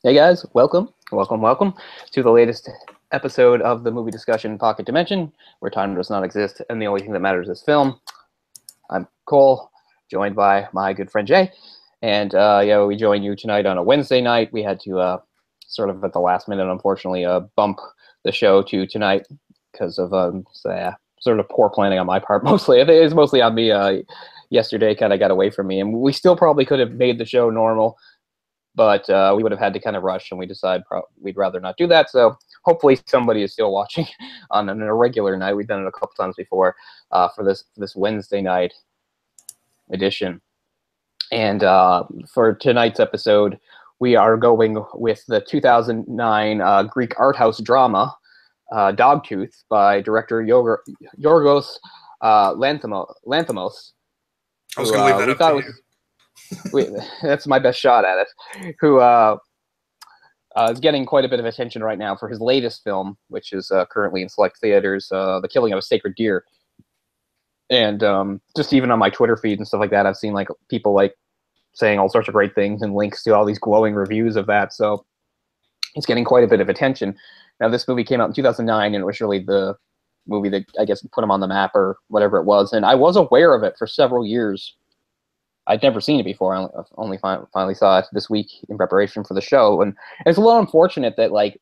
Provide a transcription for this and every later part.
Hey guys, welcome to the latest episode of the movie discussion Pocket Dimension, where time does not exist and the only thing that matters is film. I'm Cole, joined by my good friend Jay, and we join you tonight on a Wednesday night. We had to sort of at the last minute, unfortunately, bump the show to tonight because of sort of poor planning on my part. Mostly, I think it's mostly on me. Yesterday kind of got away from me, and we still probably could have made the show normal. But we would have had to kind of rush, and we decided we'd rather not do that. So hopefully somebody is still watching on an irregular night. We've done it a couple times before for this Wednesday night edition. And for tonight's episode, we are going with the 2009 Greek art house drama, Dogtooth, by director Yorgos Lanthimos. I was going to leave that up to you. That's my best shot at it. Who is getting quite a bit of attention right now for his latest film, which is currently in select theaters, The Killing of a Sacred Deer. And just even on my Twitter feed and stuff like that, I've seen like people like saying all sorts of great things and links to all these glowing reviews of that. So it's getting quite a bit of attention. Now, this movie came out in 2009, and it was really the movie that I guess put him on the map or whatever it was. And I was aware of it for several years. I'd never seen it before. I only finally saw it this week in preparation for the show. And it's a little unfortunate that, like,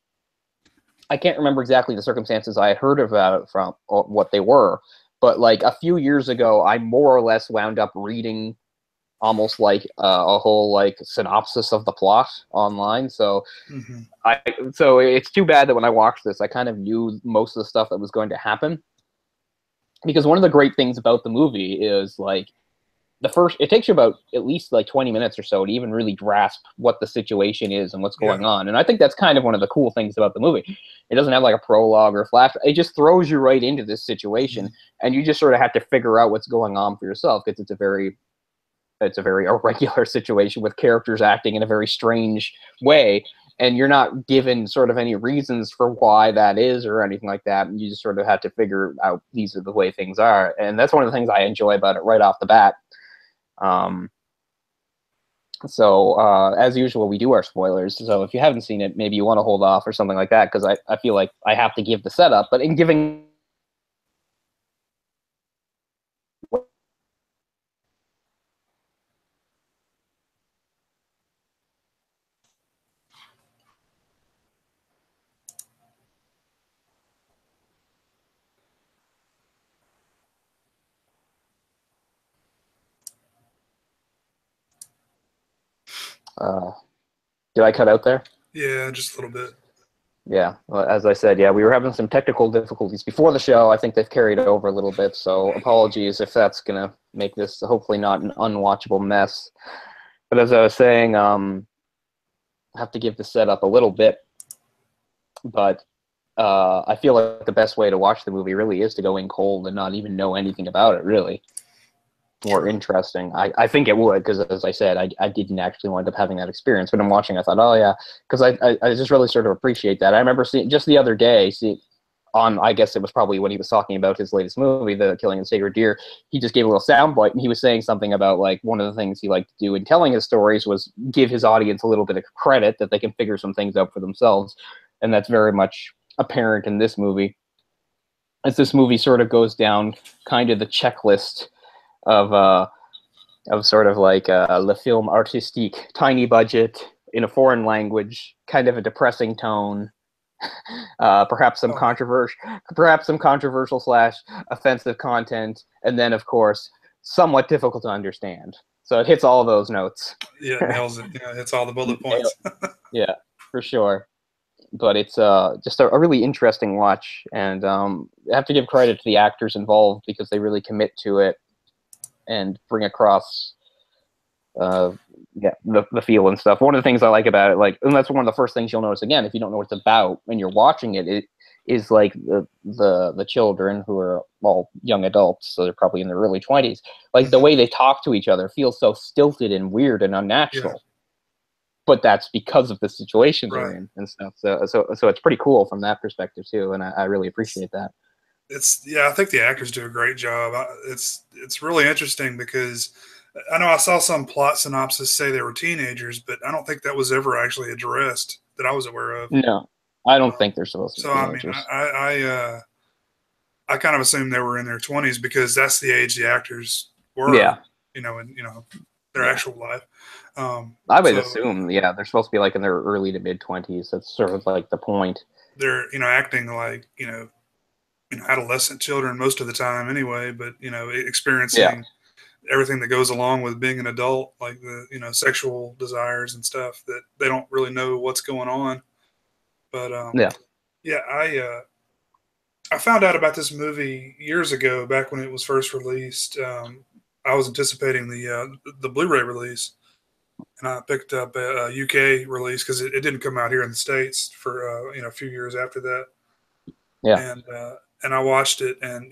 I can't remember exactly the circumstances I had heard about it from or what they were. But, like, a few years ago, I more or less wound up reading almost like a whole, like, synopsis of the plot online. So, so it's too bad that when I watched this, I kind of knew most of the stuff that was going to happen. Because one of the great things about the movie is, like, it takes you about at least like 20 minutes or so to even really grasp what the situation is and what's going on. And I think that's kind of one of the cool things about the movie. It doesn't have like a prologue or a flash. It just throws you right into this situation, and you just sort of have to figure out what's going on for yourself, because it's a very irregular situation with characters acting in a very strange way, and you're not given sort of any reasons for why that is or anything like that. And you just sort of have to figure out these are the way things are. And that's one of the things I enjoy about it right off the bat. As usual, we do our spoilers. So if you haven't seen it, maybe you want to hold off or something like that, because I feel like I have to give the setup. But in giving did I cut out there? Yeah, just a little bit. Yeah, well, as I said, we were having some technical difficulties before the show. I think they've carried it over a little bit, so apologies if that's going to make this hopefully not an unwatchable mess. But as I was saying, I have to give the setup a little bit, but I feel like the best way to watch the movie really is to go in cold and not even know anything about it, really. More interesting. I think it would, because as I said, I didn't actually wind up having that experience. But I'm watching, I thought, oh yeah, because I just really sort of appreciate that. I remember seeing just the other day, I guess it was probably when he was talking about his latest movie, The Killing of the Sacred Deer, he just gave a little soundbite, and he was saying something about, like, one of the things he liked to do in telling his stories was give his audience a little bit of credit that they can figure some things out for themselves. And that's very much apparent in this movie, as this movie sort of goes down kind of the checklist of sort of like le film artistique, tiny budget in a foreign language, kind of a depressing tone, perhaps some controversial / offensive content, and then of course somewhat difficult to understand. So it hits all those notes. Yeah, it nails it. Yeah, it hits all the bullet points. Yeah, for sure. But it's just a really interesting watch, and I have to give credit to the actors involved, because they really commit to it and bring across the feel and stuff. One of the things I like about it, like, and that's one of the first things you'll notice again if you don't know what it's about when you're watching it, it is like the children, who are all young adults, so they're probably in their early 20s, like the way they talk to each other feels so stilted and weird and unnatural. But that's because of the situation they're in and stuff. So it's pretty cool from that perspective too, and I really appreciate that. I think the actors do a great job. It's really interesting because I know I saw some plot synopsis say they were teenagers, but I don't think that was ever actually addressed that I was aware of. No, I don't think they're supposed to be So I mean, teenagers. I kind of assumed they were in their 20s because that's the age the actors were, Yeah. in their actual life. I would assume, they're supposed to be like in their early to mid 20s. That's sort of like the point. They're acting like adolescent children most of the time anyway, but experiencing everything that goes along with being an adult, like the sexual desires and stuff that they don't really know what's going on. But I found out about this movie years ago, back when it was first released. I was anticipating the Blu-ray release, and I picked up a UK release because it didn't come out here in the States for a few years after that. Yeah. And I watched it, and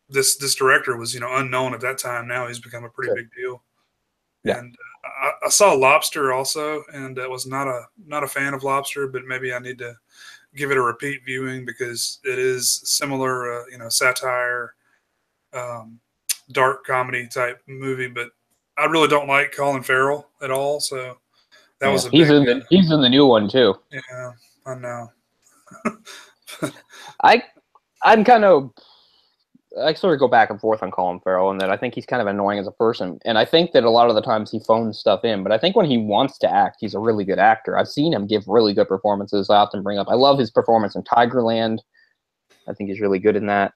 this director was unknown at that time. Now he's become a pretty big deal. Yeah. And I saw Lobster also, and I was not a fan of Lobster, but maybe I need to give it a repeat viewing because it is similar, satire, dark comedy type movie. But I really don't like Colin Farrell at all, so that was a he's big. He's in the new one too. Yeah, I know. I'm kind of. I sort of go back and forth on Colin Farrell, and that I think he's kind of annoying as a person. And I think that a lot of the times he phones stuff in, but I think when he wants to act, he's a really good actor. I've seen him give really good performances. I often bring up. I love his performance in Tigerland. I think he's really good in that.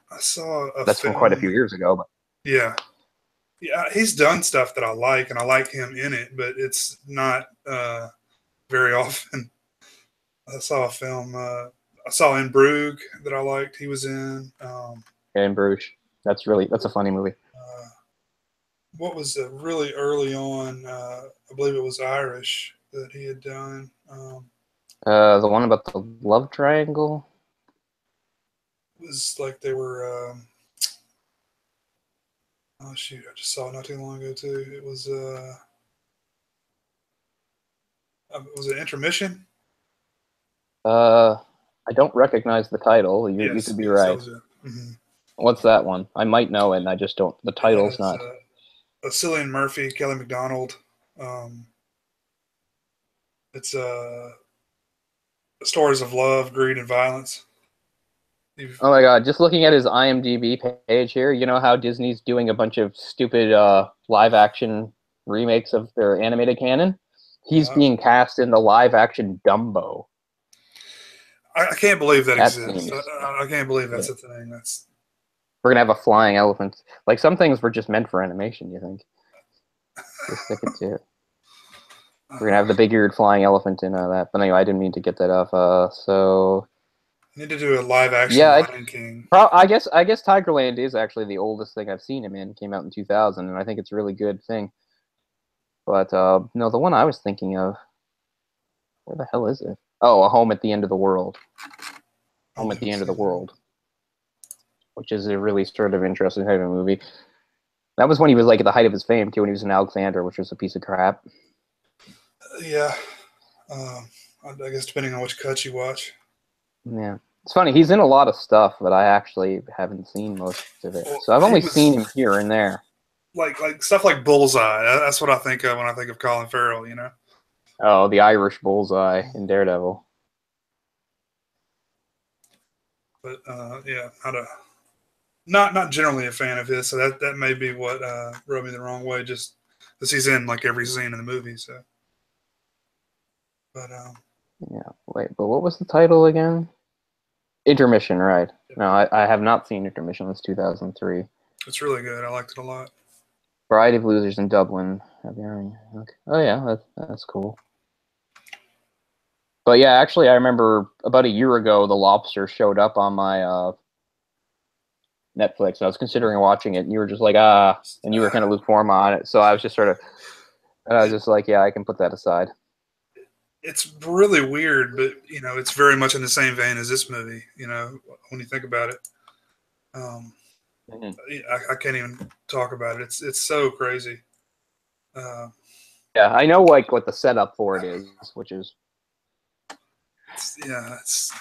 I saw that's film from quite a few years ago, but yeah, he's done stuff that I like, and I like him in it, but it's not very often. I saw a film. I saw In Bruges that I liked. He was in. In Bruges. That's a funny movie. What was really early on? I believe it was Irish that he had done. The one about the love triangle. It was like they were. Oh shoot! I just saw it not too long ago too. It was. Was it Intermission? I don't recognize the title. You could be right. Mm-hmm. What's that one? I might know it, and I just don't. The title's not. Cillian Murphy, Kelly MacDonald. It's stories of love, greed, and violence. Oh my god! Just looking at his IMDb page here, you know how Disney's doing a bunch of stupid live-action remakes of their animated canon? He's being cast in the live-action Dumbo. I can't believe that exists. I can't believe that's a thing. We're gonna have a flying elephant. Like, some things were just meant for animation. You think? Just stick it to it. We're gonna have the big-eared flying elephant in that. But anyway, I didn't mean to get that off. So I need to do a live-action Lion King. I guess Tigerland is actually the oldest thing I've seen him in. It came out in 2000, and I think it's a really good thing. But no, the one I was thinking of, where the hell is it? Oh, A Home at the End of the World. Home at the End of the World, which is a really sort of interesting type of movie. That was when he was like at the height of his fame too, when he was in Alexander, which was a piece of crap. Yeah, I guess depending on which cut you watch. Yeah, it's funny. He's in a lot of stuff, but I actually haven't seen most of it. So I've only seen him here and there. Like stuff like Bullseye. That's what I think of when I think of Colin Farrell. Oh, the Irish Bullseye in Daredevil. But yeah, not generally a fan of his. So that may be what rubbed me the wrong way. Just because he's in like every scene in the movie. So, but yeah. Wait, but what was the title again? Intermission, right? No, I have not seen Intermission. It's 2003. It's really good. I liked it a lot. Bride of Losers in Dublin. Okay. Oh yeah, that's cool. But yeah, actually, I remember about a year ago, The Lobster showed up on my Netflix. I was considering watching it, and you were just like, and you were kind of lukewarm on it. So I was just like, yeah, I can put that aside. It's really weird, but it's very much in the same vein as this movie. When you think about it, I can't even talk about it. It's so crazy. Yeah, I know like what the setup for it is, which is it's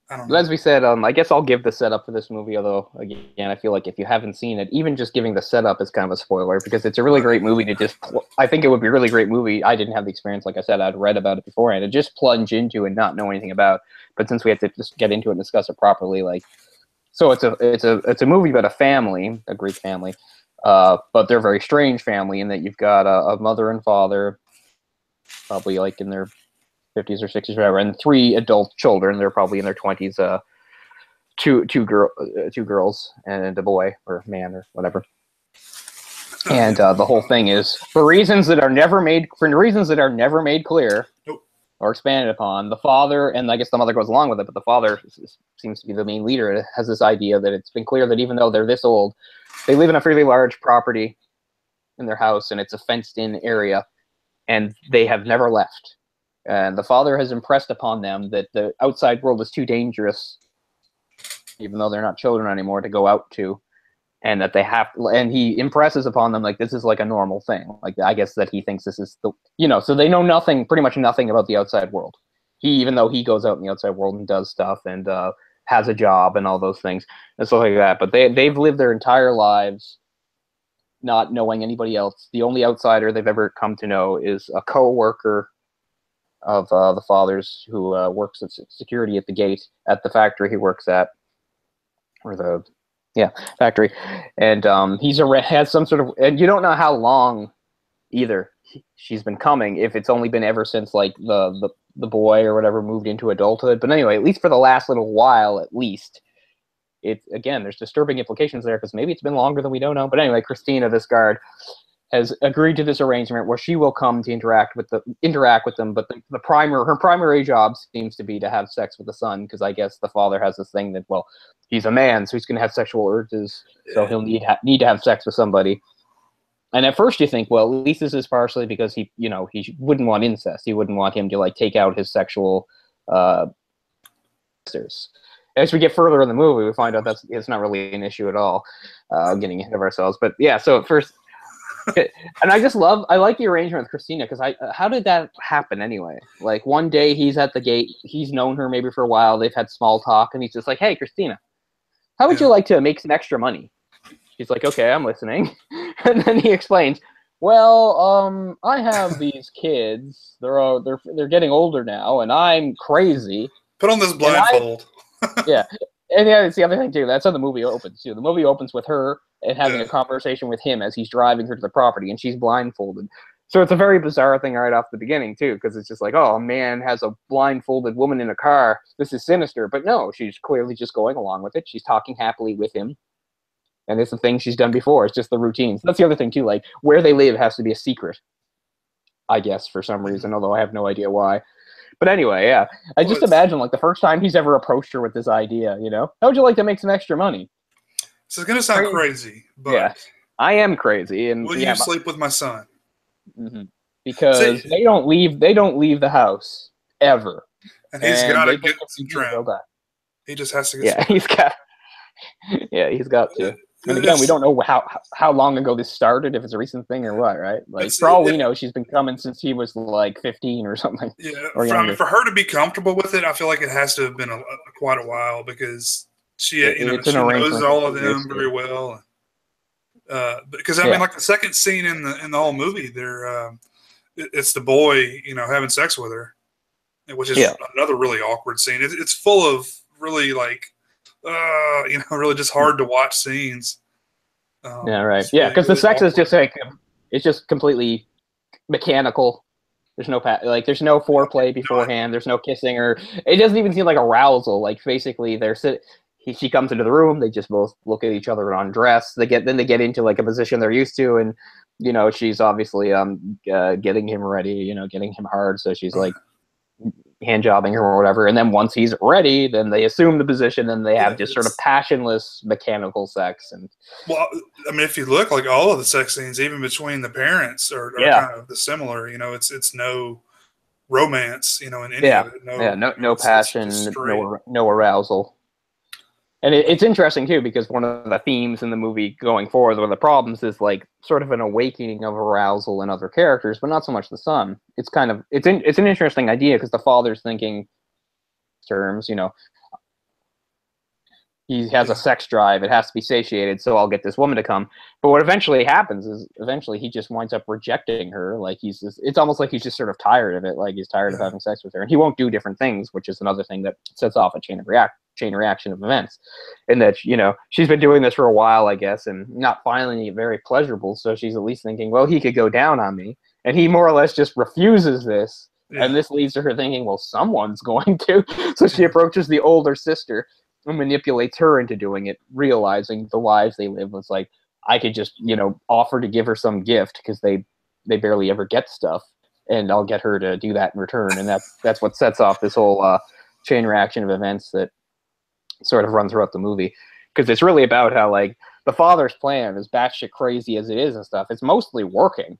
I don't But know. as we said, I guess I'll give the setup for this movie. Although again, I feel like if you haven't seen it, even just giving the setup is kind of a spoiler because it's a really great movie to just. I think it would be a really great movie. I didn't have the experience, like I said, I'd read about it beforehand, to just plunge into and not know anything about. But since we have to just get into it and discuss it properly, like, so it's a movie about a family, a Greek family, but they're a very strange family in that you've got a mother and father, probably like in their 50s or 60s or whatever, and 3 adult children. They're probably in their 20s. Two girls and a boy or man or whatever. And the whole thing is for reasons that are never made clear Nope. or expanded upon. The father, and I guess the mother goes along with it, but the father seems to be the main leader. It has this idea that it's been clear that even though they're this old, they live in a fairly large property in their house, and it's a fenced-in area, and they have never left. And the father has impressed upon them that the outside world is too dangerous, even though they're not children anymore, to go out to, and that they have, and he impresses upon them like this is like a normal thing. Like I guess that he thinks this is the, so they know nothing, pretty much nothing about the outside world. Even though he goes out in the outside world and does stuff and has a job and all those things and stuff like that, but they've lived their entire lives not knowing anybody else. The only outsider they've ever come to know is a co-worker of the father's who works at security at the gate at the factory he works at. Or the factory, and has some sort of, and you don't know how long either she's been coming, if it's only been ever since like the boy or whatever moved into adulthood. But anyway, at least for the last little while, at least there's disturbing implications there because maybe it's been longer than we don't know. But anyway, Christina, this guard, has agreed to this arrangement where she will come to interact with them, but her primary job seems to be to have sex with the son, because I guess the father has this thing that, well, he's a man, so he's going to have sexual urges, so he'll need to have sex with somebody. And at first you think, well, at least this is partially because he wouldn't want incest. He wouldn't want him to like take out his sexual as we get further in the movie, we find out it's not really an issue at all. Getting ahead of ourselves, but yeah. So at first, and I like the arrangement with Christina, because how did that happen anyway? Like one day he's at the gate, he's known her maybe for a while, they've had small talk, and he's just like, "Hey, Christina, how would you like to make some extra money?" She's like, "Okay, I'm listening." And then he explains, "Well, I have these kids. They're getting older now, and I'm crazy. Put on this blindfold." Yeah. And yeah, it's the other thing too. That's how the movie opens too. The movie opens with her and having a conversation with him as he's driving her to the property, and she's blindfolded. So it's a very bizarre thing right off the beginning too, because it's just like, oh, a man has a blindfolded woman in a car. This is sinister. But no, she's clearly just going along with it. She's talking happily with him, and it's the thing she's done before. It's just the routines. That's the other thing too. Like where they live has to be a secret, I guess, for some reason. Although I have no idea why. But anyway, yeah. I just imagine, like, the first time he's ever approached her with this idea, how would you like to make some extra money? So it's going to sound crazy, but... Yeah, I am crazy. And will you sleep with my son? Mm-hmm. Because they don't leave the house, ever. And he's got to get some trim. He just has to get he's got to. And again, we don't know how long ago this started, if it's a recent thing or what, right? Like, for all we know, she's been coming since he was like 15 or something. Yeah, for her to be comfortable with it, I feel like it has to have been quite a while, because she knows all of them very well. Because I mean, like the second scene in the whole movie, it's the boy, having sex with her, which is another really awkward scene. It's full of really like. Really just hard to watch scenes. Yeah, right. Yeah, because the sex is just like, it's just completely mechanical. There's no there's no foreplay beforehand. There's no kissing, or it doesn't even seem like arousal. Like basically, she comes into the room. They just both look at each other and undress. They get into like a position they're used to, and she's obviously getting him ready. Getting him hard. So she's like hand jobbing her or whatever, and then once he's ready, then they assume the position, and they have just sort of passionless mechanical sex. And well, I mean, if you look, like all of the sex scenes, even between the parents, are kind of the similar. It's no romance, in any of it. No passion, no arousal. And it's interesting too, because one of the themes in the movie going forward, one of the problems is like sort of an awakening of arousal in other characters, but not so much the son. It's an interesting idea, because the father's thinking terms, he has a sex drive. It has to be satiated, so I'll get this woman to come. But what eventually happens is eventually he just winds up rejecting her. Like it's almost like he's just sort of tired of it. Like he's tired of having sex with her, and he won't do different things, which is another thing that sets off a chain reaction of events. And that, you know, she's been doing this for a while, I guess, and not finding it very pleasurable. So she's at least thinking, well, he could go down on me, and he more or less just refuses this. Yeah. And this leads to her thinking, well, someone's going to. So she approaches the older sister and manipulates her into doing it, realizing the lives they live was like, I could just, you know, offer to give her some gift because they barely ever get stuff, and I'll get her to do that in return. And that's what sets off this whole chain reaction of events that sort of run throughout the movie. Because it's really about how, like, the father's plan, as batshit crazy as it is and stuff, it's mostly working.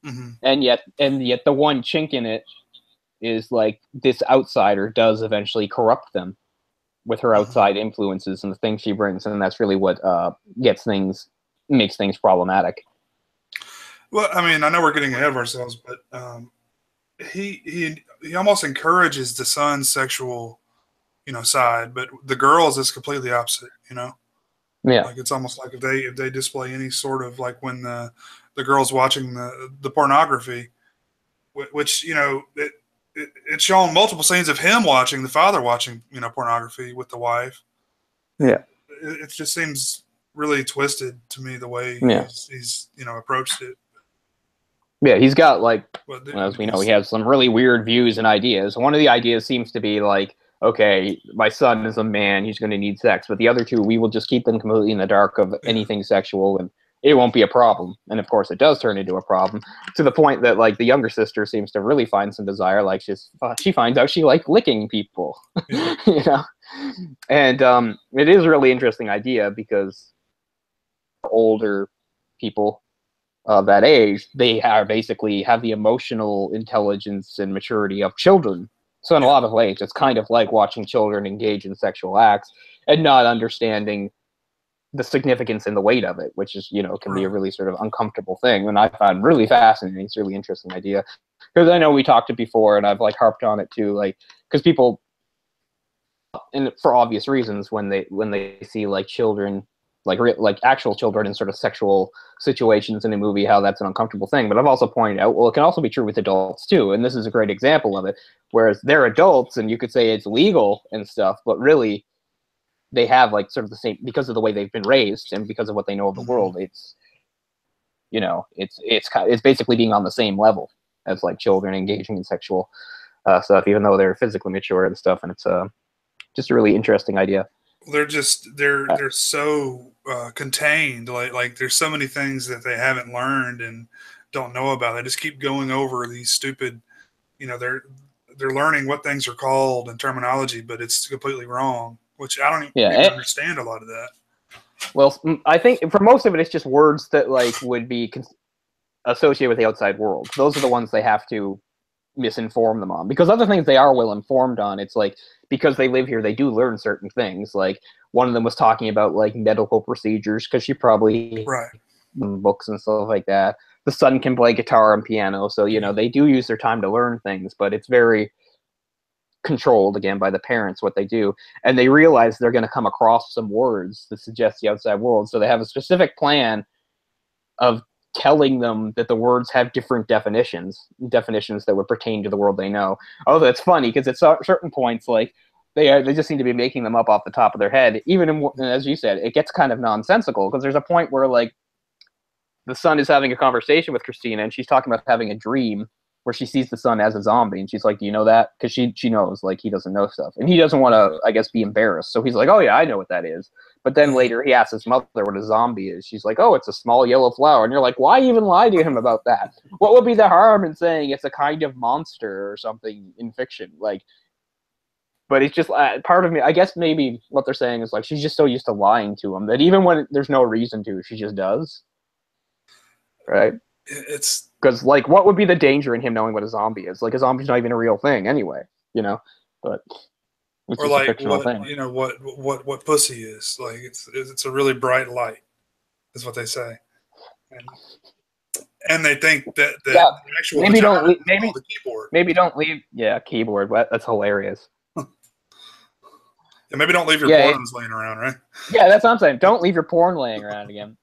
Mm-hmm. And yet the one chink in it is, like, this outsider does eventually corrupt them with her outside influences and the things she brings, and that's really what makes things problematic. Well, I mean, I know we're getting ahead of ourselves, but he almost encourages the son's sexual, you know, side, but the girls is completely opposite, you know. Yeah, like it's almost like if they display any sort of, like, when the girl's watching the pornography, which, you know, it's shown multiple scenes of him watching, the father watching, you know, pornography with the wife. Yeah. It just seems really twisted to me, the way he's you know, approached it. Yeah, he's got, like, as we know, he has some really weird views and ideas. One of the ideas seems to be like, okay, my son is a man, he's going to need sex, but the other two, we will just keep them completely in the dark of anything sexual, and it won't be a problem. And of course, it does turn into a problem, to the point that, like, the younger sister seems to really find some desire. Like, she finds out she likes licking people, you know. And it is a really interesting idea, because older people of that age, they are basically have the emotional intelligence and maturity of children. So in a lot of ways, it's kind of like watching children engage in sexual acts and not understanding the significance and the weight of it, which is, you know, can be a really sort of uncomfortable thing. And I found really fascinating. It's a really interesting idea, because I know we talked it before, and I've, like, harped on it too, like, because people, and for obvious reasons, when they see, like, children, like actual children in sort of sexual situations in a movie, how that's an uncomfortable thing. But I've also pointed out, well, it can also be true with adults too, and this is a great example of it. Whereas they're adults, and you could say it's legal and stuff, but really, they have, like, sort of the same, because of the way they've been raised and because of what they know of the world. It's, you know, it's basically being on the same level as, like, children engaging in sexual stuff, even though they're physically mature and stuff. And it's just a really interesting idea. They're so contained. Like there's so many things that they haven't learned and don't know about. They just keep going over these stupid, you know, they're learning what things are called and terminology, but it's completely wrong, which I don't even understand a lot of that. Well, I think for most of it, it's just words that, like, would be associated with the outside world. Those are the ones they have to misinform them on, because other things they are well informed on. It's like, because they live here, they do learn certain things. Like, one of them was talking about, like, medical procedures, because she probably books and stuff like that. The son can play guitar and piano, so, you know, they do use their time to learn things, but it's very controlled, again, by the parents, what they do. And they realize they're going to come across some words that suggest the outside world, so they have a specific plan of telling them that the words have different definitions that would pertain to the world they know. Oh, that's funny, because at certain points, like, they just seem to be making them up off the top of their head. Even as you said, it gets kind of nonsensical, because there's a point where, like, the son is having a conversation with Christina, and she's talking about having a dream where she sees the son as a zombie, and she's like, do you know that? Because she knows, like, he doesn't know stuff, and he doesn't want to, I guess, be embarrassed, so he's like, oh yeah, I know what that is. But then later he asks his mother what a zombie is. She's like, oh, it's a small yellow flower. And you're like, why even lie to him about that? What would be the harm in saying it's a kind of monster or something in fiction? Like, but it's just part of me, I guess maybe what they're saying is, like, she's just so used to lying to him that even when there's no reason to, she just does. Right? It's because, like, what would be the danger in him knowing what a zombie is? Like, a zombie's not even a real thing anyway, you know? But it's or like what, you know, what pussy is. Like, it's a really bright light, is what they say. And they think that the actual maybe don't leave, the keyboard. Maybe don't leave. Yeah, keyboard. That's hilarious. And maybe don't leave your Yeah, pornos laying around, right? yeah, that's what I'm saying. Don't leave your porn laying around again.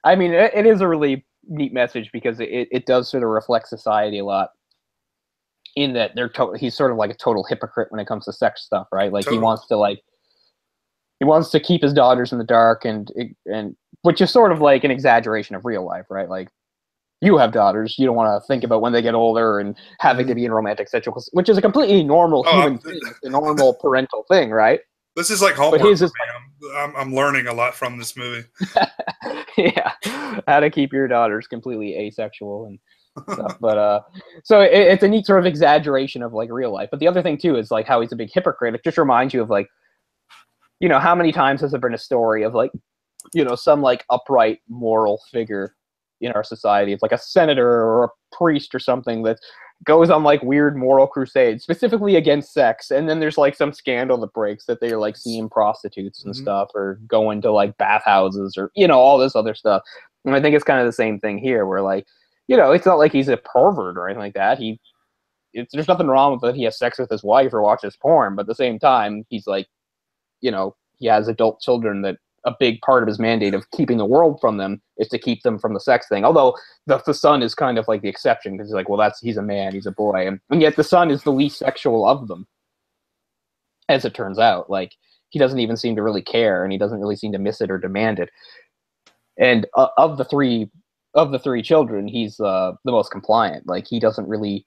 I mean, it is a really neat message because it does sort of reflect society a lot. In that he's sort of like a total hypocrite when it comes to sex stuff, right? Like Totally. he wants to keep his daughters in the dark, and which is sort of like an exaggeration of real life, right? Like you have daughters, you don't want to think about when they get older and having to be in romantic situations, which is a completely normal human thing. It's a normal parental thing, right? This is like homework for me. I'm learning a lot from this movie. Yeah, how to keep your daughters completely asexual and stuff. But so it's a neat sort of exaggeration of like real life. But the other thing too is like how he's a big hypocrite. It just reminds you of like, you know, how many times has there been a story of like, you know, some like upright moral figure in our society. It's like a senator or a priest or something that goes on like weird moral crusades, specifically against sex. And then there's like some scandal that breaks that they're like seeing prostitutes and stuff, or going to like bathhouses, or, you know, all this other stuff. And I think it's kind of the same thing here where like, you know, it's not like he's a pervert or anything like that. There's nothing wrong with that he has sex with his wife or watches porn, but at the same time, he's like, you know, he has adult children that a big part of his mandate of keeping the world from them is to keep them from the sex thing. Although the son is kind of like the exception, because he's like, well, he's a man, he's a boy. And yet the son is the least sexual of them, as it turns out. Like, he doesn't even seem to really care, and he doesn't really seem to miss it or demand it. And of the three children, he's the most compliant. Like, he doesn't really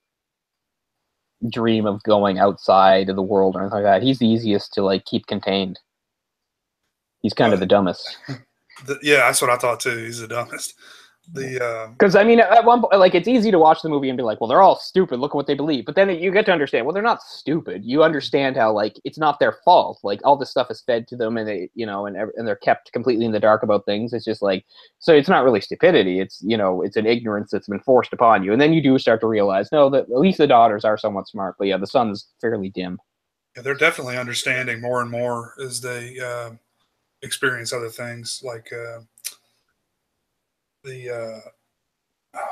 dream of going outside of the world or anything like that. He's the easiest to like keep contained. He's kind of the dumbest. Yeah, that's what I thought too. He's the dumbest. Because I mean, at one point, like, it's easy to watch the movie and be like, well, they're all stupid. Look at what they believe. But then you get to understand, well, they're not stupid. You understand how like it's not their fault. Like, all this stuff is fed to them, and they, you know, and they're kept completely in the dark about things. It's just like, so it's not really stupidity. It's, you know, it's an ignorance that's been forced upon you. And then you do start to realize, no, that at least the daughters are somewhat smart. But yeah, the son's fairly dim. Yeah, they're definitely understanding more and more as they experience other things, like oh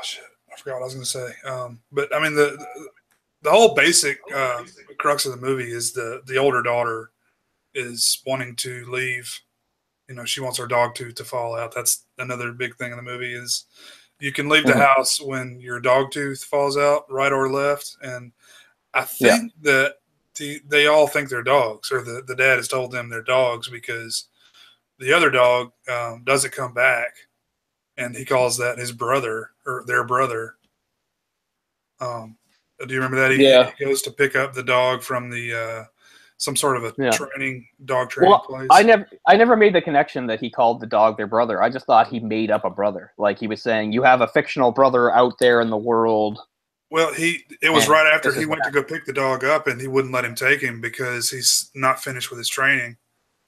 shit, I forgot what I was going to say. But I mean, the whole basic crux of the movie is the older daughter is wanting to leave. You know, she wants her Dogtooth to fall out. That's another big thing in the movie is you can leave the house when your Dogtooth falls out, right or left. And I think that they all think they're dogs, or the dad has told them they're dogs because the other dog doesn't come back, and he calls that his brother or their brother. Do you remember that? He goes to pick up the dog from the some sort of a dog training place. I never made the connection that he called the dog their brother. I just thought he made up a brother. Like, he was saying, you have a fictional brother out there in the world. Well, it was right after he went to go pick the dog up, and he wouldn't let him take him because he's not finished with his training.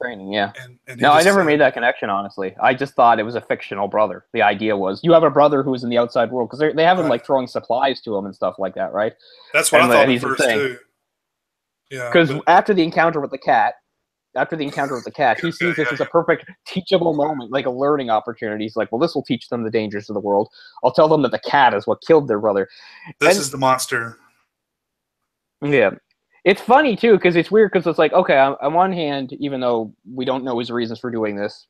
Yeah. And no, I never made that connection, honestly. I just thought it was a fictional brother. The idea was, you have a brother who's in the outside world, because they have him like throwing supplies to him and stuff like that, right? That's what I thought at first too. Yeah. Because after the encounter with the cat, he sees this as a perfect teachable moment, like a learning opportunity. He's like, well, this will teach them the dangers of the world. I'll tell them that the cat is what killed their brother. This is the monster. Yeah. It's funny, too, because it's weird, because it's like, okay, on one hand, even though we don't know his reasons for doing this,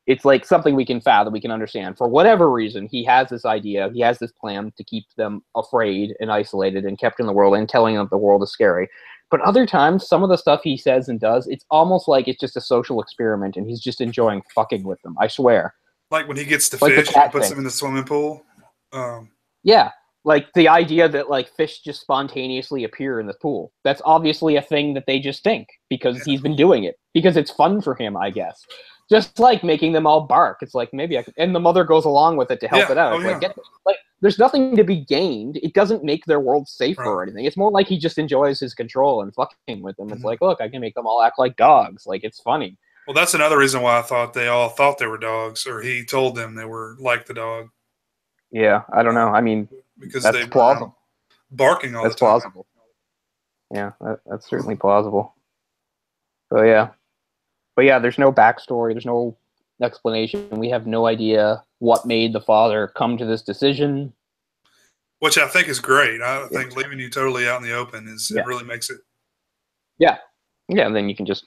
it's like something we can fathom, we can understand. For whatever reason, he has this idea, he has this plan to keep them afraid and isolated and kept in the world and telling them the world is scary. But other times, some of the stuff he says and does, it's almost like it's just a social experiment, and he's just enjoying fucking with them, I swear. Like when he gets to fish and puts them in the swimming pool? Yeah. Like, the idea that, like, fish just spontaneously appear in the pool. That's obviously a thing that they just think, because he's been doing it. Because it's fun for him, I guess. Just like making them all bark. It's like, maybe I could... And the mother goes along with it to help it out. Like, there's nothing to be gained. It doesn't make their world safer or anything. It's more like he just enjoys his control and fucking with them. It's like, look, I can make them all act like dogs. Like, it's funny. Well, that's another reason why I thought they all thought they were dogs, or he told them they were like the dog. Yeah, I don't know. I mean... Because that's plausible. Barking all the time. That's plausible. Yeah, that's certainly plausible. So yeah, there's no backstory. There's no explanation. We have no idea what made the father come to this decision. Which I think is great. I think leaving you totally out in the open it really makes it. Yeah, and then you can just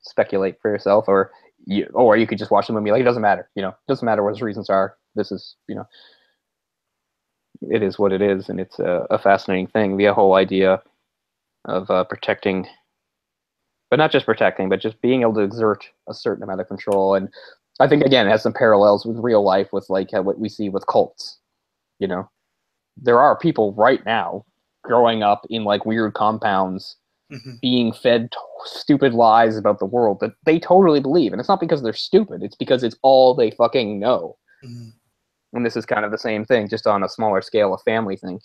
speculate for yourself, or you could just watch the movie like it doesn't matter. It doesn't matter what his reasons are. This is it is what it is, and it's a fascinating thing. The whole idea of protecting, but not just protecting, but just being able to exert a certain amount of control. And I think again it has some parallels with real life, with like what we see with cults. There are people right now growing up in like weird compounds, being fed stupid lies about the world that they totally believe, and it's not because they're stupid; it's because it's all they fucking know. And this is kind of the same thing, just on a smaller scale, a family thing.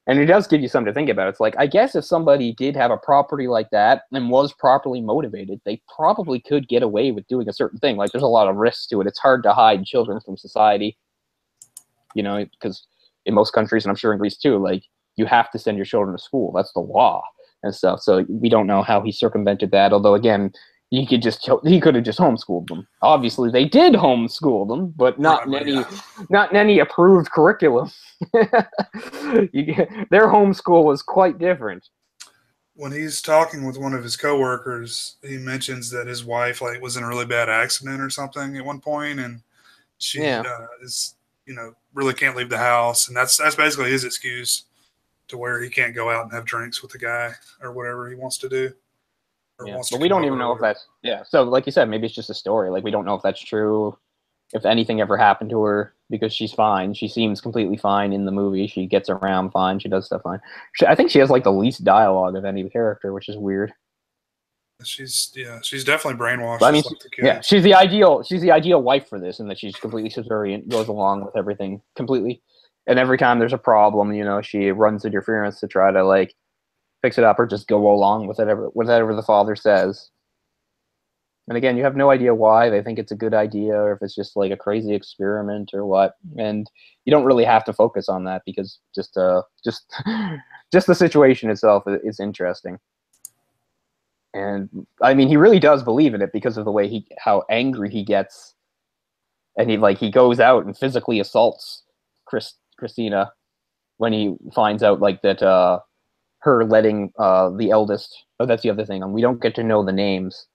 And it does give you something to think about. It's like, I guess if somebody did have a property like that and was properly motivated, they probably could get away with doing a certain thing. Like, there's a lot of risks to it. It's hard to hide children from society, because in most countries, and I'm sure in Greece too, like, you have to send your children to school. That's the law and stuff. So we don't know how he circumvented that. Although, again, he could have just homeschooled them. Obviously, they did homeschool them, but not in any approved curriculum. Their homeschool was quite different. When he's talking with one of his coworkers, he mentions that his wife was in a really bad accident or something at one point, and she is really can't leave the house, and that's basically his excuse to where he can't go out and have drinks with the guy or whatever he wants to do. But we don't even know if that's so like you said, maybe it's just a story. Like, we don't know if that's true, if anything ever happened to her, because she's fine. She seems completely fine in the movie. She gets around fine. She does stuff fine. I think she has like the least dialogue of any character, which is weird. She's definitely brainwashed. I mean, she's the ideal wife for this, and that she's completely subservient, goes along with everything completely. And every time there's a problem, she runs interference to try to like fix it up, or just go along with whatever the father says. And again, you have no idea why they think it's a good idea, or if it's just like a crazy experiment or what. And you don't really have to focus on that, because just the situation itself is interesting. And I mean, he really does believe in it because of the way how angry he gets, and he goes out and physically assaults Christina when he finds out like that. Her letting the eldest. Oh, that's the other thing. We don't get to know the names,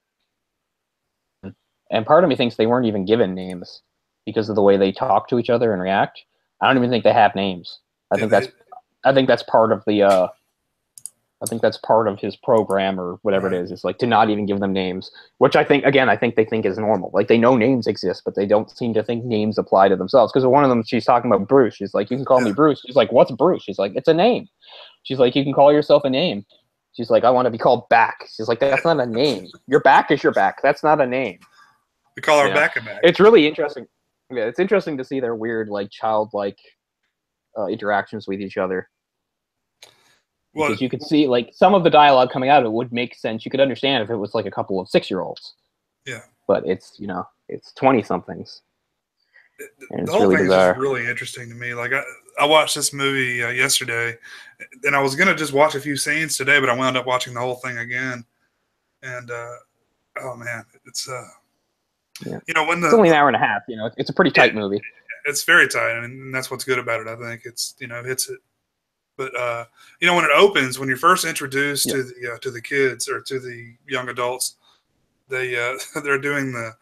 and part of me thinks they weren't even given names because of the way they talk to each other and react. I don't even think they have names. I think that's part of the. I think that's part of his program or whatever it is. It's like to not even give them names, which I think they think is normal. Like, they know names exist, but they don't seem to think names apply to themselves. Because one of them, she's talking about Bruce. She's like, "You can call me Bruce." She's like, "What's Bruce?" She's like, "It's a name." She's like, "You can call yourself a name." She's like, "I want to be called Back." She's like, "That's not a name. Your back is your back. That's not a name." We call our back a back. It's really interesting. Yeah, it's interesting to see their weird, like, childlike interactions with each other. Because you could see, like, some of the dialogue coming out of it would make sense. You could understand if it was like a couple of 6-year-olds. Yeah. But it's 20-somethings. The whole thing is just really interesting to me. Like, I watched this movie yesterday, and I was going to just watch a few scenes today, but I wound up watching the whole thing again. And, oh, man, it's, when it's only an hour and a half, it's a pretty tight movie. It's very tight, and that's what's good about it, I think. It's, hits it. But, when it opens, when you're first introduced to the kids or to the young adults, they're doing the,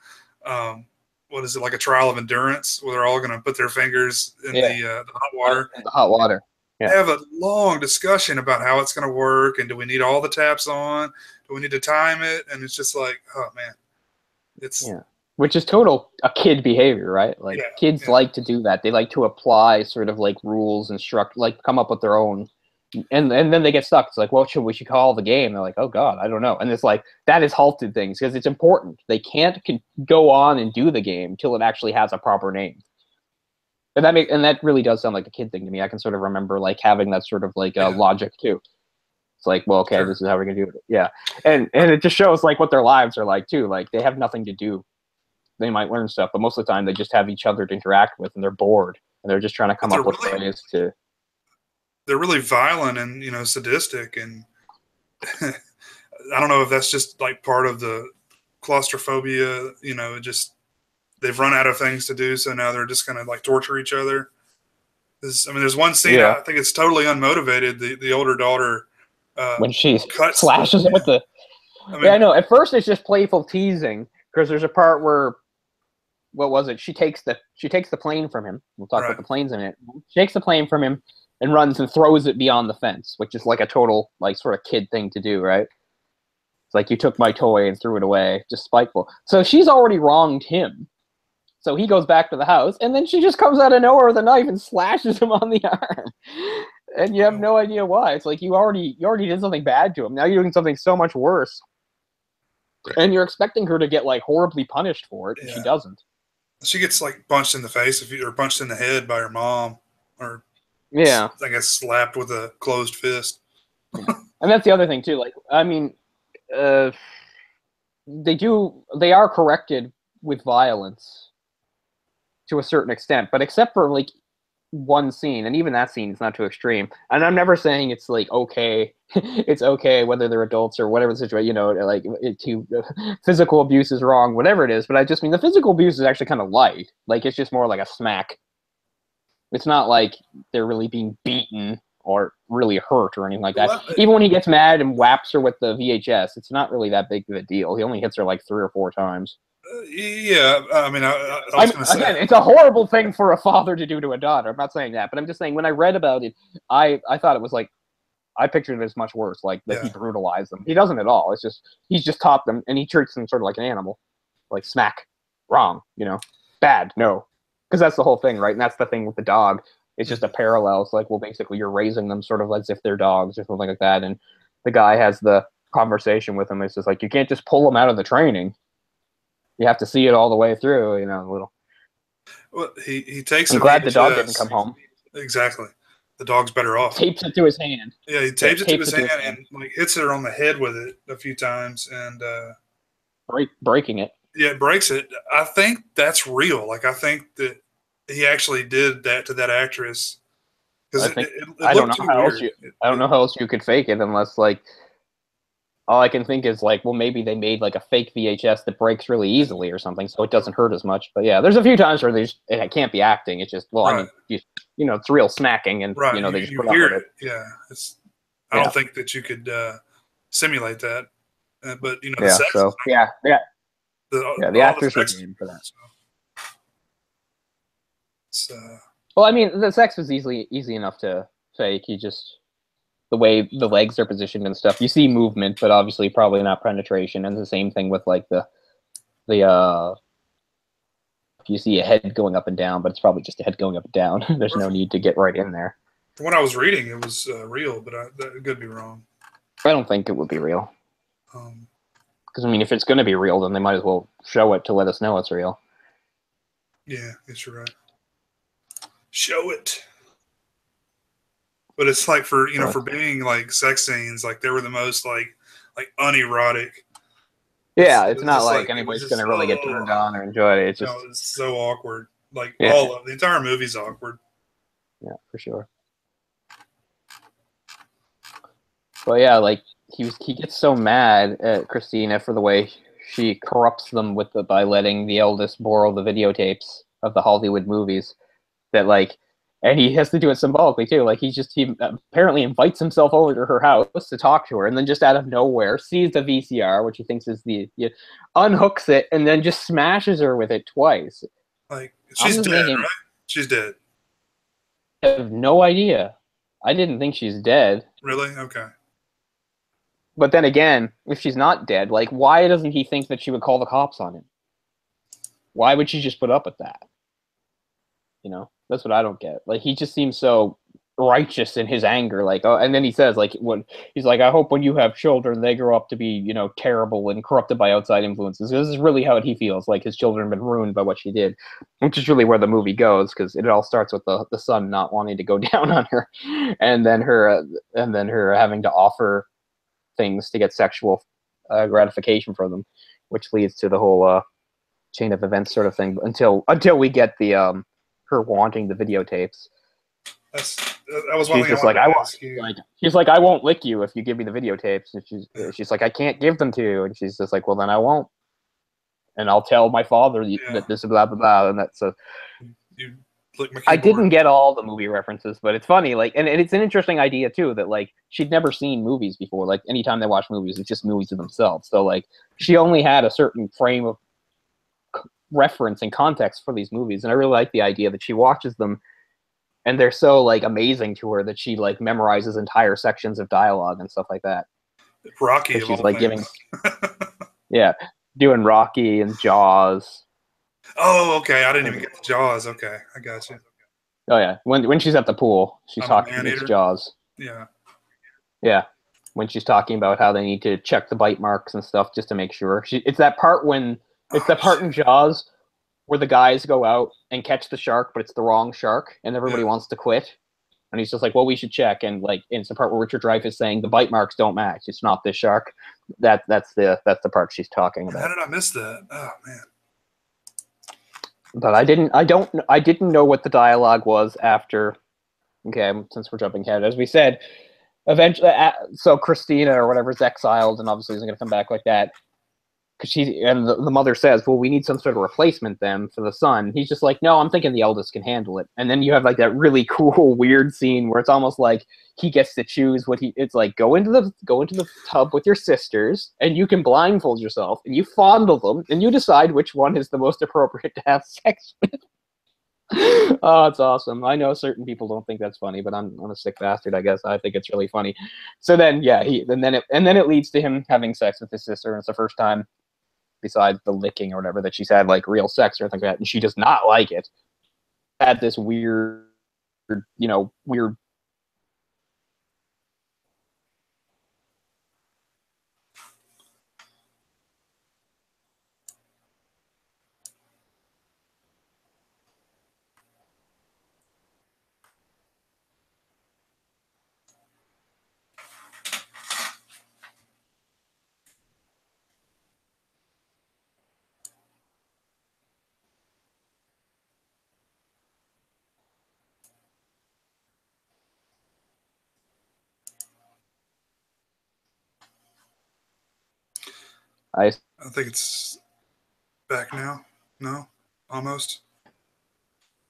what is it, like a trial of endurance, where they're all going to put their fingers in the hot water. The hot water. Yeah. They have a long discussion about how it's going to work, and do we need all the taps on? Do we need to time it? And it's just like, oh, man. It's which is total a kid behavior, right? Like, kids like to do that. They like to apply sort of like rules and come up with their own, and then they get stuck. It's like, well, we should call the game. They're like, oh God, I don't know. And it's like, that has halted things because it's important. They can't go on and do the game till it actually has a proper name. And that really does sound like a kid thing to me. I can sort of remember like having that sort of like logic too. It's like, well, okay, this is how we're gonna do it. Yeah, and it just shows like what their lives are like too. Like, they have nothing to do. They might learn stuff, but most of the time they just have each other to interact with, and they're bored, and they're just trying to come up with ways to. They're really violent and sadistic, and I don't know if that's just like part of the claustrophobia. Just they've run out of things to do, so now they're just gonna like torture each other. There's one scene I think it's totally unmotivated. The older daughter when she slashes him with the. I mean, Yeah, I know. At first, it's just playful teasing because there's a part where, what was it? She takes the plane from him. We'll talk about the planes in it. She takes the plane from him and runs and throws it beyond the fence, which is like a total like sort of kid thing to do, right? It's like, you took my toy and threw it away, just spiteful. So she's already wronged him. So he goes back to the house, and then she just comes out of nowhere with a knife and slashes him on the arm. And you have no idea why. It's like, you already did something bad to him. Now you're doing something so much worse. And you're expecting her to get like horribly punished for it, and she doesn't. She gets like punched in the face or punched in the head by her mom, or I guess slapped with a closed fist. And that's the other thing too. Like, I mean, they are corrected with violence to a certain extent, but except for like one scene, and even that scene is not too extreme. And I'm never saying it's like okay, it's okay whether they're adults or whatever the situation, you know, like physical abuse is wrong, whatever it is. But I just mean the physical abuse is actually kind of light. Like, it's just more like a smack. It's not like they're really being beaten or really hurt or anything like that. Well, even when he gets mad and whaps her with the VHS, it's not really that big of a deal. He only hits her like 3 or 4 times. Yeah, I mean, I was going to say, again, it's a horrible thing for a father to do to a daughter. I'm not saying that, but I'm just saying when I read about it, I thought it was like, I pictured it as much worse, like that he brutalized them. He doesn't at all. It's just, he's just taught them, and he treats them sort of like an animal, like smack, wrong, you know, bad, no, because that's the whole thing, right? And that's the thing with the dog. It's just a parallel. It's like, well, basically, you're raising them sort of as if they're dogs or something like that. And the guy has the conversation with him. It's just like, you can't just pull them out of the training. You have to see it all the way through, you know, a little. Well, he takes. I'm glad the dog didn't come home. Exactly, the dog's better off. Tapes it to his hand. Yeah, he tapes it to his hand and like hits her on the head with it a few times and breaking it. Yeah, it breaks it. I think that's real. Like, I think that he actually did that to that actress. Because I don't know how else I don't know how else you could fake it unless, like, all I can think is like, well, maybe they made like a fake VHS that breaks really easily or something, so it doesn't hurt as much. But yeah, there's a few times where it can't be acting. It's just, well, I mean, you know, it's real smacking, and you know, they just put up with it. Yeah, I don't think that you could simulate that. But you know, the sex. So the actors were game for that. So. Well, I mean, the sex was easy enough to fake. You just, the way the legs are positioned and stuff, you see movement, but obviously probably not penetration. And the same thing with like the you see a head going up and down, but it's probably just a head going up and down. There's no need to get right in there. From what I was reading, it was real, but that could be wrong. I don't think it would be real. Because I mean, if it's going to be real, then they might as well show it to let us know it's real. Yeah, I guess you're right. Show it. But it's like, for for being like sex scenes, like they were the most like unerotic. Yeah, it's not like anybody's going to really get turned on or enjoy it. It's just it's so awkward. Like all of the entire movie's awkward. Yeah, for sure. But yeah, like he gets so mad at Christina for the way she corrupts them by letting the eldest borrow the videotapes of the Hollywood movies. That like, and he has to do it symbolically too. Like he apparently invites himself over to her house to talk to her, and then just out of nowhere sees the VCR, which he thinks is unhooks it, and then just smashes her with it twice. Like, she's dead, right? She's dead. I have no idea. I didn't think she's dead. Really? Okay. But then again, if she's not dead, like, why doesn't he think that she would call the cops on him? Why would she just put up with that? You know, that's what I don't get. Like, he just seems so righteous in his anger. Like, oh, and then he says, like, he's like, I hope when you have children, they grow up to be, you know, terrible and corrupted by outside influences. This is really how he feels. Like, his children have been ruined by what she did, which is really where the movie goes, because it all starts with the son not wanting to go down on her, and then her having to offer things to get sexual gratification from them, which leads to the whole chain of events sort of thing until we get the her wanting the videotapes. That was one thing just like, she's like, I won't lick you if you give me the videotapes. And she's like, I can't give them to you. And she's just like, well, then I won't. And I'll tell my father that this is blah, blah, blah. And that's you Lick my I keyboard. didn't get all the movie references, but it's funny. Like, and it's an interesting idea too that like she'd never seen movies before. Like, anytime they watch movies, it's just movies of themselves. So like, she only had a certain frame of reference and context for these movies, and I really like the idea that she watches them, and they're so like amazing to her that she like memorizes entire sections of dialogue and stuff like that. Rocky Because of she's all like things. yeah, doing Rocky and Jaws. Oh, okay. I didn't even get the Jaws. Okay, I got you. Oh yeah, when she's at the pool, she's I'm a talking. man It's eater. Jaws. Yeah. Yeah, when she's talking about how they need to check the bite marks and stuff just to make sure. It's that part in Jaws where the guys go out and catch the shark, but it's the wrong shark, and everybody wants to quit. And he's just like, "Well, we should check." And like, it's the part where Richard Dreyfuss is saying the bite marks don't match. It's not this shark. That's the part she's talking about. How did I miss that? Oh man. But I didn't know what the dialogue was after. Okay, since we're jumping ahead, as we said, eventually, so Christina or whatever is exiled, and obviously isn't going to come back like that. Because the mother says, "Well, we need some sort of replacement then for the son." He's just like, "No, I'm thinking the eldest can handle it." And then you have like that really cool, weird scene where it's almost like he gets to choose what it's like. Go into the tub with your sisters, and you can blindfold yourself, and you fondle them, and you decide which one is the most appropriate to have sex with. Oh, it's awesome. I know certain people don't think that's funny, but I'm a sick bastard, I guess. I think it's really funny. So then, yeah, and then it leads to him having sex with his sister, and it's the first time, besides the licking or whatever, that she's had like real sex or anything like that, and she does not like it. Had this weird. I think it's back now. No, almost.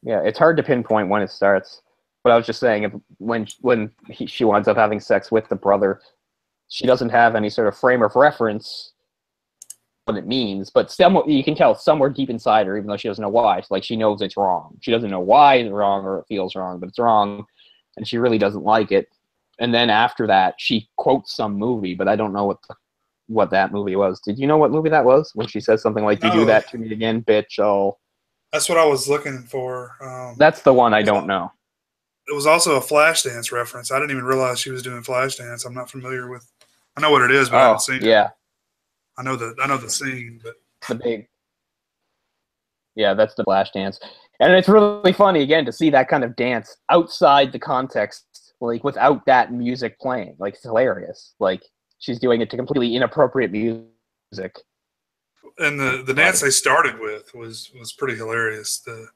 Yeah, it's hard to pinpoint when it starts. But I was just saying, when she winds up having sex with the brother, she doesn't have any sort of frame of reference what it means, but you can tell somewhere deep inside her, even though she doesn't know why. Like, she knows it's wrong. She doesn't know why it's wrong or it feels wrong, but it's wrong, and she really doesn't like it. And then after that, she quotes some movie, but I don't know what that movie was. Did you know what movie that was? When she says something like, "You do that to me again, bitch, I'll..." That's what I was looking for. That's the one I don't know. It was also a Flashdance reference. I didn't even realize she was doing Flashdance. I'm not familiar with. I know what it is, but I haven't seen it. I know the scene, but the big. Yeah, that's the Flashdance, and it's really funny again to see that kind of dance outside the context, like without that music playing. Like, it's hilarious. Like, she's doing it to completely inappropriate music. And the dance they started with was pretty hilarious. The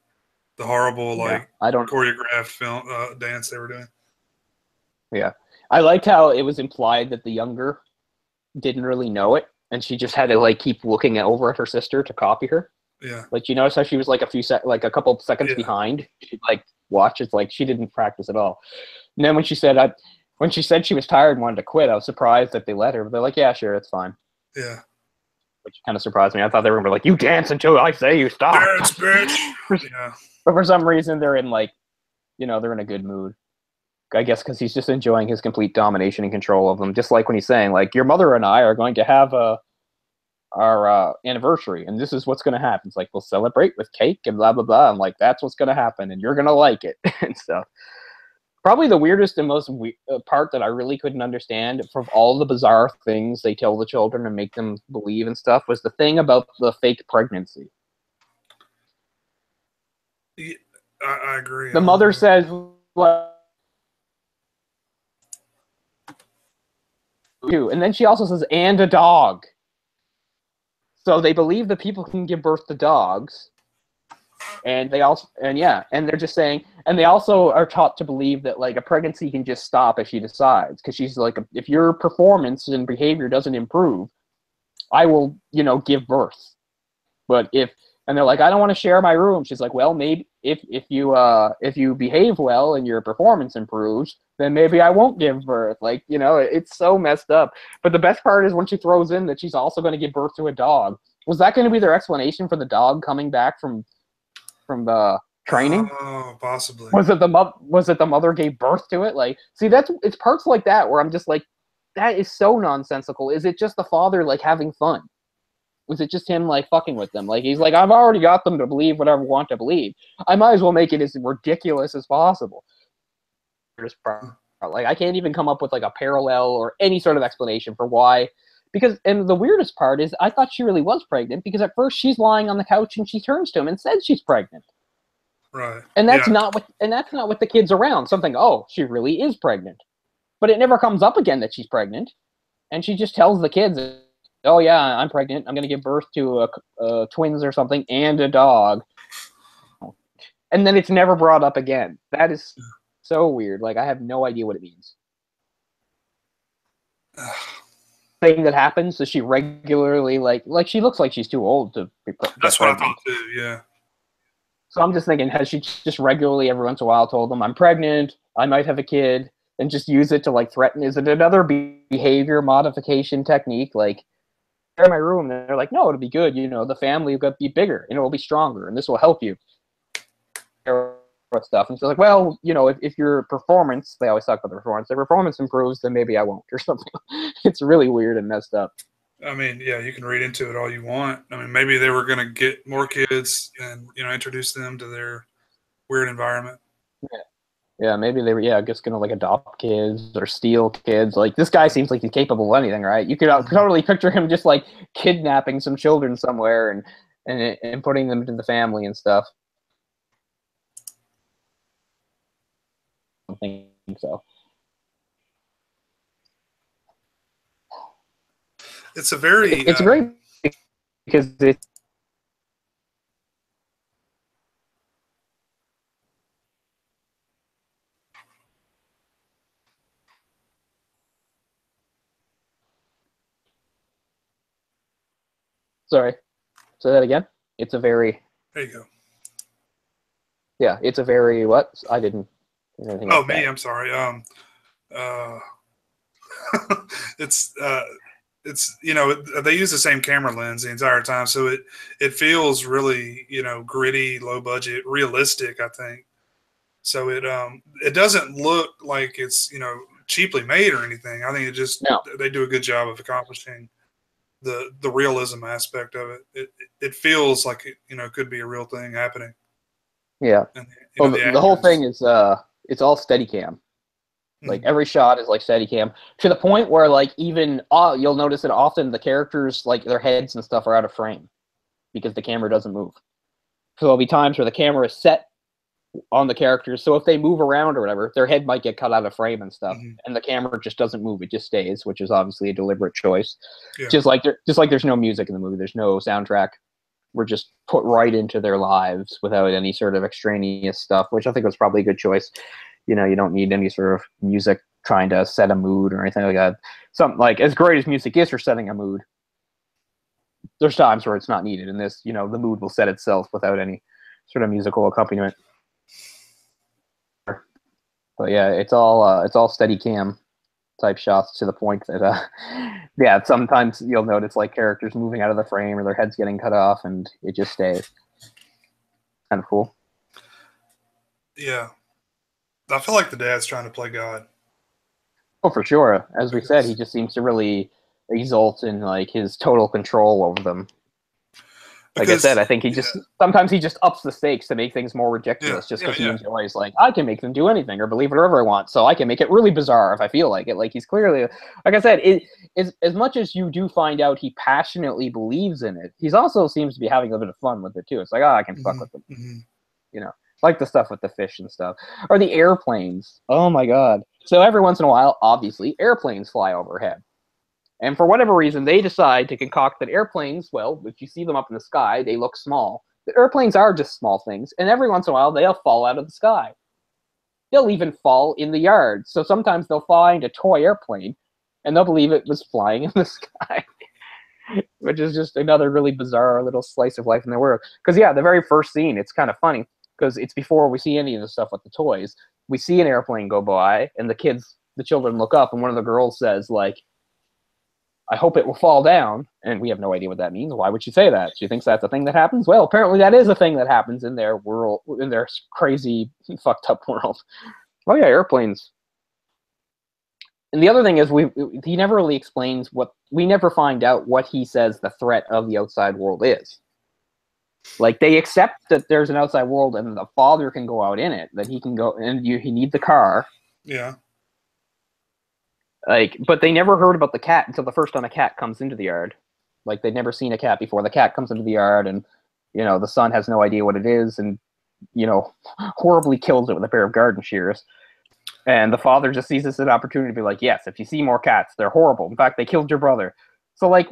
horrible choreographed film dance they were doing. Yeah, I liked how it was implied that the younger didn't really know it, and she just had to like keep looking over at her sister to copy her. Yeah, like, you notice how she was like a couple seconds behind. She'd like watch. It's like she didn't practice at all. And then when she said she was tired and wanted to quit, I was surprised that they let her. But they're like, "Yeah, sure, it's fine." Yeah. Which kind of surprised me. I thought they were going to be like, "You dance until I say you stop." Dance, bitch. Yeah. But for some reason, they're in like, they're in a good mood. I guess because he's just enjoying his complete domination and control of them. Just like when he's saying, like, "Your mother and I are going to have our anniversary, and this is what's going to happen." It's like, "We'll celebrate with cake and blah, blah, blah." I'm like, "That's what's going to happen, and you're going to like it." And stuff. Probably the weirdest and most part that I really couldn't understand from all the bizarre things they tell the children and make them believe and stuff was the thing about the fake pregnancy. Yeah, I agree. The mother says, and then she also says, "and a dog." So they believe that people can give birth to dogs. And they're just saying, and they also are taught to believe that like a pregnancy can just stop if she decides, because she's like, "If your performance and behavior doesn't improve, I will, give birth." And they're like, "I don't want to share my room." She's like, "Well, maybe if you behave well and your performance improves, then maybe I won't give birth. Like, you know, it's so messed up. But the best part is when she throws in that she's also going to give birth to a dog. Was that going to be their explanation for the dog coming back from the training? Oh, possibly. Was it the mother gave birth to it? Like, see, it's parts like that where I'm just like, that is so nonsensical. Is it just the father like having fun? Was it just him like fucking with them? Like, he's like, I've already got them to believe whatever I want to believe. I might as well make it as ridiculous as possible. Like, I can't even come up with like a parallel or any sort of explanation for why. Because, and the weirdest part is, I thought she really was pregnant because at first she's lying on the couch and she turns to him and says she's pregnant. Right. And that's not what the kid's around. Something, oh, she really is pregnant. But it never comes up again that she's pregnant. And she just tells the kids, oh yeah, I'm pregnant. I'm going to give birth to twins or something and a dog. And then it's never brought up again. That is so weird. Like, I have no idea what it means. Thing that happens is she regularly, like she looks like she's too old to be pregnant. That's what I thought too, yeah. So I'm just thinking, has she just regularly every once in a while told them, I'm pregnant, I might have a kid, and just use it to like threaten? Is it another behavior modification technique? Like, they're in my room, and they're like, no, it'll be good. You know, the family will be bigger, and it will be stronger, and this will help you. Stuff. And so like, well, you know, if your performance, they always talk about the performance, if performance improves, then maybe I won't, or something. It's really weird and messed up. I mean, yeah, you can read into it all you want. I mean, maybe they were going to get more kids and, you know, introduce them to their weird environment. Yeah, maybe they were, just going to like adopt kids or steal kids. Like, this guy seems like he's capable of anything, right? You could totally picture him just like kidnapping some children somewhere and putting them into the family and stuff. I think so. It's a very because it's sorry, say that again. It's a very, there you go. Yeah, it's a very what? I didn't. Oh, me, that. I'm sorry. It's you know, they use the same camera lens the entire time, so it feels really, you know, gritty, low budget, realistic, I think. So it doesn't look like it's, you know, cheaply made or anything. I think they do a good job of accomplishing the realism aspect of it. It feels like it, you know, could be a real thing happening. Yeah. And, well, the whole thing is it's all Steadicam. Like, every shot is like Steadicam, to the point where like even you'll notice that often the characters, like their heads and stuff, are out of frame because the camera doesn't move. So there'll be times where the camera is set on the characters, so if they move around or whatever, their head might get cut out of frame and stuff, and the camera just doesn't move; it just stays, which is obviously a deliberate choice. Yeah. Just like there's no music in the movie, there's no soundtrack. We're just put right into their lives without any sort of extraneous stuff, which I think was probably a good choice. You know, you don't need any sort of music trying to set a mood or anything like that. Something like, as great as music is for setting a mood, there's times where it's not needed. And this, you know, the mood will set itself without any sort of musical accompaniment. But yeah, it's all Steadicam type shots, to the point that sometimes you'll notice like characters moving out of the frame or their heads getting cut off, and it just stays. Kind of cool. Yeah. I feel like the dad's trying to play God. Oh, for sure. As we said, he just seems to really exult in like his total control over them. Like I said, I think sometimes he just ups the stakes to make things more ridiculous, just because he enjoys, like, I can make them do anything or believe whatever I want, so I can make it really bizarre if I feel like it. Like, he's clearly, like I said, as much as you do find out he passionately believes in it, he also seems to be having a bit of fun with it too. It's like, I can fuck with them, you know, like the stuff with the fish and stuff, or the airplanes. Oh my god! So every once in a while, obviously, airplanes fly overhead. And for whatever reason, they decide to concoct that airplanes, well, if you see them up in the sky, they look small. The airplanes are just small things, and every once in a while, they'll fall out of the sky. They'll even fall in the yard. So sometimes they'll find a toy airplane, and they'll believe it was flying in the sky, which is just another really bizarre little slice of life in the world. Because, yeah, the very first scene, it's kind of funny. because it's before we see any of the stuff with the toys. We see an airplane go by, and the children look up, and one of the girls says, like, I hope it will fall down. And we have no idea what that means. Why would she say that? She thinks that's a thing that happens? Well, apparently that is a thing that happens in their world, in their crazy, fucked up world. Oh yeah, airplanes. And the other thing is, he never really explains we never find out what he says the threat of the outside world is. Like, they accept that there's an outside world and the father can go out in it, that he can go, and he needs the car. Yeah. Like, but they never heard about the cat until the first time a cat comes into the yard. Like, they'd never seen a cat before. The cat comes into the yard, and, you know, the son has no idea what it is, and, you know, horribly kills it with a pair of garden shears. And the father just sees this as an opportunity to be like, yes, if you see more cats, they're horrible. In fact, they killed your brother. So, like,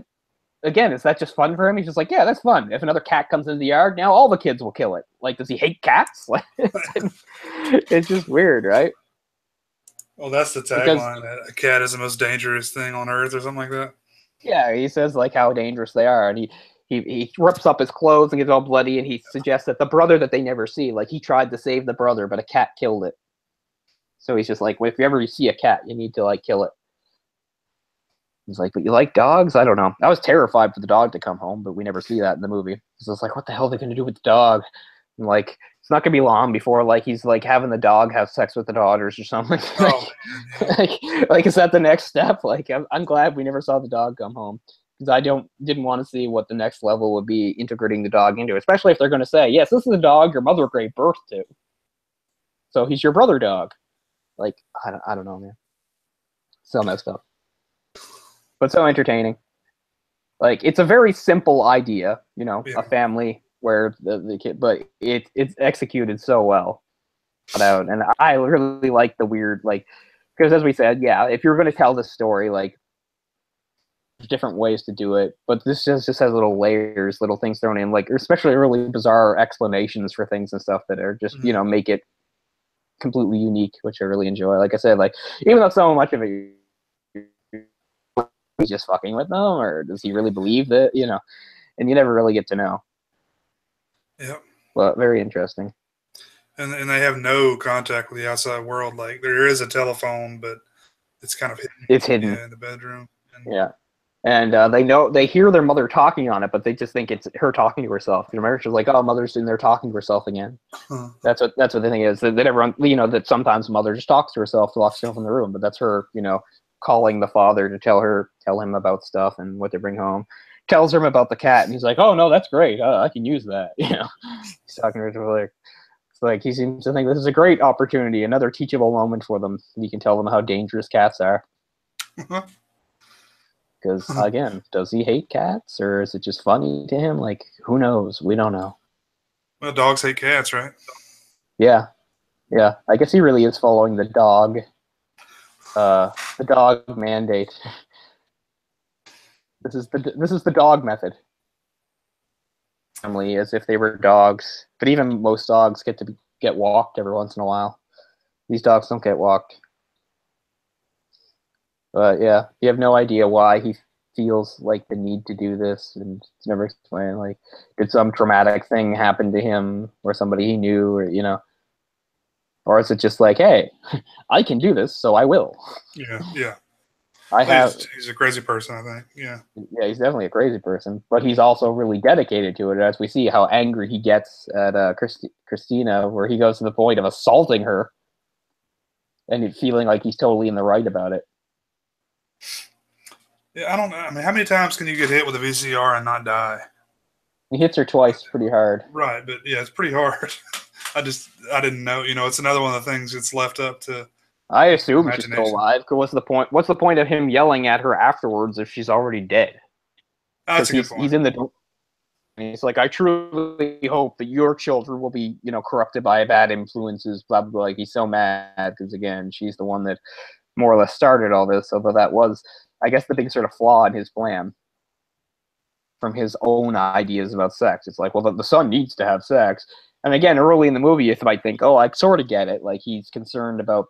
again, is that just fun for him? He's just like, yeah, that's fun. If another cat comes into the yard, now all the kids will kill it. Like, does he hate cats? Like, it's just weird, right? Well, that's the tagline. A cat is the most dangerous thing on earth, or something like that. Yeah, he says, like, how dangerous they are, and he rips up his clothes and gets all bloody, and he suggests that the brother that they never see, like, he tried to save the brother, but a cat killed it. So he's just like, well, if you ever see a cat, you need to, like, kill it. He's like, but you like dogs? I don't know. I was terrified for the dog to come home, but we never see that in the movie. So I was like, what the hell are they going to do with the dog? And, like, it's not going to be long before, like, he's, like, having the dog have sex with the daughters or something. Oh, like, is that the next step? Like, I'm glad we never saw the dog come home, because I didn't want to see what the next level would be integrating the dog into it, especially if they're going to say, yes, this is a dog your mother gave birth to. So he's your brother dog. Like, I don't know, man. So messed up. But so entertaining. Like, it's a very simple idea, you know, a family where the kid, but it's executed so well. And I really like the weird, like, because as we said, yeah, if you're going to tell this story, like, there's different ways to do it, but this just has little layers, little things thrown in, like, especially really bizarre explanations for things and stuff that are just, you know, make it completely unique, which I really enjoy. Like I said, like, even though so much of it he's just fucking with them, or does he really believe that, you know, and you never really get to know. Yep. But very interesting. And they have no contact with the outside world. Like, there is a telephone, but it's kind of hidden. It's hidden. Yeah, in the bedroom. And they hear their mother talking on it, but they just think it's her talking to herself. You know, she's like, oh, mother's in there talking to herself again. That's what the thing is. That everyone, you know, that sometimes mother just talks to herself, locks herself in the room, but that's her, you know, calling the father to tell him about stuff and what they bring home. Tells him about the cat, and he's like, oh no, that's great. I can use that. You know, he's talking to her like, it's like he seems to think this is a great opportunity, another teachable moment for them. You can tell them how dangerous cats are. Because, again, does he hate cats, or is it just funny to him? Like, who knows? We don't know. Well, dogs hate cats, right? Yeah. Yeah. I guess he really is following the dog mandate. This is the dog method. Family, as if they were dogs. But even most dogs get walked every once in a while. These dogs don't get walked. But yeah, you have no idea why he feels like the need to do this, and it's never explained. Like, did some traumatic thing happen to him, or somebody he knew, or, you know, or is it just like, hey, I can do this, so I will. Yeah. He's a crazy person, I think. Yeah, he's definitely a crazy person, but he's also really dedicated to it. As we see how angry he gets at Christina, where he goes to the point of assaulting her, and feeling like he's totally in the right about it. Yeah, I don't know. I mean, how many times can you get hit with a VCR and not die? He hits her twice pretty hard. Right, but yeah, it's pretty hard. I didn't know. You know, it's another one of the things that's left up to. I assume she's still alive. What's the point? What's the point of him yelling at her afterwards if she's already dead? That's a good point. He's in the. He's like, I truly hope that your children will be, you know, corrupted by bad influences. Blah blah blah. Like, he's so mad because, again, she's the one that more or less started all this. Although that was, I guess, the big sort of flaw in his plan from his own ideas about sex. It's like, well, the son needs to have sex. And again, early in the movie, you might think, oh, I sort of get it. Like, he's concerned about,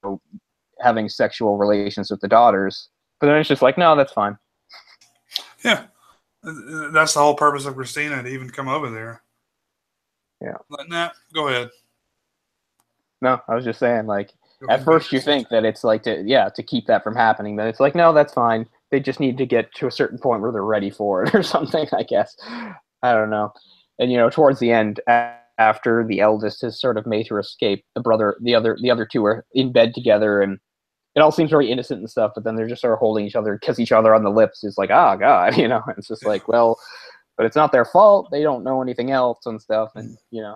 you know, having sexual relations with the daughters. But then it's just like, no, that's fine. Yeah. That's the whole purpose of Christina, to even come over there. Yeah. Nah, go ahead. No, I was just saying, like, Go ahead at and first you finish. think that it's like to keep that from happening. Then it's like, no, that's fine. They just need to get to a certain point where they're ready for it or something, I guess. I don't know. And towards the end, after the eldest has sort of made her escape, the other two are in bed together, and it all seems very innocent and stuff. But then they're just sort of holding each other, kiss each other on the lips. It's like, oh god, It's just Yeah. like, well, but it's not their fault. They don't know anything else and stuff, and Yeah,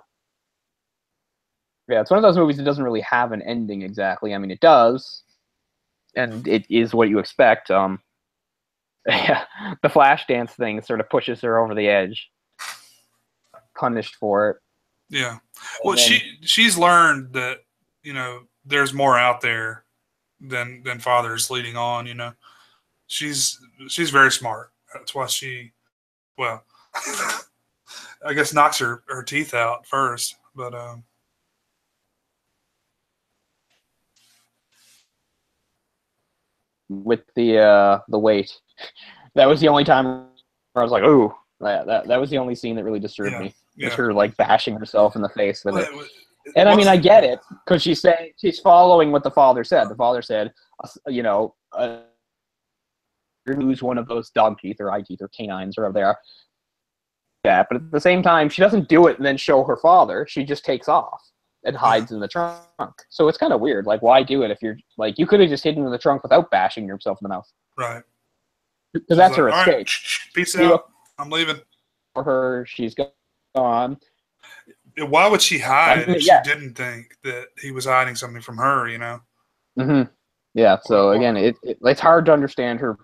it's one of those movies that doesn't really have an ending exactly. I mean, it does, and it is what you expect. Yeah, the Flashdance thing sort of pushes her over the edge, punished for it. Yeah. And Well, then, she's learned that there's more out there than father's leading on. She's very smart. That's why well, I guess knocks her teeth out first, but with the weight, that was the only time where I was like, "Ooh." That was the only scene that really disturbed me. Was yeah. her like bashing herself in the face with Well, it. it And I mean, I wasn't. get it because she's following what the father said. The father said, lose one of those dog teeth or eye teeth or canines or whatever they are. Yeah, but at the same time, she doesn't do it and then show her father. She just takes off and hides in the trunk. So it's kind of weird. Like, why do it if you're like you could have just hidden in the trunk without bashing yourself in the mouth? Right. Because that's like, her all right, escape. peace out. I'm leaving. For her, she's gone. Why would she hide if she Yeah. didn't think that he was hiding something from her? Mm-hmm. Yeah. So Why- again, it's hard to understand her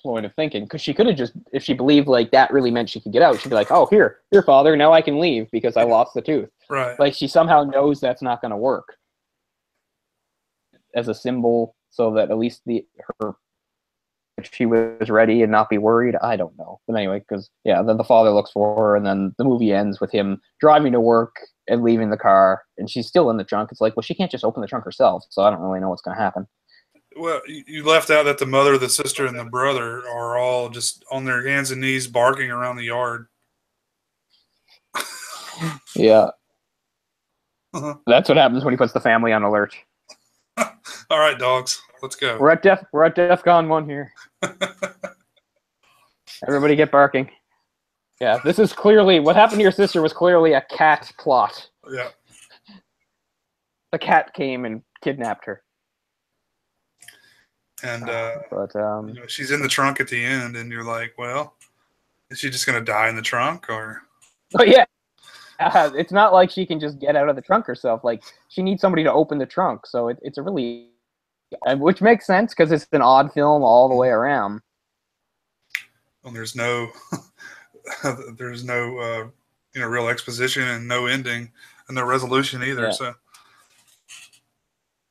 point of thinking because she could have just, if she believed like that really meant she could get out, she'd be like, "Oh, here, father, now I can leave because I lost the tooth." Right. Like she somehow knows that's not going to work as a symbol, so that at least her if she was ready and not be worried. I don't know, but anyway, because then the father looks for her, and then the movie ends with him driving to work and leaving the car, and she's still in the trunk. It's like, well, she can't just open the trunk herself, so I don't really know what's going to happen. Well, you left out that the mother, the sister, and the brother are all just on their hands and knees barking around the yard. Yeah. Uh-huh. That's what happens when he puts the family on alert. All right, dogs, let's go. We're at DEFCON 1 here. Everybody get barking. Yeah, this is clearly what happened to your sister was clearly a cat plot. Yeah. The cat came and kidnapped her. And she's in the trunk at the end, and you're like, well, is she just going to die in the trunk, or? But yeah, it's not like she can just get out of the trunk herself. Like she needs somebody to open the trunk. So it's a really, which makes sense because it's an odd film all the way around. And there's no, real exposition and no ending and no resolution either. Yeah. So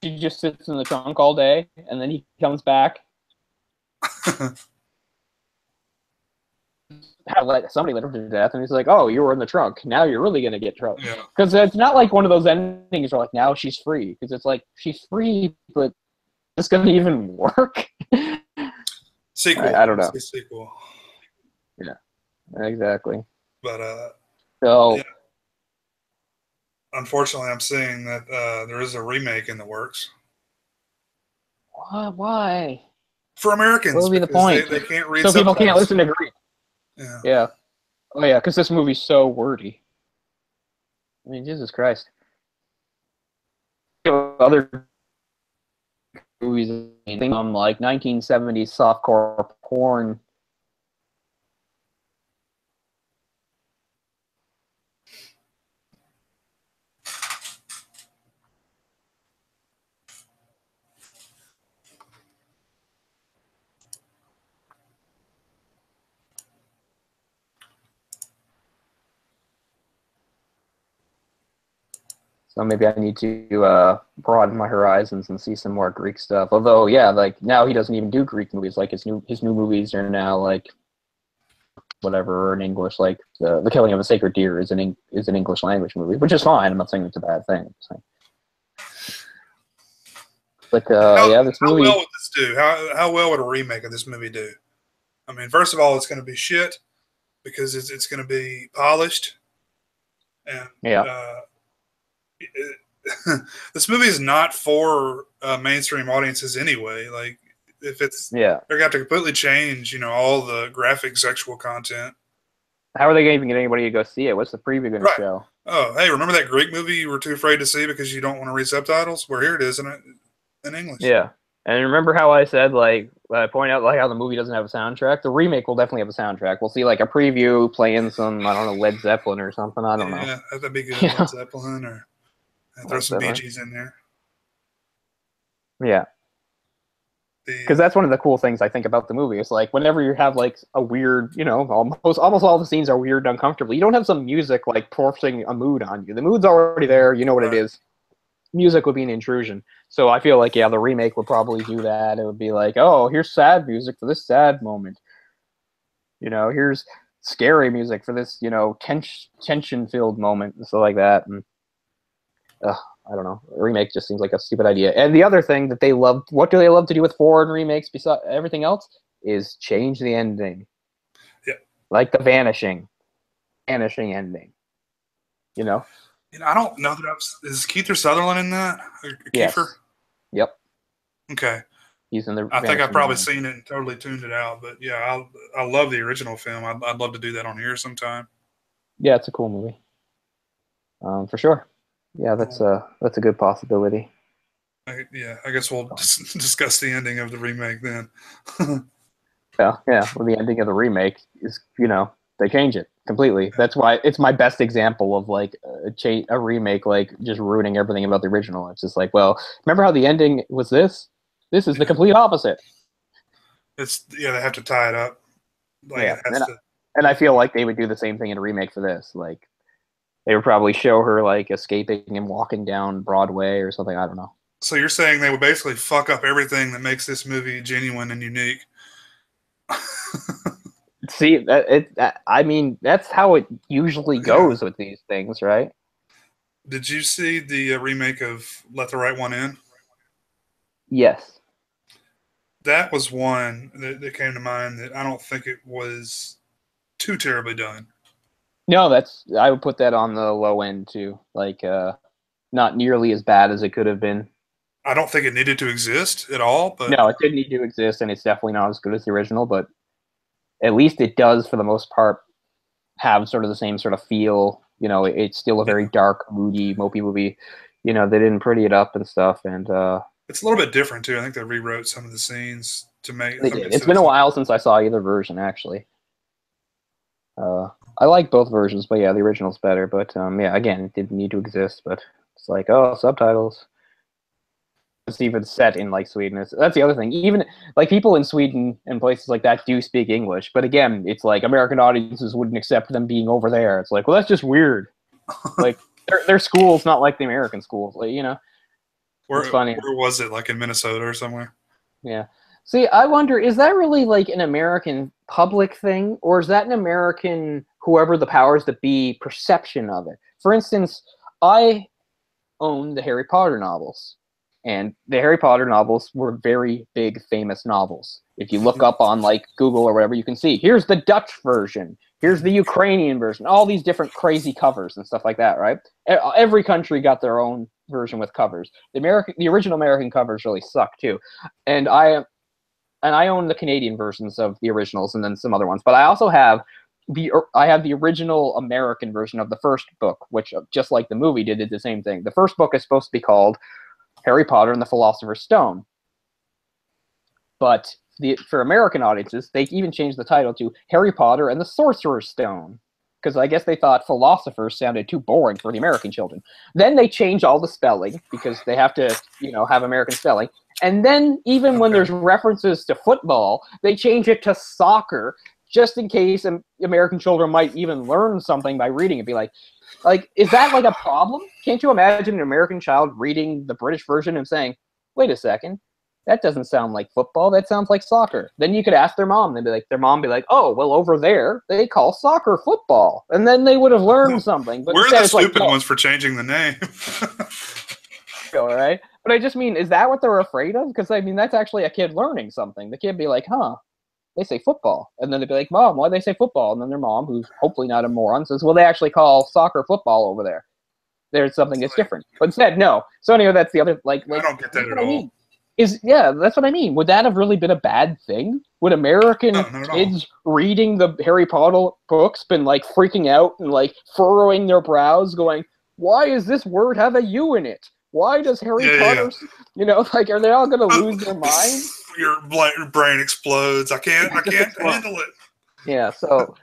she just sits in the trunk all day, and then he comes back. Somebody let her to death, and he's like, "Oh, you were in the trunk. Now you're really gonna get trouble." Because it's not like one of those endings where like now she's free. Because it's like she's free, but it's gonna even work. Sequel. I don't know. Sequel. Yeah, exactly. But so. Yeah. Unfortunately, I'm seeing that there is a remake in the works. Why? For Americans, what would be the point? They can't read so subtitles. People can't listen to Greek. Yeah. Oh yeah, because this movie's so wordy. I mean, Jesus Christ. Other movies, like 1970s softcore porn. So maybe I need to broaden my horizons and see some more Greek stuff. Although, yeah, like now he doesn't even do Greek movies. Like his new movies are now like whatever in English. Like the Killing of a Sacred Deer is an English language movie, which is fine. I'm not saying it's a bad thing. But this movie. How well would this do? How well would a remake of this movie do? I mean, first of all, it's going to be shit because it's going to be polished. And Yeah. This movie is not for mainstream audiences anyway. Like, if it's, Yeah. they're going to have to completely change, you know, all the graphic sexual content. How are they going to even get anybody to go see it? What's the preview going to Right. show? Oh, hey, remember that Greek movie you were too afraid to see because you don't want to read subtitles? Well, here it is in English. Yeah. And remember how I said, like, I point out like how the movie doesn't have a soundtrack? The remake will definitely have a soundtrack. We'll see like a preview playing some, I don't know, Led Zeppelin or something. I don't know. Yeah, that'd be good. Yeah. Led Zeppelin, or throw Led some Bee Zeppelin. Gees in there. Yeah. Because that's one of the cool things I think about the movie. It's like whenever you have like a weird, you know, almost all the scenes are weird and uncomfortable. You don't have some music like forcing a mood on you. The mood's already there. You know what it is. Music would be an intrusion. So I feel like, yeah, the remake would probably do that. It would be like, oh, here's sad music for this sad moment. You know, here's scary music for this, you know, tension-filled moment and stuff like that. And I don't know. A remake just seems like a stupid idea. And the other thing that they love, what do they love to do with foreign remakes besides everything else, is change the ending. Yeah. Like the vanishing ending. You know? I don't know that is Kiefer Sutherland in that? Or Yes. Kiefer? Yep. Okay. He's in the. I think I've probably seen it and totally tuned it out, but yeah, I love the original film. I'd love to do that on here sometime. Yeah, it's a cool movie. For sure. Yeah, that's a good possibility. I guess we'll discuss the ending of the remake then. Yeah. Well, the ending of the remake is, you know, they change it completely. That's why it's my best example of like a remake like just ruining everything about the original. It's just like, well, remember how the ending was this? This is the complete opposite. They have to tie it up. Like, yeah, and I feel like they would do the same thing in a remake for this. Like, they would probably show her like escaping and walking down Broadway or something. I don't know. So you're saying they would basically fuck up everything that makes this movie genuine and unique? See, I mean, that's how it usually goes with these things, right? Did you see the remake of Let the Right One In? Yes. That was one that came to mind that I don't think it was too terribly done. No, I would put that on the low end too. Like, not nearly as bad as it could have been. I don't think it needed to exist at all, but no, it didn't need to exist, and it's definitely not as good as the original. But at least it does, for the most part, have sort of the same sort of feel. You know, it's still a very dark, moody, mopey movie. You know, they didn't pretty it up and stuff, and it's a little bit different too. I think they rewrote some of the scenes to make. They did. It's been a while since I saw either version, actually. I like both versions, but yeah, the original's better. But yeah, again, it didn't need to exist. But it's like, oh, subtitles. It's even set in like Sweden. That's the other thing. Even like people in Sweden and places like that do speak English, but again, it's like American audiences wouldn't accept them being over there. It's like, well, that's just weird. Like their school's not like the American schools, like, you know. It's funny. Where was it? Like in Minnesota or somewhere? Yeah. See, I wonder, is that really like an American public thing, or is that an American whoever the powers that be perception of it? For instance, I own the Harry Potter novels. And the Harry Potter novels were very big, famous novels. If you look up on like Google or whatever, you can see, here's the Dutch version, here's the Ukrainian version, all these different crazy covers and stuff like that, right? Every country got their own version with covers. The original American covers really suck too. And I own the Canadian versions of the originals and then some other ones. But I also have the original American version of the first book, which just like the movie did the same thing. The first book is supposed to be called Harry Potter and the Philosopher's Stone. But for American audiences, they even changed the title to Harry Potter and the Sorcerer's Stone, because I guess they thought philosophers sounded too boring for the American children. Then they changed all the spelling, because they have to, you know, have American spelling. And then even when there's references to football, they change it to soccer, just in case American children might even learn something by reading it. Be like, is that like a problem? Can't you imagine an American child reading the British version and saying, wait a second, that doesn't sound like football, that sounds like soccer. Then you could ask their mom, their mom be like, oh, well, over there, they call soccer football. And then they would have learned something. But we're the stupid ones for changing the name. All right. But I just mean, is that what they're afraid of? Because, I mean, that's actually a kid learning something. The kid be like, huh, They say football. And then they'd be like, Mom, why do they say football? And then their mom, who's hopefully not a moron, says, well, they actually call soccer football over there. There's something that's different. But instead, no. So anyway, that's the other, like I don't get that at all. I mean. Yeah, that's what I mean. Would that have really been a bad thing? Would American kids reading the Harry Potter books been like freaking out and like furrowing their brows, going, "Why does this word have a U in it? Why does Harry Potter?" You know, like, are they all going to lose their minds? Your brain explodes. I can't handle it. Yeah. So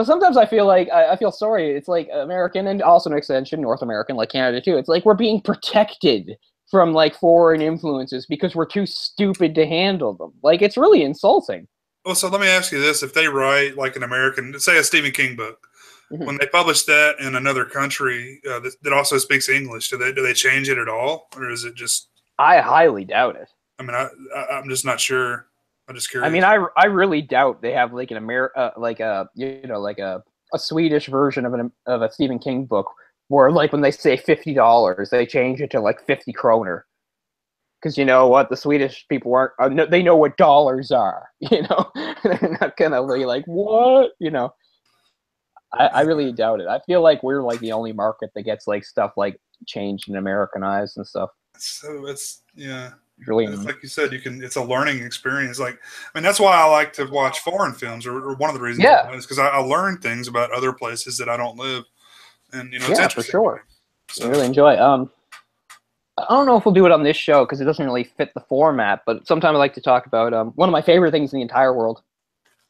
sometimes I feel like I feel sorry. It's like American and also an extension North American, like Canada too. It's like we're being protected from like foreign influences because we're too stupid to handle them. Like, it's really insulting. Well, so let me ask you this: if they write like an American, say a Stephen King book, when they publish that in another country that also speaks English, do they change it at all, or is it just? I highly doubt it. I mean, I'm just not sure. I'm just curious. I mean, I really doubt they have like an like a Swedish version of a Stephen King book. Where, like, when they say $50, they change it to, like, 50 kroner. Because you know what? The Swedish people aren't... they know what dollars are, you know? They're not going to be like, what? You know? I really doubt it. I feel like we're, like, the only market that gets, like, stuff, like, changed and Americanized and stuff. So it's really... It's like you said, it's a learning experience. Like, I mean, that's why I like to watch foreign films, or one of the reasons is because I learn things about other places that I don't live. And, you know, it's interesting. For sure. So. I really enjoy it. I don't know if we'll do it on this show because it doesn't really fit the format, but sometimes I like to talk about one of my favorite things in the entire world.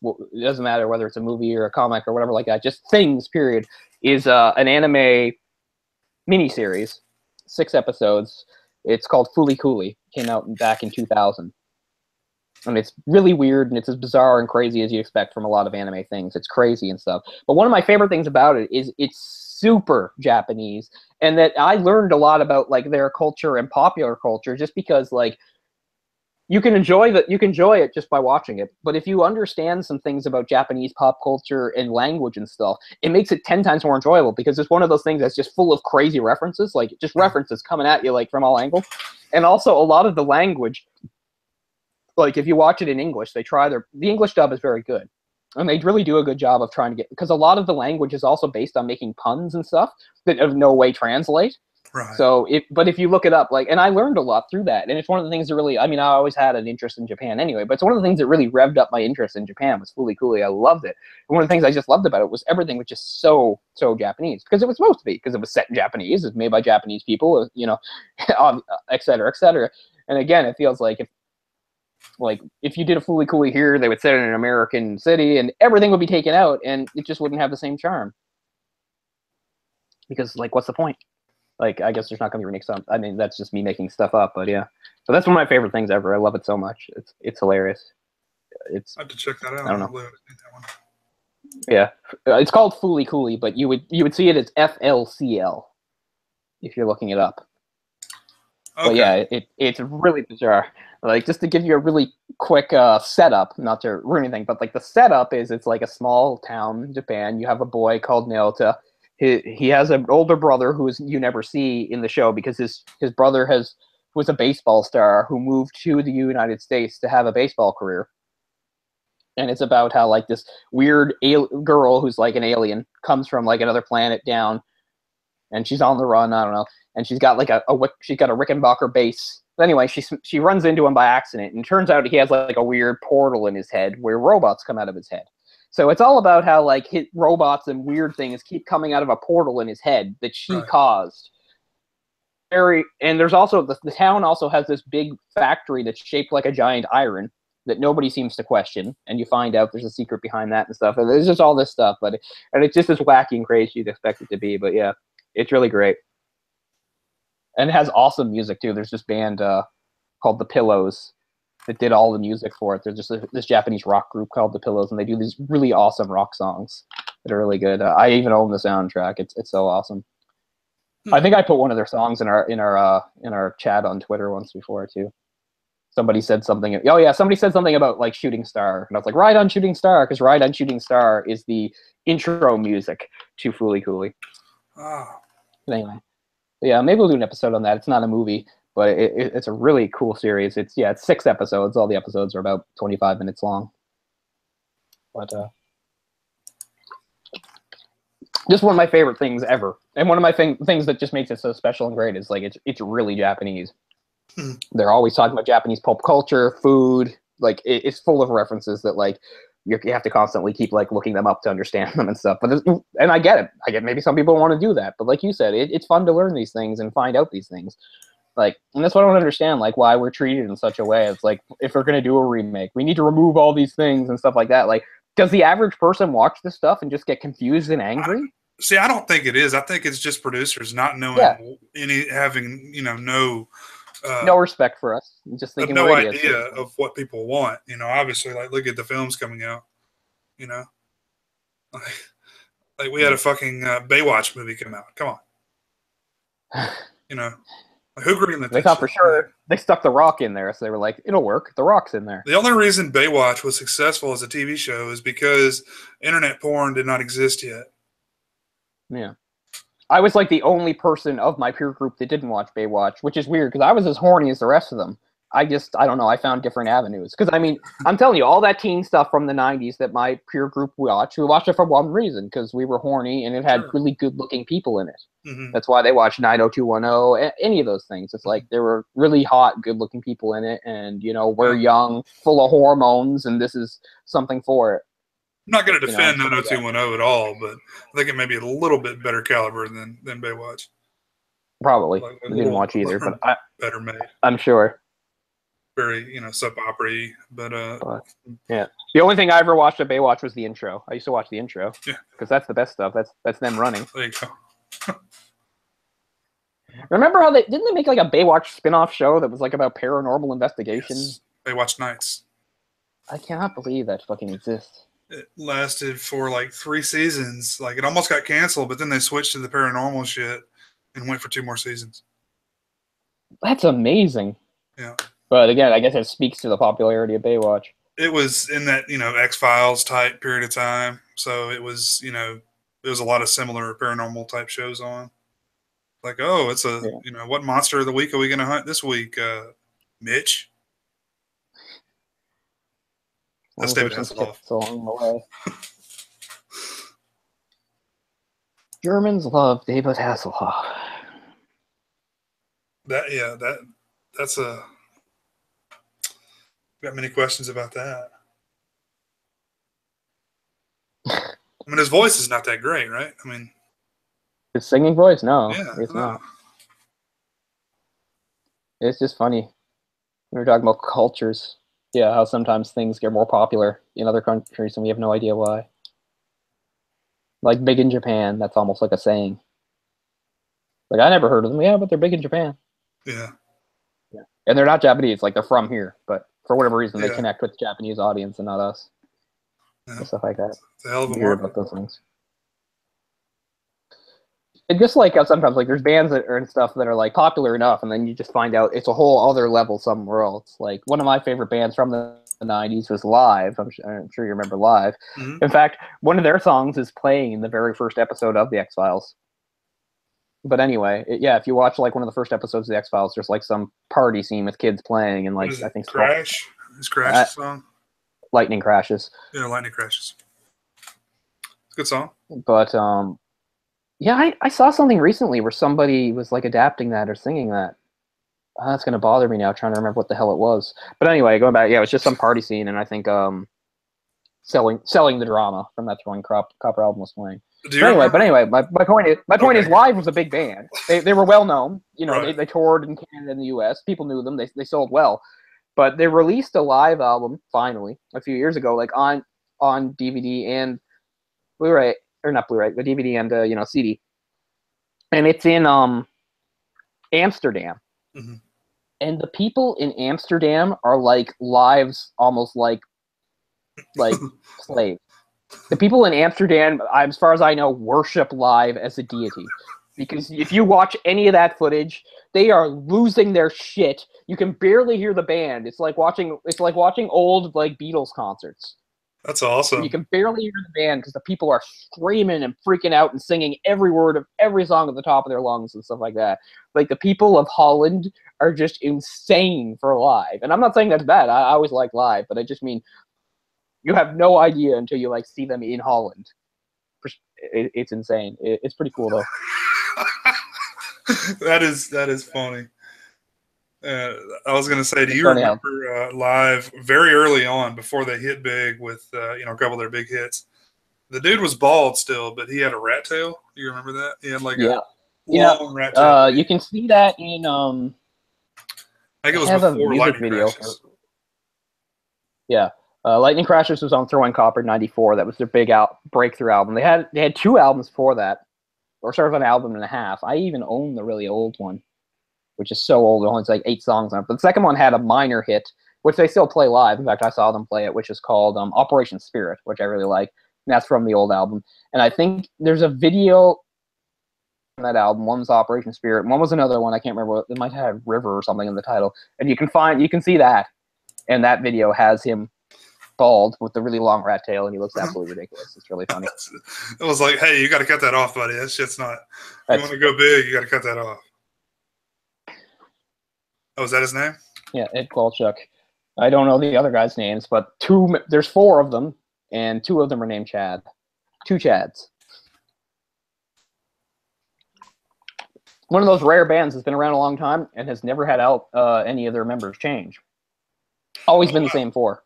Well, it doesn't matter whether it's a movie or a comic or whatever like that, just things, period, is an anime miniseries, 6 episodes. It's called Fooly Cooly. Came out back in 2000. And it's really weird, and it's as bizarre and crazy as you expect from a lot of anime things. It's crazy and stuff. But one of my favorite things about it is it's super Japanese, and that I learned a lot about like their culture and popular culture just because like you can enjoy it just by watching it. But if you understand some things about Japanese pop culture and language and stuff, it makes it 10 times more enjoyable because it's one of those things that's just full of crazy references, like just references coming at you like from all angles. And also a lot of the language, like if you watch it in English, the English dub is very good. And they really do a good job of trying to get, because a lot of the language is also based on making puns and stuff that of no way translate. Right. So but if you look it up, like, and I learned a lot through that. And it's one of the things that really, I mean, I always had an interest in Japan anyway, but it's one of the things that really revved up my interest in Japan was Fooly Cooly. I loved it. And one of the things I just loved about it was everything was just so Japanese, because it was supposed to be, because it was set in Japanese, it was made by Japanese people, you know, et cetera, et cetera. And again, it feels like if you did a Fooly Cooly here, they would set it in an American city and everything would be taken out and it just wouldn't have the same charm. Because, like, what's the point? Like, I guess there's not going to be remakes on. I mean, that's just me making stuff up, but yeah. But that's one of my favorite things ever. I love it so much. It's hilarious. I have to check that out. I don't know. Yeah, it's called Fooly Cooly, but you would see it as FLCL if you're looking it up. Okay. But yeah, it's really bizarre. Like, just to give you a really quick setup, not to ruin anything, but like the setup is it's like a small town in Japan. You have a boy called Naota. He has an older brother who you never see in the show because his brother was a baseball star who moved to the United States to have a baseball career. And it's about how like this weird girl who's like an alien comes from like another planet down, and she's on the run. I don't know, and she's got like she's got a Rickenbacker base. But anyway, she runs into him by accident, and it turns out he has like a weird portal in his head where robots come out of his head. So it's all about how like his robots and weird things keep coming out of a portal in his head that she caused. And there's also the town also has this big factory that's shaped like a giant iron that nobody seems to question, and you find out there's a secret behind that and stuff. And there's just all this stuff, and it's just as wacky and crazy you'd expect it to be. But yeah, it's really great, and it has awesome music too. There's this band called The Pillows that did all the music for it. There's just this Japanese rock group called The Pillows, and they do these really awesome rock songs that are really good. I even own the soundtrack. It's so awesome. I think I put one of their songs in our chat on Twitter once before too. Somebody said something. Oh yeah, somebody said something about like Shooting Star, and I was like, Ride on Shooting Star, because Ride on Shooting Star is the intro music to Fooly Cooly. Oh. But anyway, yeah, maybe we'll do an episode on that. It's not a movie, but it's a really cool series. It's 6 episodes. All the episodes are about 25 minutes long. But just one of my favorite things ever, and one of my things that just makes it so special and great is like it's really Japanese. They're always talking about Japanese pop culture, food. Like it's full of references that like you have to constantly keep like looking them up to understand them and stuff. But and I get it. I get maybe some people want to do that, but like you said, it's fun to learn these things and find out these things. Like, and that's what I don't understand. Like why we're treated in such a way. It's like if we're gonna do a remake, we need to remove all these things and stuff like that. Like, does the average person watch this stuff and just get confused and angry? See, I don't think it is. I think it's just producers not knowing having no respect for us. Just thinking no idea of what people want. You know, obviously, like look at the films coming out. You know, like we had a fucking Baywatch movie come out. Come on, you know, like, who greenlit? They thought for sure they stuck The Rock in there, so they were like, "It'll work. The Rock's in there." The only reason Baywatch was successful as a TV show is because internet porn did not exist yet. Yeah. I was like the only person of my peer group that didn't watch Baywatch, which is weird because I was as horny as the rest of them. I don't know. I found different avenues. Because, I mean, I'm telling you, all that teen stuff from the 90s that my peer group watched, we watched it for one reason, because we were horny and it had really good-looking people in it. Mm-hmm. That's why they watched 90210, any of those things. It's like there were really hot, good-looking people in it, and, you know, we're young, full of hormones, and this is something for it. I'm not going to defend 90210 at all, but I think it may be a little bit better caliber than Baywatch. Probably. Like I didn't watch either, but better made. I'm sure. Very, you know, soap opera-y, but yeah. The only thing I ever watched at Baywatch was the intro. I used to watch the intro. Yeah. Because that's the best stuff. That's them running. There you go. Remember how didn't they make like a Baywatch spin-off show that was like about paranormal investigation? Yes. Baywatch Nights. I cannot believe that fucking exists. It lasted for like 3 seasons. Like it almost got canceled, but then they switched to the paranormal shit and went for 2 more seasons. That's amazing. Yeah. But again, I guess it speaks to the popularity of Baywatch. It was in that, you know, X-Files type period of time. So it was, you know, there was a lot of similar paranormal type shows on. Like, oh, it's you know, what monster of the week are we going to hunt this week? Mitch? That's David Hasselhoff. Along the way. Germans love David Hasselhoff. That's a... Got many questions about that. I mean, his voice is not that great, right? I mean... His singing voice? No, it's no. not. It's just funny. We were talking about cultures. Yeah, how sometimes things get more popular in other countries and we have no idea why. Like big in Japan, that's almost like a saying. Like, I never heard of them. Yeah, but they're big in Japan. Yeah. And they're not Japanese, like they're from here, but for whatever reason they connect with the Japanese audience and not us. And stuff like that. It's a hell of a market. About those things. And just like sometimes, like there's bands that are and stuff that are like popular enough, and then you just find out it's a whole other level somewhere else. Like one of my favorite bands from the 90s was Live. I'm sure you remember Live. Mm-hmm. In fact, one of their songs is playing in the very first episode of the X-Files. But anyway, if you watch like one of the first episodes of the X-Files, there's like some party scene with kids playing, and like I think Crash is Crash's song. Lightning Crashes. Yeah, Lightning Crashes. It's a good song. But yeah, I saw something recently where somebody was like adapting that or singing that. That's gonna bother me now, trying to remember what the hell it was. But anyway, going back, it was just some party scene, and I think selling the drama from that Throwing Copper album was playing. But anyway, my point is Live was a big band. They were well known. You know, right. they toured in Canada and the U.S. People knew them. They sold well. But they released a live album finally a few years ago, like on DVD and Blu-ray, or not Blu-ray, but DVD and CD. And it's in Amsterdam. Mm-hmm. And the people in Amsterdam are like Live's almost like slaves. The people in Amsterdam, as far as I know, worship Live as a deity. Because if you watch any of that footage, they are losing their shit. You can barely hear the band. It's like watching old like Beatles concerts. That's awesome. You can barely hear the band because the people are screaming and freaking out and singing every word of every song at the top of their lungs and stuff like that. Like the people of Holland are just insane for Live. And I'm not saying that's bad. I always like Live, but I just mean You have no idea until you like see them in Holland. It's insane. It's pretty cool though. That is funny. I was going to say, do you remember live very early on before they hit big with a couple of their big hits? The dude was bald still, but he had a rat tail. Do you remember that? He had like a long rat tail. You can see that in I think it was before Lightning Crashes. Yeah. Lightning Crashes was on Throwing Copper '94. That was their big breakthrough album. They had 2 albums before that, or sort of an album and a half. I even own the really old one, which is so old. It only has like 8 songs on it. But the second one had a minor hit, which they still play live. In fact, I saw them play it, which is called Operation Spirit, which I really like. And that's from the old album. And I think there's a video on that album. One was Operation Spirit. One was another one. I can't remember. It might have River or something in the title. And you can see that. And that video has him bald with the really long rat tail, and he looks absolutely ridiculous. It's really funny. It was like, hey, you got to cut that off, buddy. That shit's not. If you want to go big, you got to cut that off. Oh, is that his name? Yeah, Ed Kowalczyk. I don't know the other guys' names, but there's 4 of them, and 2 of them are named Chad. 2 Chads. One of those rare bands that's been around a long time and has never had any of their members change. Always been the same 4.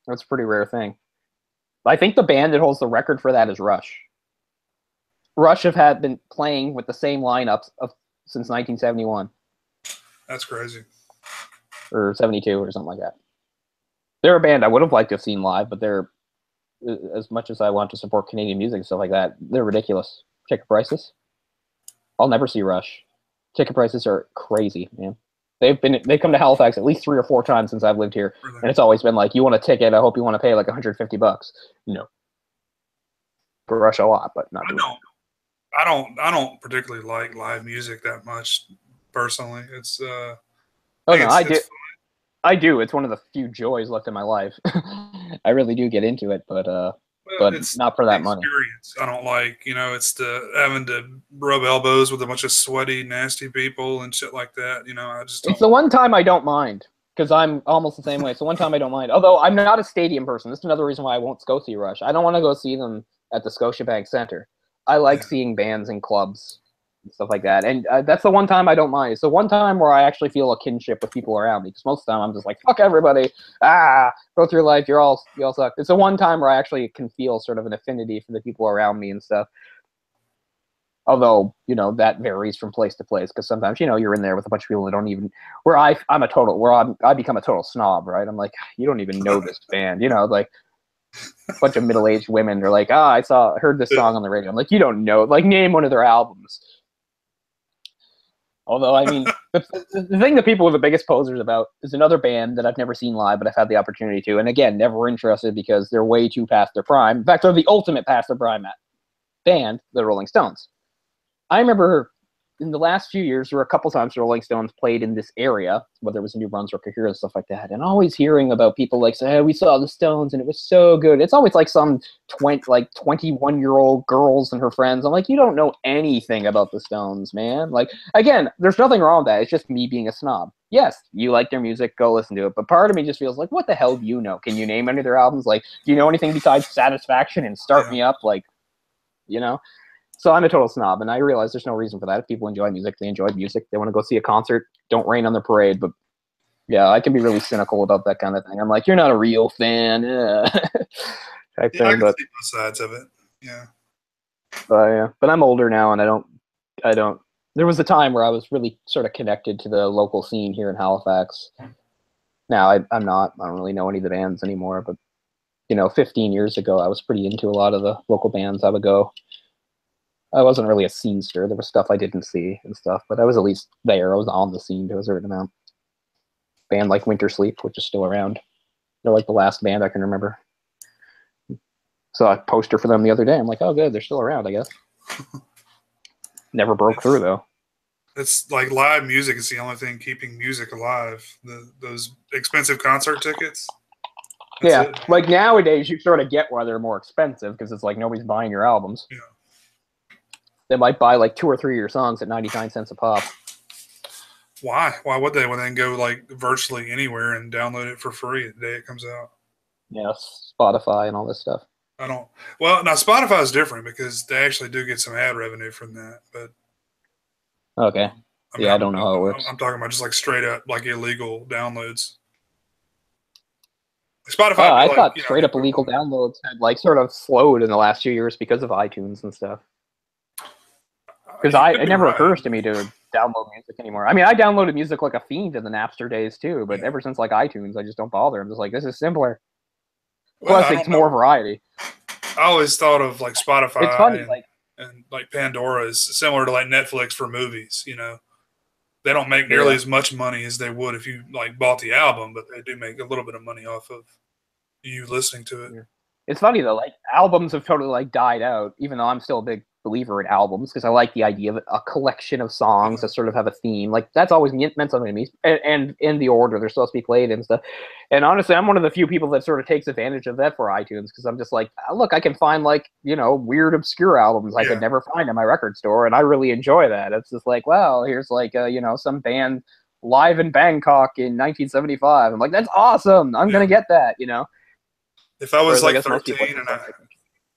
That's a pretty rare thing. I think the band that holds the record for that is Rush. Rush have been playing with the same lineups since 1971. That's crazy. Or 72 or something like that. They're a band I would have liked to have seen live, but they're, as much as I want to support Canadian music and stuff like that, they're ridiculous. Ticket prices. I'll never see Rush. Ticket prices are crazy, man. They come to Halifax at least 3 or 4 times since I've lived here, really? And it's always been like, you want a ticket? I hope you want to pay like $150. No, for Rush a lot, but not. I don't particularly like live music that much personally. It's I do. It's one of the few joys left in my life. I really do get into it, but it's not for that money. I don't like, it's the having to rub elbows with a bunch of sweaty, nasty people and shit like that. I just don't. It's the one time I don't mind, because I'm almost the same way. It's the one time I don't mind. Although I'm not a stadium person. This is another reason why I won't go see Rush. I don't want to go see them at the Scotiabank Center. I like seeing bands in clubs and stuff like that. And that's the one time I don't mind. It's the one time where I actually feel a kinship with people around me. Because most of the time I'm just like, fuck everybody. Go through life. You all suck. It's the one time where I actually can feel sort of an affinity for the people around me and stuff. Although, that varies from place to place. Because sometimes, you're in there with a bunch of people that don't even, I become a total snob, right? I'm like, you don't even know this band, like, a bunch of middle-aged women are like, I heard this song on the radio. I'm like, you don't know, like, name one of their albums. Although, I mean, the thing that people are the biggest posers about is another band that I've never seen live, but I've had the opportunity to, and again, never interested because they're way too past their prime. In fact, they're the ultimate past their prime band, the Rolling Stones. I remember in the last few years, there were a couple times the Rolling Stones played in this area, whether it was New Brunswick or here and stuff like that, and always hearing about people like, say, hey, we saw the Stones and it was so good. It's always like some 21-year-old girls and her friends. I'm like, you don't know anything about the Stones, man. Like, again, there's nothing wrong with that. It's just me being a snob. Yes, you like their music, go listen to it. But part of me just feels like, what the hell do you know? Can you name any of their albums? Like, do you know anything besides Satisfaction and Start Me Up? Like, So I'm a total snob, and I realize there's no reason for that. If people enjoy music, they enjoy music. They want to go see a concert. Don't rain on their parade. But yeah, I can be really cynical about that kind of thing. I'm like, you're not a real fan. I can see both sides of it. Yeah. But I'm older now, and I don't. There was a time where I was really sort of connected to the local scene here in Halifax. Now I'm not. I don't really know any of the bands anymore. But 15 years ago, I was pretty into a lot of the local bands. I would go. I wasn't really a scenester. There was stuff I didn't see and stuff, but I was at least there. I was on the scene to a certain amount. Band like Winter Sleep, which is still around. They're like the last band I can remember. Saw a poster for them the other day. I'm like, oh, good, they're still around, I guess. Never broke through, though. It's like live music is the only thing keeping music alive. Those expensive concert tickets. That's like nowadays you sort of get why they're more expensive because it's like nobody's buying your albums. Yeah. They might buy like 2 or 3 of your songs at 99 cents a pop. Why? Why would they when they can go like virtually anywhere and download it for free the day it comes out? Yeah, Spotify and all this stuff. I don't. Well, now Spotify is different because they actually do get some ad revenue from that. But Okay. I mean, Yeah, I don't know how it works. I'm talking about just like straight up like illegal downloads. Oh, Spotify would be I like, thought straight up illegal downloads had like sort of slowed in the last few years because of iTunes and stuff. Because you could it be never right. occurs to me to download music anymore. I mean, I downloaded music like a fiend in the Napster days too, but Yeah. ever since like iTunes, I just don't bother. I'm just like, this is simpler. Well, Plus, I it's don't more know. variety. I always thought of like It's Spotify funny, like and like Pandora is similar to like Netflix for movies. They don't make nearly yeah. as much money as they would if you like bought the album, but they do make a little bit of money off of you listening to it. Yeah. It's funny though, like albums have totally like died out, even though I'm still a big believer in albums because I like the idea of a collection of songs Yeah. that sort of have a theme. Like that's always meant something to me, and in the order they're supposed to be played and stuff. And honestly, I'm one of the few people that sort of takes advantage of that for iTunes because I'm just like, look, I can find like weird obscure albums I could Yeah. never find in my record store, and I really enjoy that. It's just like, well, here's like some band live in Bangkok in 1975. I'm like, that's awesome. I'm Yeah. gonna get that. If I was Whereas I like guess most people 13 just don't.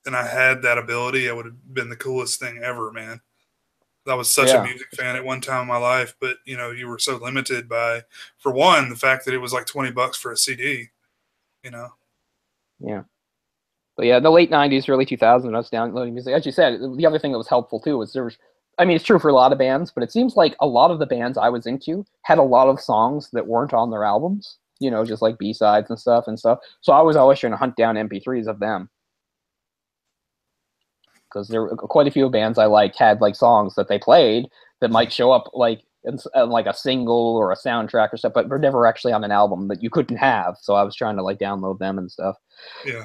and I had that ability, I would have been the coolest thing ever, man. I was such a Yeah, music fan at one time in my life, but you were so limited by, for one, the fact that it was like $20 for a CD. You know, yeah. But yeah, in the late '90s, early 2000s, I was downloading music. As you said, the other thing that was helpful too was there was. I mean, it's true for a lot of bands, but it seems like a lot of the bands I was into had a lot of songs that weren't on their albums. Just like B-sides and stuff. So I was always trying to hunt down MP3s of them because there were quite a few bands I liked had like songs that they played that might show up like in like a single or a soundtrack or stuff, but were never actually on an album that you couldn't have. So I was trying to like download them and stuff. yeah,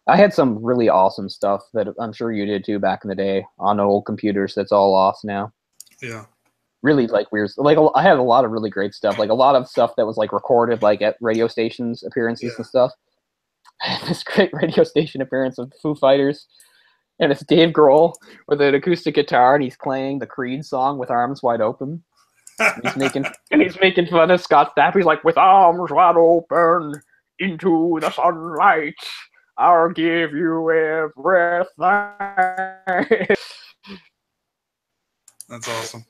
I had some really awesome stuff that I'm sure you did too back in the day on old computers. That's all lost now. yeah, Really like weird. Like I had a lot of really great stuff. Like a lot of stuff that was like recorded like at radio stations appearances yeah. and stuff. I had this great radio station appearance of Foo Fighters, and it's Dave Grohl with an acoustic guitar, and he's playing the Creed song with arms wide open. And he's making fun of Scott Stapp. He's like, with arms wide open into the sunlight, I'll give you everything. That's awesome.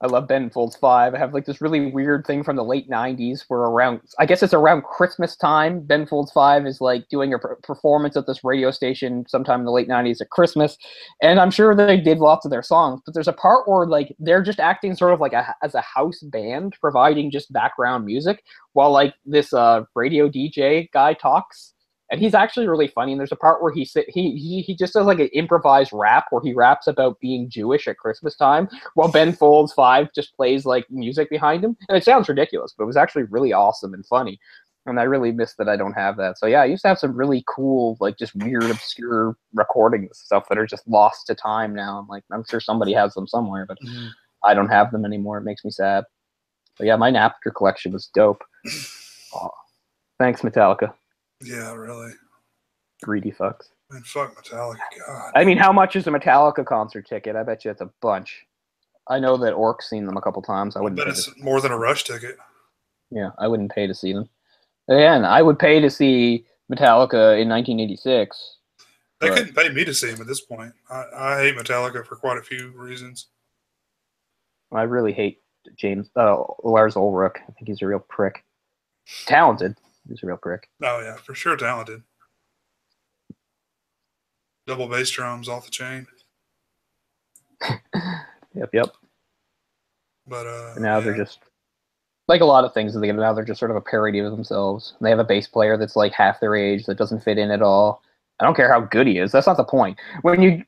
I love Ben Folds 5. I have like this really weird thing from the late 90s where I guess it's around Christmas time, Ben Folds 5 is like doing a performance at this radio station sometime in the late 90s at Christmas. And I'm sure they did lots of their songs, but there's a part where like they're just acting sort of like as a house band, providing just background music while like this radio DJ guy talks. And he's actually really funny. And there's a part where he just does like an improvised rap where he raps about being Jewish at Christmas time, while Ben Folds 5 just plays like music behind him. And it sounds ridiculous, but it was actually really awesome and funny. And I really miss that I don't have that. So yeah, I used to have some really cool, like just weird, obscure recordings stuff that are just lost to time now. I'm sure somebody has them somewhere, but I don't have them anymore. It makes me sad. But yeah, my Napster collection was dope. Oh, thanks, Metallica. Yeah, really. Greedy fucks. Man, fuck Metallica. God. I mean, how much is a Metallica concert ticket? I bet you it's a bunch. I know that Orc's seen them a couple times. I bet it's more than a Rush ticket. Yeah, I wouldn't pay to see them. Again, I would pay to see Metallica in 1986. They couldn't pay me to see him at this point. I hate Metallica for quite a few reasons. I really hate Lars Ulrich. I think he's a real prick. Talented. He's a real prick. Oh, yeah, for sure talented. Double bass drums off the chain. Yep. But now they're just like a lot of things. Now they're just sort of a parody of themselves. They have a bass player that's like half their age that doesn't fit in at all. I don't care how good he is. That's not the point. When you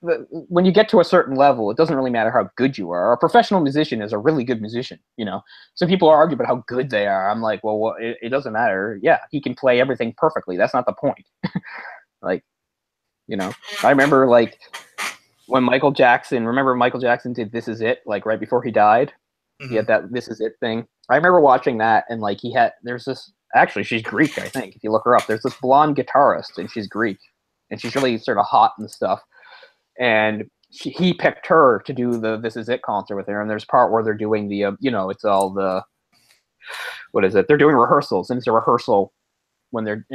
get to a certain level, it doesn't really matter how good you are. A professional musician is a really good musician, So people argue about how good they are. I'm like, well, it doesn't matter. Yeah, he can play everything perfectly. That's not the point. I remember like when Michael Jackson did This Is It, like right before he died. Mm-hmm. He had that This Is It thing. I remember watching that, and like there's this, actually she's Greek, I think, if you look her up. There's this blonde guitarist, and she's Greek. And she's really sort of hot and stuff. And he picked her to do the This Is It concert with her. And there's a part where they're doing the, it's all the, what is it? They're doing rehearsals. And it's a rehearsal when they're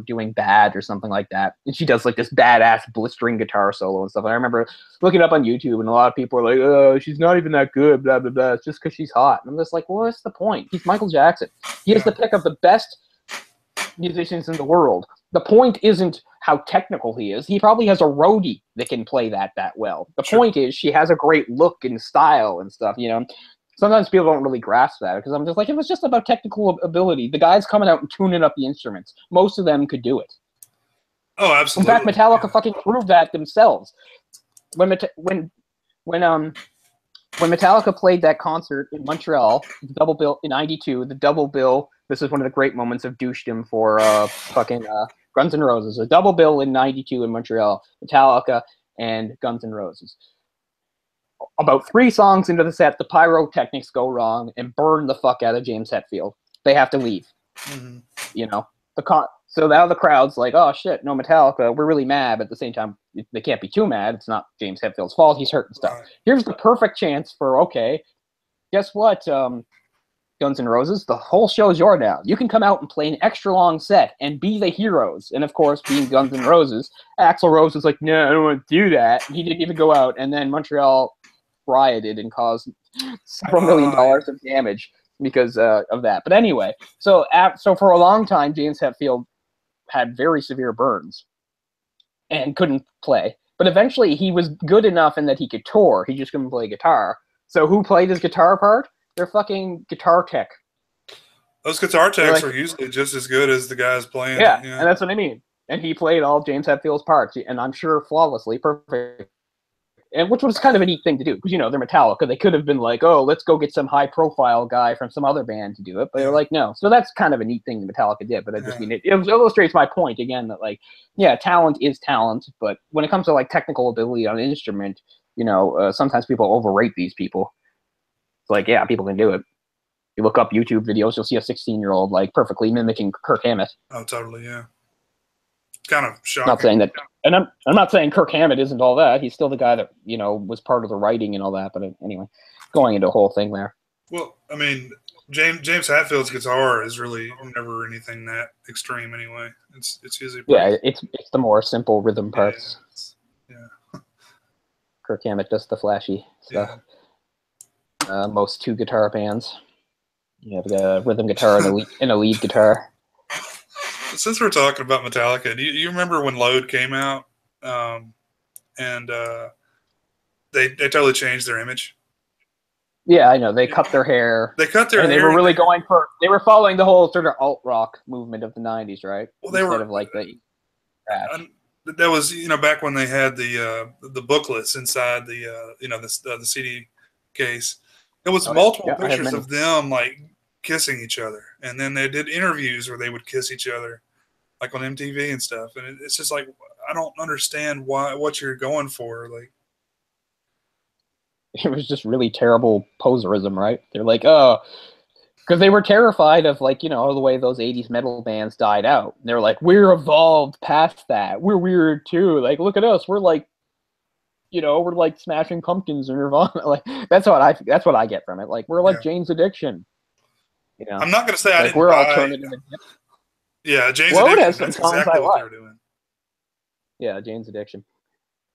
doing Bad or something like that, and she does like this badass blistering guitar solo and stuff. And I remember looking up on YouTube, and a lot of people are like, "Oh, she's not even that good," blah blah blah. It's just because she's hot. And I'm just like, well, what's the point? He's Michael Jackson. He has the pick of the best musicians in the world. The point isn't how technical he is. He probably has a roadie that can play that well. The point is she has a great look and style and stuff, you know. Sometimes people don't really grasp that because I'm just like, if it's just about technical ability, the guys coming out and tuning up the instruments, most of them could do it. Oh, absolutely. In fact, Metallica fucking proved that themselves. When Metallica played that concert in Montreal, the double bill in '92, the double bill. This is one of the great moments of douchedom for fucking Guns N' Roses. A double bill in '92 in Montreal, Metallica and Guns N' Roses. About 3 songs into the set, the pyrotechnics go wrong and burn the fuck out of James Hetfield. They have to leave. Mm-hmm. You know, so now the crowd's like, oh shit, no Metallica. We're really mad, but at the same time, they can't be too mad. It's not James Hetfield's fault. He's hurt and stuff. Right. Here's the perfect chance for, okay, guess what, Guns N' Roses, the whole show's yours now. You can come out and play an extra long set and be the heroes. And of course, being Guns N' Roses, Axl Rose was like, no, I don't want to do that. He didn't even go out. And then Montreal rioted and caused several $1 million of damage because of that. But anyway, so for a long time, James Hetfield had very severe burns and couldn't play. But eventually, he was good enough in that he could tour. He just couldn't play guitar. So who played his guitar part? They're fucking guitar tech. Those guitar techs are usually just as good as the guys playing. Yeah, and that's what I mean. And he played all James Hetfield's parts, and I'm sure flawlessly, perfect. And which was kind of a neat thing to do, because, you know, they're Metallica. They could have been like, oh, let's go get some high-profile guy from some other band to do it. But they're like, no. So that's kind of a neat thing that Metallica did. But I just mean, it illustrates my point, again, that, like, yeah, talent is talent. But when it comes to, like, technical ability on an instrument, you know, sometimes people overrate these people. It's like, yeah, people can do it. You look up YouTube videos, you'll see a 16-year-old, like, perfectly mimicking Kirk Hammett. Oh, totally, yeah. Kind of shocking. Not saying that, and I'm not saying Kirk Hammett isn't all that. He's still the guy that, you know, was part of the writing and all that. But anyway, going into a whole thing there. Well, I mean, James Hetfield's guitar is really never anything that extreme anyway. It's usually it's the more simple rhythm parts. Yeah. Kirk Hammett does the flashy stuff. Yeah. Most 2 guitar bands. You have a rhythm guitar and a lead guitar. Since we're talking about Metallica, do you remember when Load came out, and they totally changed their image? Yeah, I know. They cut their hair. They cut their hair. They were really going for. They were following the whole sort of alt rock movement of the '90s, right? Well, they Instead were of like the. That was, you know, back when they had the booklets inside the the CD case. There was multiple pictures of them like kissing each other, and then they did interviews where they would kiss each other, like on MTV and stuff. And it's just like, I don't understand what you're going for. Like, it was just really terrible poserism, right? They're like, oh, because they were terrified of, like, you know, the way those '80s metal bands died out. And they're like, we're evolved past that. We're weird too. Like, look at us. We're like, you know, we're like Smashing Pumpkins or Nirvana. Like, that's what I get from it. Like, we're like Jane's Addiction. You know, I'm not going to say I didn't we're buy. Alternative. Yeah, Jane's Addiction. Has some songs exactly I like. what they were doing. Yeah, Jane's Addiction.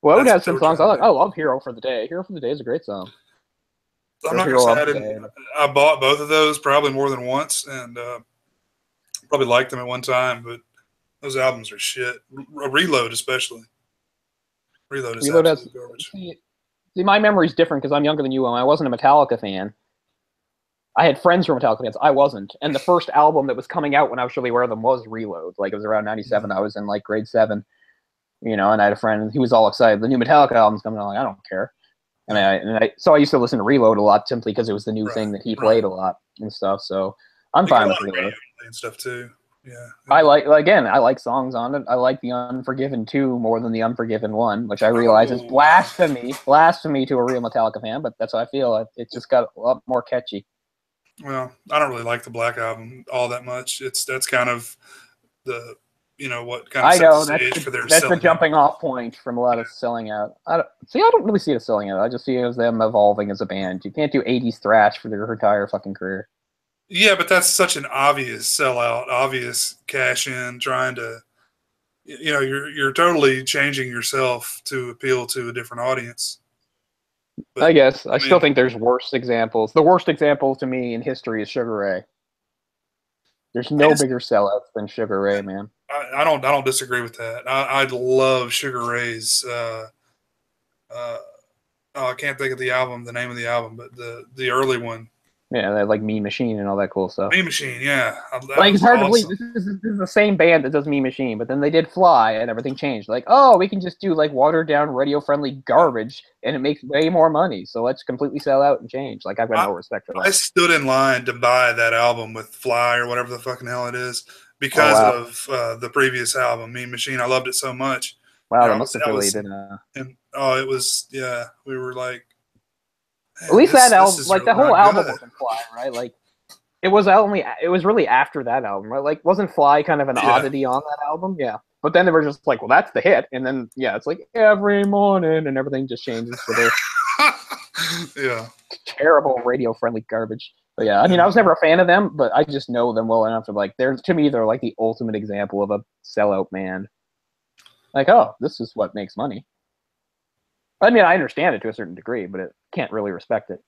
Woad has some songs I like. I love Hero for the Day. Hero for the Day is a great song. I'm not going to say I bought both of those probably more than once, and probably liked them at one time, but those albums are shit. Reload especially. Reload is absolute garbage. See, my memory's different because I'm younger than you, and I wasn't a Metallica fan. I had friends who were Metallica fans. I wasn't. And the first album that was coming out when I was really aware of them was Reload. Like, it was around 97. I was in, like, grade 7. You know, and I had a friend, he was all excited. The new Metallica album's coming out. Like, I don't care. So I used to listen to Reload a lot simply because it was the new thing that he played a lot and stuff. So I'm fine with Reload. And stuff, too. Yeah. I like songs on it. I like The Unforgiven 2 more than The Unforgiven 1, which I realize is blasphemy to a real Metallica fan, but that's how I feel. It just got a lot more catchy. Well, I don't really like the Black Album all that much. That's kind of the, you know, what kind of sets the stage for their that's the jumping off point from a lot of selling out. I don't really see it as selling out. I just see it as them evolving as a band. You can't do 80s thrash for their entire fucking career. Yeah, but that's such an obvious sellout, obvious cash in, trying to, you're totally changing yourself to appeal to a different audience. I But guess. I I still mean, think there's worse examples. The worst example to me in history is Sugar Ray. There's I no just, bigger sellouts than Sugar Ray, man. I don't disagree with that. I love Sugar Ray's. Uh, oh, I can't think of the name of the album, but the early one, Yeah, they like Mean Machine and all that cool stuff. Mean Machine. Yeah, that Like, it's was hard to believe awesome. this is the same band that does Mean Machine, but then they did Fly and everything changed. Like, oh, we can just do like watered down radio friendly garbage and it makes way more money. So let's completely sell out and change. Like, I've got I, no respect for I that. stood in line to buy that album with Fly or whatever the fucking hell it is Oh because wow, of the previous album, Mean Machine. I loved it so much. wow, And that must have I really was, been and oh, it was, yeah. We were like, at man, least that this album, is like really the whole not album good. wasn't Fly, right? Like it was really after that album, right? Like wasn't Fly kind of an Yeah, oddity on that album? Yeah. But then they were just like, well, that's the hit, and then yeah, it's like every morning, and everything just changes to their yeah, terrible radio friendly garbage. But yeah, I mean, I and was never a fan of them, but I just know them well enough to like, they're to me, they're like the ultimate example of a sellout band. Like, oh, this is what makes money. I mean, I understand it to a certain degree, but it can't really respect it.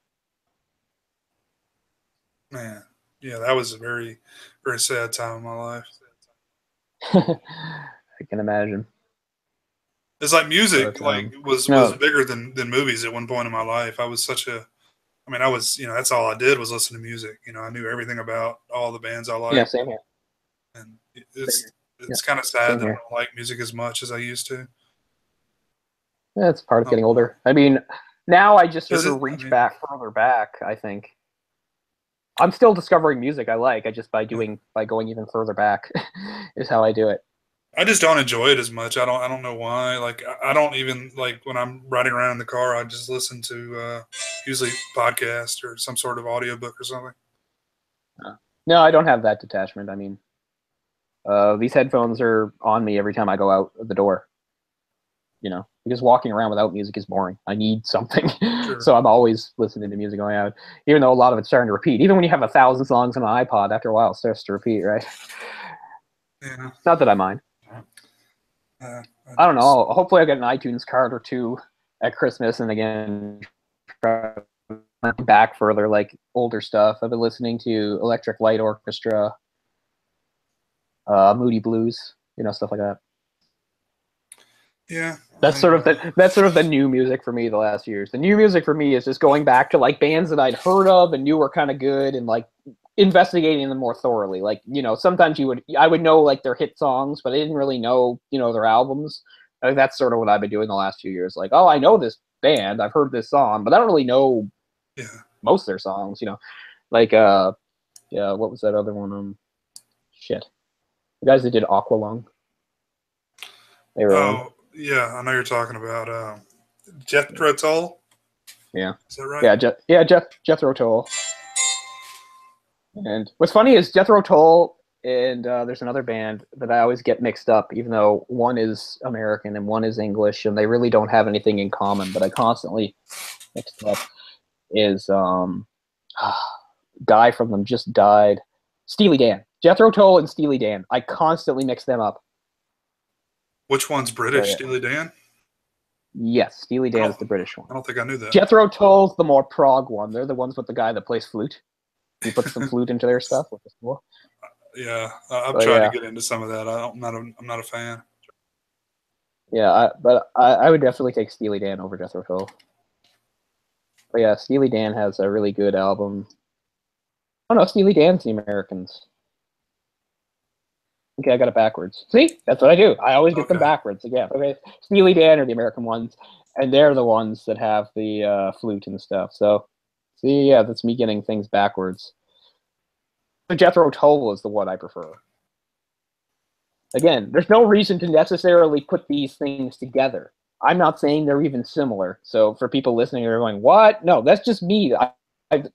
man, yeah, that was a very, very sad time in my life. I can imagine. It's like music, But like was no, bigger than movies at one point in my life. I was such a, I mean, I was, that's all I did was listen to music. I knew everything about all the bands I yeah, liked, same here. and Same it's here. Yeah, it's kind of sad same that I here. don't like music as much as I used to. Yeah, it's part of I don't getting know. older. I mean, now I just Is sort it? of I reach mean, back further back. I think I'm still discovering music I like. I just yeah. by going even further back is how I do it. I just don't enjoy it as much. I don't know why. Like I don't even like when I'm riding around in the car. I just listen to usually podcast or some sort of audiobook or something. No, I don't have that detachment. I mean, these headphones are on me every time I go out the door. Because walking around without music is boring. I need something, Sure. so I'm always listening to music going out. Even though a lot of it's starting to repeat. Even when you have 1,000 songs on an iPod, after a while, it starts to repeat, right? Yeah. Not that I mind. I I don't just, know. Hopefully, I get an iTunes card or two at Christmas, and again, try back further, like older stuff. I've been listening to Electric Light Orchestra, Moody Blues, stuff like that. yeah. That's sort of the new music for me the last years. The new music for me is just going back to like bands that I'd heard of and knew were kind of good and like investigating them more thoroughly. Like, sometimes I would know like their hit songs, but I didn't really know, their albums. I think that's sort of what I've been doing the last few years. Like, oh, I know this band, I've heard this song, but I don't really know Yeah. most of their songs, Like yeah, what was that other one? Shit. The guys that did Aqualung. They were on. Oh, yeah. I know you're talking about Jethro Tull. Yeah. Is that right? Yeah, Jethro Tull. And what's funny is Jethro Tull and there's another band that I always get mixed up, even though one is American and one is English, and they really don't have anything in common. But I constantly mix them up. Is guy from them just died, Steely Dan, Jethro Tull and Steely Dan. I constantly mix them up. Which one's So British? yeah, Steely Dan? yes, Steely I Dan don't. is the British I one. don't think I knew that. Jethro Tull's the more prog one. They're the ones with the guy that plays flute. He puts some flute into their stuff, which is cool. Yeah, I've But tried to yeah, get into some of that. I'm not a fan. yeah. I would definitely take Steely Dan over Jethro Tull. But yeah, Steely Dan has a really good album. Oh no, Steely Dan's the Americans. Okay, I got it backwards. See, that's what I do. I always get them Okay. backwards. Again, okay, Steely Dan are the American ones, and they're the ones that have the flute and stuff. So, see, yeah, that's me getting things backwards. The Jethro Tull is the one I prefer. Again, there's no reason to necessarily put these things together. I'm not saying they're even similar. So for people listening, they're going, "What? No, that's just me."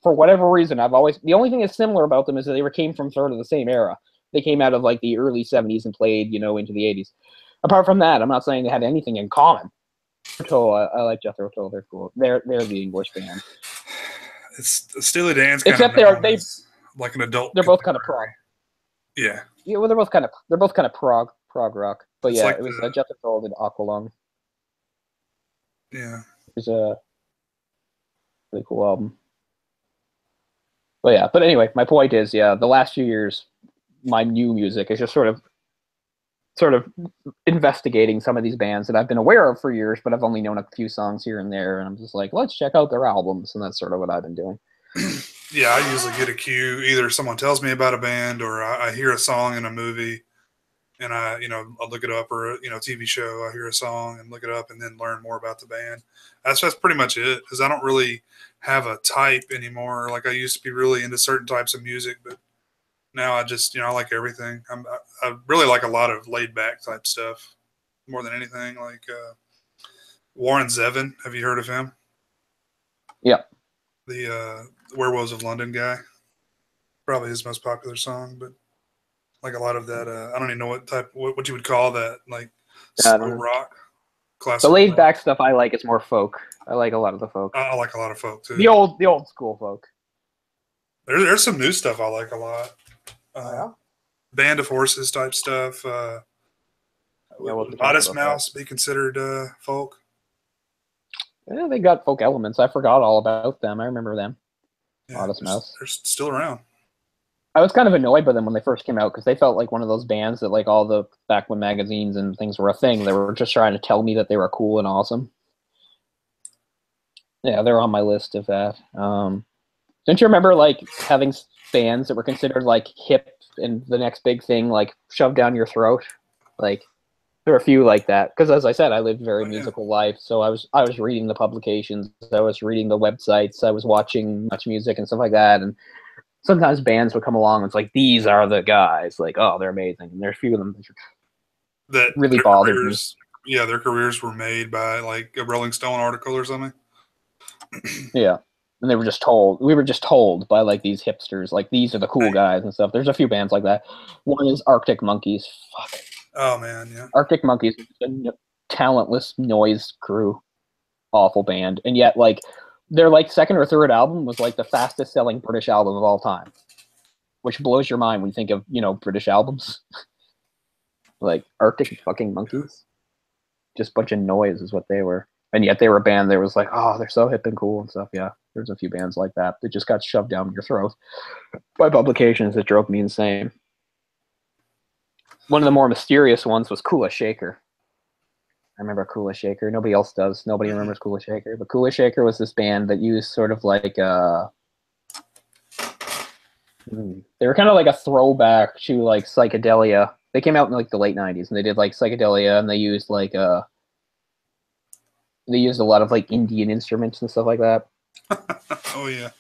For whatever reason, the only thing that's similar about them is that they came from sort of the same era. They came out of like the early '70s and played, into the '80s. Apart from that, I'm not saying they had anything in common. I like Jethro Tull. They're cool. They're the English band. It's Steely Dan's kind of Except known they as like an adult. They're both kind of prog. Yeah. Yeah, well, they're both kind of prog rock. But It's yeah, like it was Justice for All and Aqualung. Yeah. It was a really cool album. But yeah, but anyway, my point is, yeah, the last few years, my new music is just sort of investigating some of these bands that I've been aware of for years, but I've only known a few songs here and there, and I'm just like, let's check out their albums, and that's sort of what I've been doing. Yeah, I usually get a cue. Either someone tells me about a band, or I hear a song in a movie, and I'll look it up, or TV show. I hear a song and look it up, and then learn more about the band. That's pretty much it. Because I don't really have a type anymore. Like I used to be really into certain types of music, but now I just I like everything. I really like a lot of laid back type stuff more than anything. Like Warren Zevon. Have you heard of him? Yeah. The Werewolves of London guy. Probably his most popular song, but like a lot of that, I don't even know what you would call that, like slow rock, classical. The laid back stuff I like is more folk. I like a lot of the folk. I like a lot of folk too. The old school folk. There's some new stuff I like a lot. Yeah. Band of Horses type stuff. Would Modest Mouse be considered folk? Yeah, they got folk elements. I forgot all about them. I remember them. Yeah, Modest Mouse. They're still around. I was kind of annoyed by them when they first came out because they felt like one of those bands that, like, all the back when magazines and things were a thing, they were just trying to tell me that they were cool and awesome. Yeah, they're on my list of that. Don't you remember, like, having bands that were considered, like, hip and the next big thing, like, shoved down your throat? Like, there were a few like that. Because, as I said, I lived a very musical life, so I was reading the publications, I was reading the websites, I was watching Much Music and stuff like that, and sometimes bands would come along and it's like, these are the guys. Like, oh, they're amazing. And there's a few of them that really bothered me. Yeah, their careers were made by, like, a Rolling Stone article or something. Yeah. And we were just told by, like, these hipsters, like, these are the cool guys and stuff. There's a few bands like that. One is Arctic Monkeys. Fuck. Oh, man, yeah. Arctic Monkeys is a talentless noise crew. Awful band. And yet, like, their, like, second or third album was, like, the fastest selling British album of all time, which blows your mind when you think of, British albums. Like, Arctic fucking Monkeys. Just a bunch of noise is what they were. And yet they were a band that was like, oh, they're so hip and cool and stuff. Yeah, there's a few bands like that that just got shoved down your throat by publications that drove me insane. One of the more mysterious ones was Kula Shaker. I remember Kula Shaker. Nobody else does. Nobody remembers Kula Shaker. But Kula Shaker was this band that used sort of like they were kind of like a throwback to, like, psychedelia. They came out in, like, the late 90s, and they did, like, psychedelia, and they used, like, they used a lot of, like, Indian instruments and stuff like that. Oh, yeah.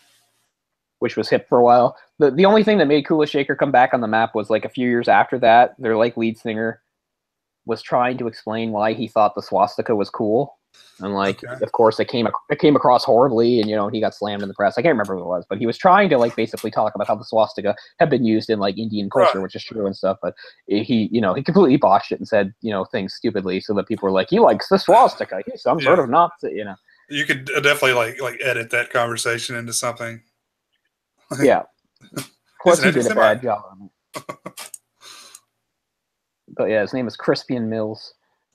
Which was hip for a while. The only thing that made Kula Shaker come back on the map was, like, a few years after that, their, like, lead singer was trying to explain why he thought the swastika was cool. And, like, of course, it came across horribly, and, he got slammed in the press. I can't remember what it was, but he was trying to, like, basically talk about how the swastika had been used in, like, Indian culture, which is true and stuff. But he completely botched it and said, things stupidly, so that people were like, he likes the swastika. He's some sort of Nazi, You could definitely like edit that conversation into something. Yeah. Plus, he did a bad job on it. But yeah, his name is Crispian Mills.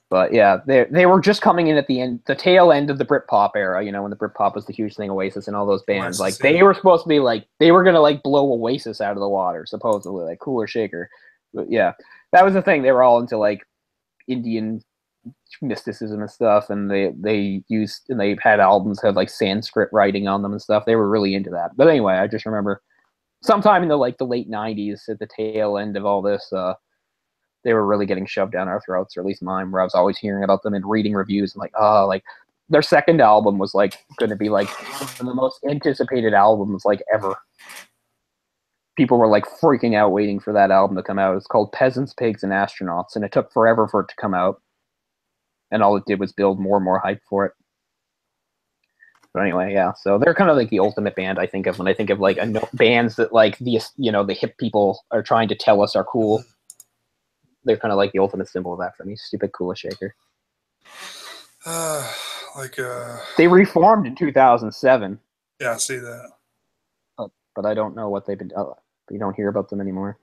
But yeah, they were just coming in at the tail end of the Britpop era, when the Britpop was the huge thing, Oasis and all those bands. Like, they were supposed to be like, they were gonna, like, blow Oasis out of the water, supposedly, like Kula Shaker. But yeah, that was the thing. They were all into, like, Indian mysticism and stuff, and they had albums that had, like, Sanskrit writing on them and stuff. They were really into that. But anyway, I just remember sometime in the late 90s, at the tail end of all this, they were really getting shoved down our throats, or at least mine, where I was always hearing about them and reading reviews and, like, like, their second album was, like, going to be, like, one of the most anticipated albums, like, ever. People were, like, freaking out waiting for that album to come out. It's called Peasants, Pigs, and Astronauts, and it took forever for it to come out. And all it did was build more and more hype for it. But anyway, yeah. So they're kind of like the ultimate band I think of when I think of, like, bands that, like, the hip people are trying to tell us are cool. They're kind of like the ultimate symbol of that for me. Stupid Kula Shaker. They reformed in 2007. Yeah, I see that. But I don't know what they've been. but you don't hear about them anymore.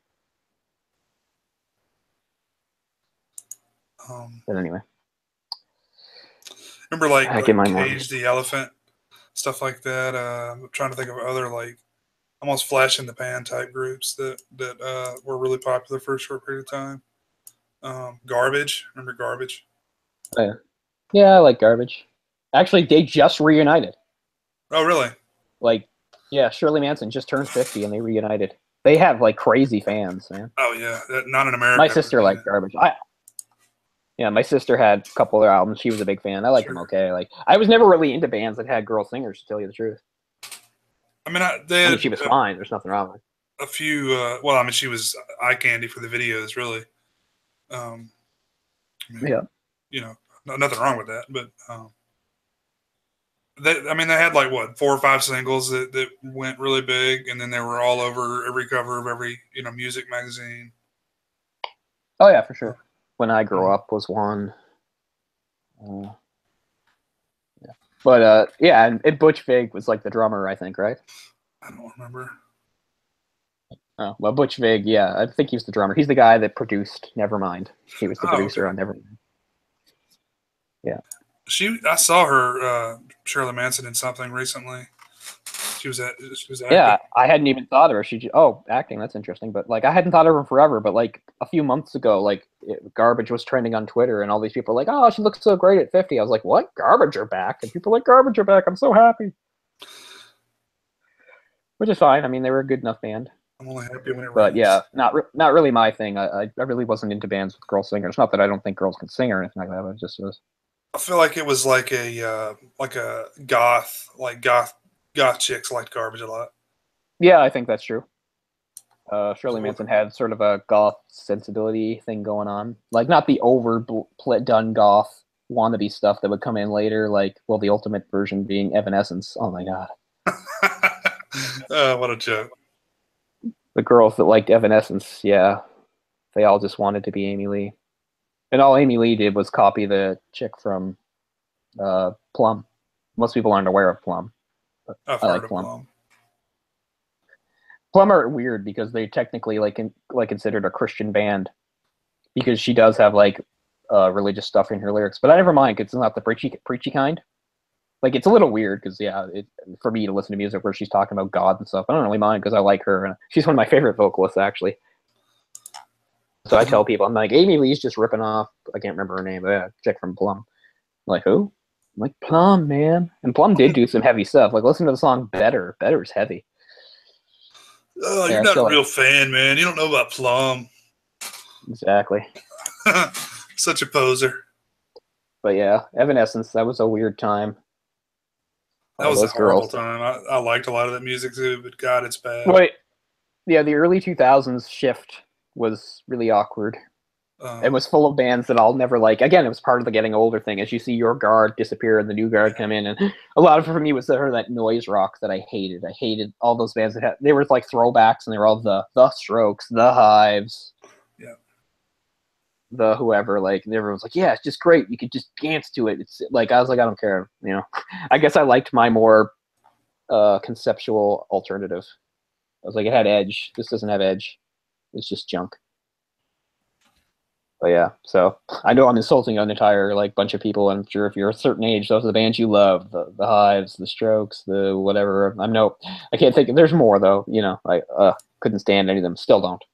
But anyway. Remember, like Cage the Elephant, stuff like that. I'm trying to think of other, like, almost flash in the pan type groups that were really popular for a short period of time. Garbage. Remember Garbage? Oh, yeah. Yeah, I like Garbage. Actually, they just reunited. Oh, really? Like, yeah, Shirley Manson just turned 50 and they reunited. They have, like, crazy fans, man. Oh, yeah. Not in America. My sister liked Garbage. Yeah, my sister had a couple of their albums. She was a big fan. I liked them okay. Like, I was never really into bands that had girl singers, to tell you the truth. I mean, she was fine. There's nothing wrong with her. A few, well, I mean, she was eye candy for the videos, really. I mean, yeah. You know, nothing wrong with that, but they had like what 4 or 5 singles that went really big, and then they were all over every cover of every music magazine. Oh yeah, for sure. When I Grow Up was one. Yeah. But yeah, and Butch Vig was like the drummer, I think, right? I don't remember. Oh well, Butch Vig, yeah, I think he was the drummer. He's the guy that produced Nevermind. He was the producer on Nevermind. Yeah. I saw her, Shirley Manson, in something recently. She was acting. Yeah, I hadn't even thought of her. Acting, that's interesting. But like, I hadn't thought of her forever. But like a few months ago, like Garbage was trending on Twitter, and all these people were like, "Oh, she looks so great at 50." I was like, "What? Garbage are back?" And people are like, "Garbage are back." I'm so happy. Which is fine. I mean, they were a good enough band. I'm only happy when it rains. But yeah, not really my thing. I really wasn't into bands with girl singers. Not that I don't think girls can sing or anything like that, but it just was. I feel like it was like a goth chicks liked Garbage a lot. Yeah, I think that's true. Shirley Manson had sort of a goth sensibility thing going on, like not the overdone goth wannabe stuff that would come in later. Like, well, the ultimate version being Evanescence. Oh my god! What a joke! The girls that liked Evanescence, yeah, they all just wanted to be Amy Lee. And all Amy Lee did was copy the chick from Plum. Most people aren't aware of Plum. But I've heard of Plum. Plum are weird because they technically considered a Christian band because she does have like religious stuff in her lyrics. But I never mind because it's not the preachy kind. Like, it's a little weird because for me to listen to music where she's talking about God and stuff, I don't really mind because I like her and she's one of my favorite vocalists actually. So I tell people, I'm like, Amy Lee's just ripping off, I can't remember her name, but yeah, chick from Plum. I'm like, who? I'm like, Plum, man. And Plum did do some heavy stuff. Like, listen to the song Better. Better's heavy. Oh, you're not a real fan, man. You don't know about Plum. Exactly. Such a poser. But yeah, Evanescence, that was a weird time. That was a horrible time. I liked a lot of that music too, but God, it's bad. Wait. Yeah, the early 2000s shift was really awkward. It was full of bands that I'll never like. Again, it was part of the getting older thing. As you see your guard disappear and the new guard come in, and a lot of it for me was that noise rock that I hated. I hated all those bands that they were like throwbacks, and they were all the Strokes, the Hives, the whoever. Like, everyone was like, "Yeah, it's just great. You could just dance to it." It's like, I was like, I don't care. I guess I liked my more conceptual alternative. I was like, it had edge. This doesn't have edge. It's just junk. But yeah, so I know I'm insulting an entire bunch of people. I'm sure if you're a certain age, those are the bands you love: the Hives, the Strokes, the whatever. I can't think. There's more though. I couldn't stand any of them. Still don't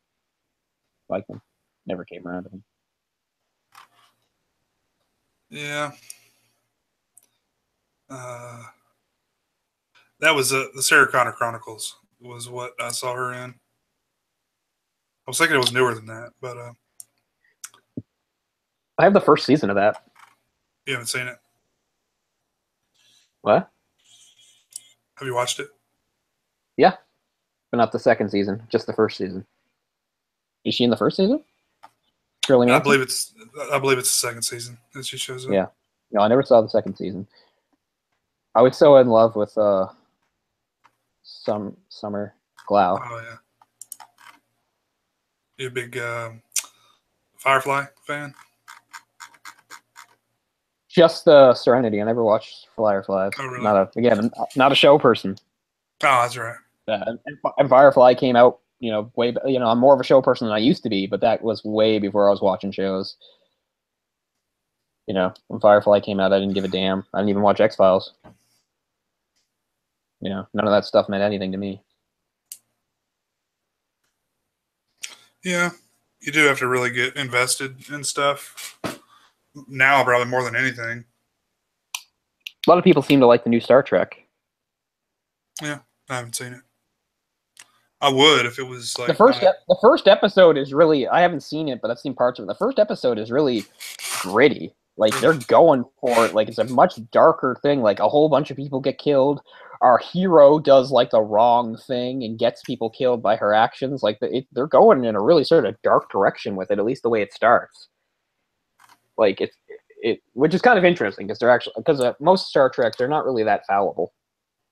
like them. Never came around to them. Yeah. That was the Sarah Connor Chronicles was what I saw her in. I was thinking it was newer than that, but I have the first season of that. You haven't seen it? What? Have you watched it? Yeah, but not the second season, just the first season. Is she in the first season? Shirley Manson? I believe it's the second season that she shows up. Yeah. No, I never saw the second season. I was so in love with Summer Glau. Oh yeah. You a big Firefly fan? Just the Serenity. I never watched Firefly. Oh, really? Not a show person. Oh, that's right. And Firefly came out I'm more of a show person than I used to be, but that was way before I was watching shows. When Firefly came out, I didn't give a damn. I didn't even watch X-Files. None of that stuff meant anything to me. Yeah, you do have to really get invested in stuff. Now, probably more than anything. A lot of people seem to like the new Star Trek. Yeah, I haven't seen it. I would if it was like the first episode is really, I haven't seen it, but I've seen parts of it. The first episode is really gritty. Like, they're going for it. Like, it's a much darker thing. Like, a whole bunch of people get killed. Our hero does, like, the wrong thing and gets people killed by her actions. Like, they're going in a really sort of dark direction with it, at least the way it starts. Like, which is kind of interesting, because most Star Trek, they're not really that fallible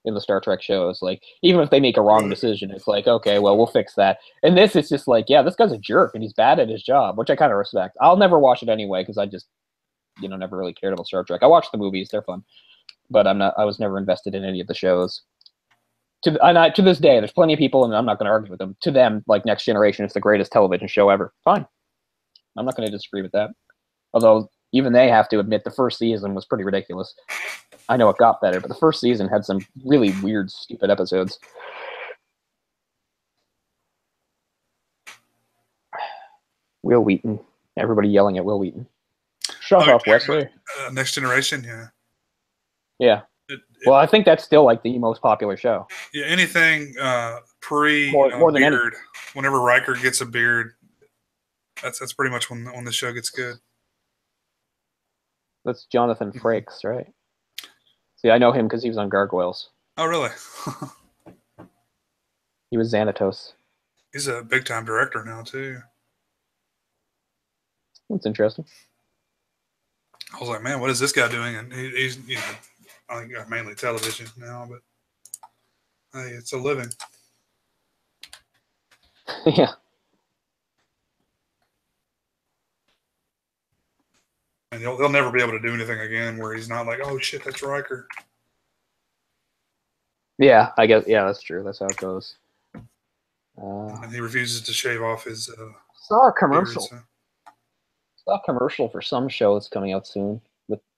in the Star Trek shows. Like, even if they make a wrong decision, it's like, okay, well, we'll fix that. And this is just like, yeah, this guy's a jerk, and he's bad at his job, which I kind of respect. I'll never watch it anyway, because I just never really cared about Star Trek. I watched the movies; they're fun, but I was never invested in any of the shows. To this day, there's plenty of people, and I'm not going to argue with them. To them, like, Next Generation is the greatest television show ever. Fine, I'm not going to disagree with that. Although even they have to admit the first season was pretty ridiculous. I know it got better, but the first season had some really weird, stupid episodes. Will Wheaton. Everybody yelling at Will Wheaton. Shut up, Wesley. Next Generation, yeah. Yeah. Well, I think that's still, like, the most popular show. Yeah, anything pre more than beard. Whenever Riker gets a beard, that's pretty much when the show gets good. That's Jonathan Frakes, right? See, I know him because he was on Gargoyles. Oh, really? He was Xanatos. He's a big-time director now, too. That's interesting. I was like, man, what is this guy doing? And he's, I think mainly television now, but hey, it's a living. Yeah. And he'll never be able to do anything again where he's not like, oh shit, that's Riker. Yeah, I guess. Yeah, that's true. That's how it goes. And he refuses to shave off his. Saw a commercial. Beard, so. Saw a commercial for some show that's coming out soon.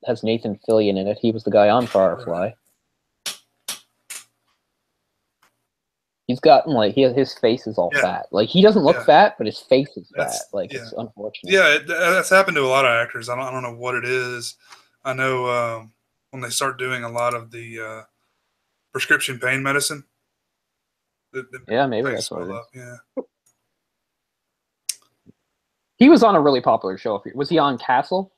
Has Nathan Fillion in it. He was the guy on Firefly. He's gotten, like, his face is all fat. Like, he doesn't look fat, but his face is fat. Like, it's unfortunate. Yeah, that's happened to a lot of actors. I don't know what it is. I know when they start doing a lot of the prescription pain medicine. Yeah, maybe that's what it is. Yeah. He was on a really popular show. Was he on Castle?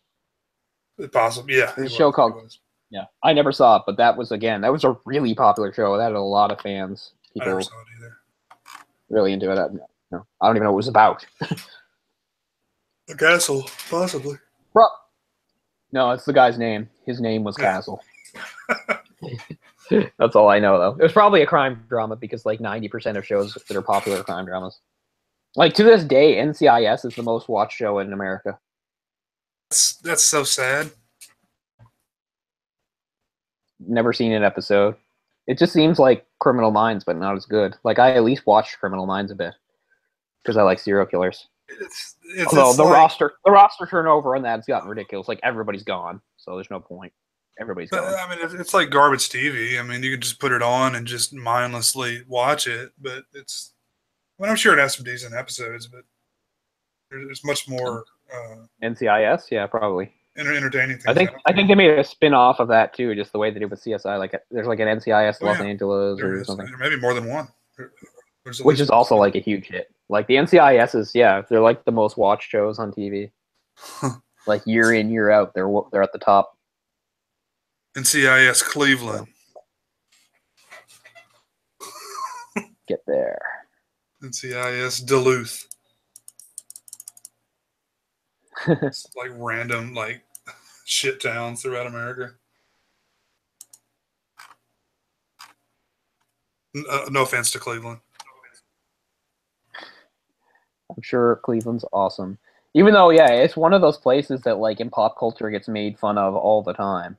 Possibly, yeah. There's a show called. Yeah, I never saw it, but that was a really popular show. That had a lot of fans. People I never saw it either. Really into it. No, I don't even know what it was about. The Castle, possibly. No, it's the guy's name. His name was Castle. That's all I know, though. It was probably a crime drama because, like, 90% of shows that are popular are crime dramas. Like, to this day, NCIS is the most watched show in America. That's so sad. Never seen an episode. It just seems like Criminal Minds, but not as good. Like, I at least watched Criminal Minds a bit because I like serial killers. Although the roster turnover on that's gotten ridiculous. Like, everybody's gone, so there's no point. Everybody's gone. I mean, it's like garbage TV. I mean, you could just put it on and just mindlessly watch it, but it's. I mean, I'm sure it has some decent episodes, but there's much more. NCIS, yeah, probably. Entertaining things. I think they made a spin-off of that too, just the way they do with CSI. Like, there's like an NCIS Los Angeles or something. Maybe more than one. Which is also like a huge hit. Like, the NCISs, yeah, they're like the most watched shows on TV. Like, year in, year out, they're at the top. NCIS Cleveland. Get there. NCIS Duluth. It's like random, like, shit towns throughout America. No offense to Cleveland. I'm sure Cleveland's awesome. Even though, yeah, it's one of those places that, like, in pop culture gets made fun of all the time.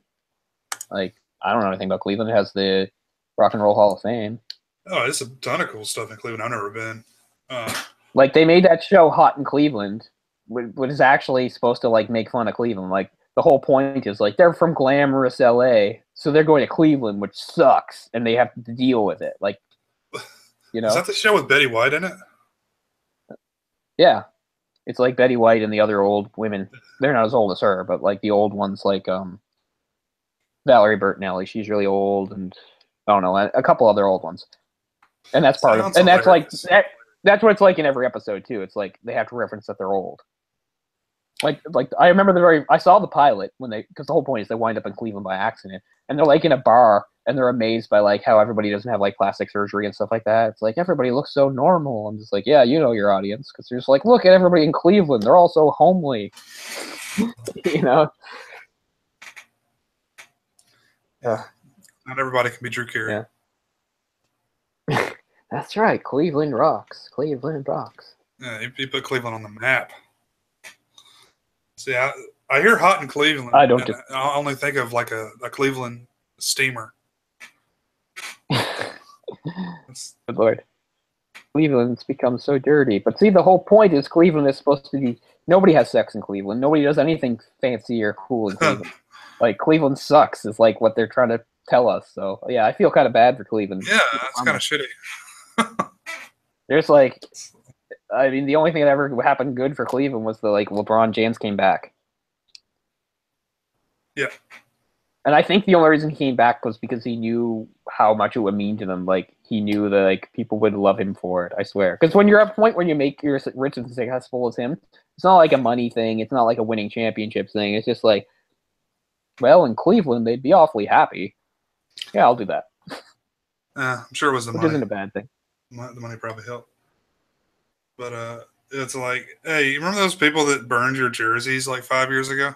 Like, I don't know anything about Cleveland. It has the Rock and Roll Hall of Fame. Oh, there's a ton of cool stuff in Cleveland. I've never been. Like, they made that show Hot in Cleveland, which is actually supposed to, like, make fun of Cleveland. Like, the whole point is, like, they're from glamorous LA, so they're going to Cleveland, which sucks, and they have to deal with it. Like, you know? Is that the show with Betty White in it? Yeah. It's like Betty White and the other old women. They're not as old as her, but, like, the old ones, like, Valerie Bertinelli. She's really old, and I don't know, a couple other old ones. And that's part of it. And that's hilarious. like, that's what it's like in every episode, too. It's like, they have to reference that they're old. Like I remember I saw the pilot because the whole point is they wind up in Cleveland by accident, and they're like in a bar, and they're amazed by like how everybody doesn't have like plastic surgery and stuff like that. It's like everybody looks so normal. I'm just like, yeah, you know your audience, because you're just like, look at everybody in Cleveland, they're all so homely, you know. Yeah. Not everybody can be Drew Carey. Yeah. That's right, Cleveland rocks. Cleveland rocks. Yeah, he put Cleveland on the map. See, I hear Hot in Cleveland. I don't. I only think of like a Cleveland steamer. Good Lord. Cleveland's become so dirty. But see, the whole point is Cleveland is supposed to be... Nobody has sex in Cleveland. Nobody does anything fancy or cool in Cleveland. Like, Cleveland sucks is like what they're trying to tell us. So, yeah, I feel kind of bad for Cleveland. Yeah, that's kind of shitty. There's like... I mean, the only thing that ever happened good for Cleveland was LeBron James came back. Yeah. And I think the only reason he came back was because he knew how much it would mean to them. Like, he knew that like people would love him for it, I swear. Because when you're at a point where you're rich and successful as him, it's not like a money thing. It's not like a winning championships thing. It's just like, well, in Cleveland, they'd be awfully happy. Yeah, I'll do that. I'm sure it was the Which money. isn't a bad thing. The money probably helped. But it's like, hey, you remember those people that burned your jerseys like 5 years ago?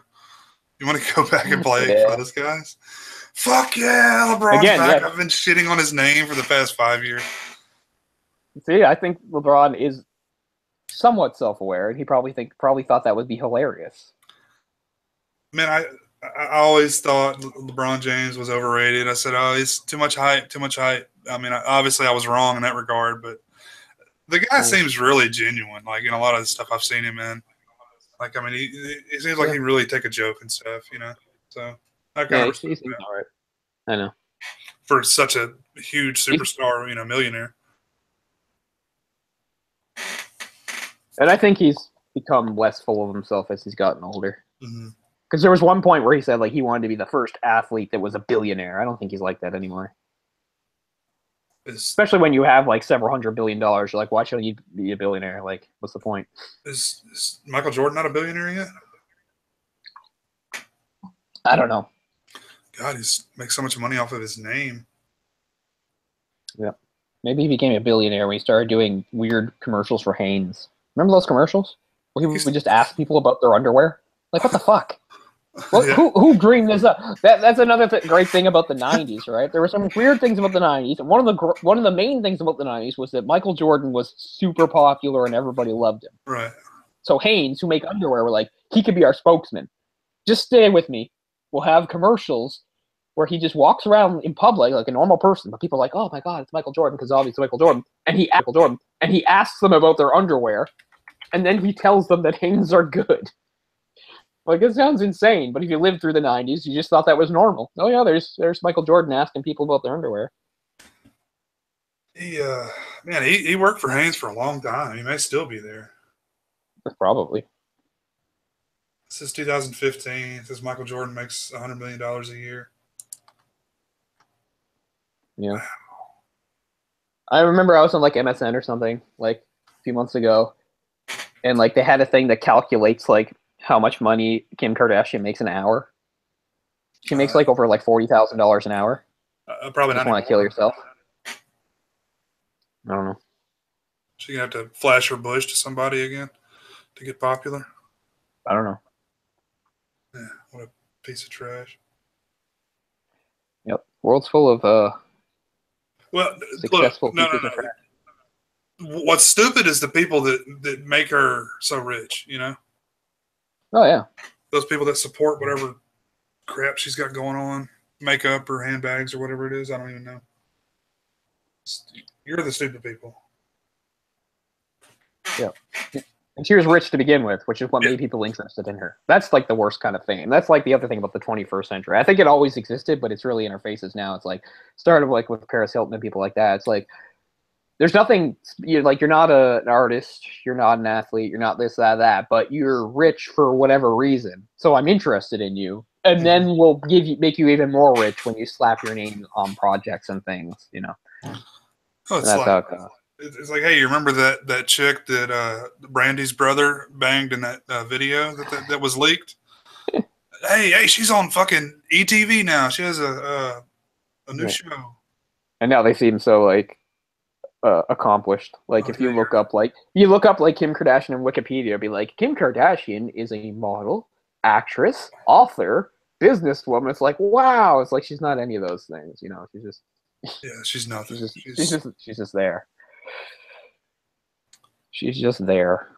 You want to go back and play for those guys? Fuck yeah, LeBron's back. Yeah. I've been shitting on his name for the past 5 years. See, I think LeBron is somewhat self-aware, and he probably thought that would be hilarious. Man, I always thought LeBron James was overrated. I said, oh, he's too much hype. I mean, obviously I was wrong in that regard, but the guy seems really genuine, like in a lot of the stuff I've seen him in. Like, I mean, he seems like he really take a joke and stuff, you know. So I kind of he's all right. I know. For such a huge superstar, millionaire. And I think he's become less full of himself as he's gotten older. Because there was one point where he said like he wanted to be the first athlete that was a billionaire. I don't think he's like that anymore. Especially when you have like several $100 billion, you're like, why should you be a billionaire? Like, what's the point? Is Michael Jordan not a billionaire yet? I don't know. God, he's makes so much money off of his name. Yeah, maybe he became a billionaire when he started doing weird commercials for Hanes. Remember those commercials where he would just ask people about their underwear? Like, what the fuck? Well, yeah. Who dreamed this up? That's another great thing about the '90s, right? There were some weird things about the '90s, and one of the main things about the '90s was that Michael Jordan was super popular and everybody loved him. Right. So Hanes, who make underwear, were like, he could be our spokesman. Just stay with me. We'll have commercials where he just walks around in public like a normal person, but people are like, "Oh my God, it's Michael Jordan," because obviously Michael Jordan, and he asks them about their underwear, and then he tells them that Hanes are good. Like, it sounds insane, but if you lived through the '90s, you just thought that was normal. Oh yeah, there's Michael Jordan asking people about their underwear. He worked for Hanes for a long time. He may still be there. Probably. This is 2015. It says Michael Jordan makes $100 million a year. Yeah. Wow. I remember I was on like MSN or something like a few months ago, and like they had a thing that calculates like how much money Kim Kardashian makes an hour. She makes like over like $40,000 an hour. Probably not. Just want to kill yourself? I don't know. She gonna have to flash her bush to somebody again to get popular. I don't know. Yeah, what a piece of trash. Yep, world's full of successful no. trash. What's stupid is the people that make her so rich. You know. Oh yeah. Those people that support whatever crap she's got going on, makeup or handbags or whatever it is. I don't even know. You're the stupid people. Yeah. And she was rich to begin with, which is what made people interested in her. That's like the worst kind of thing. That's like the other thing about the 21st century. I think it always existed, but it's really in our faces now. It's like started like with Paris Hilton and people like that. It's like there's nothing you're not an artist, you're not an athlete, you're not this, that, but you're rich for whatever reason. So I'm interested in you. And then we'll make you even more rich when you slap your name on projects and things, you know. Oh, it's like, it's like, hey, you remember that chick that Brandy's brother banged in that video that was leaked? hey, she's on fucking ETV now. She has a new show. And now they seem so like accomplished. Like if you look up like Kim Kardashian in Wikipedia, it'd be like Kim Kardashian is a model, actress, author, businesswoman. It's like wow. It's like she's not any of those things. You know, she's just she's nothing. She's just there. She's just there.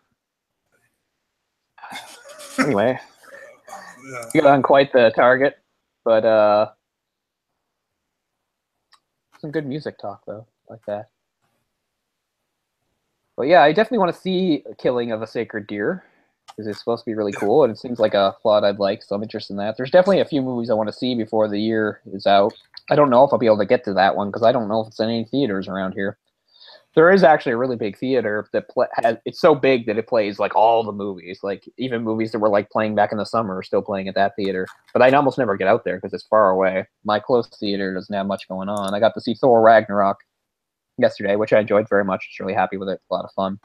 Anyway, you got on quite the target, but some good music talk though, like that. But yeah, I definitely want to see a Killing of a Sacred Deer because it's supposed to be really cool, and it seems like a plot I'd like, so I'm interested in that. There's definitely a few movies I want to see before the year is out. I don't know if I'll be able to get to that one because I don't know if it's in any theaters around here. There is actually a really big theater that it's so big that it plays like all the movies, like even movies that were like playing back in the summer are still playing at that theater. But I almost never get out there because it's far away. My close theater doesn't have much going on. I got to see Thor Ragnarok yesterday, which I enjoyed very much. Just really happy with it. A lot of fun.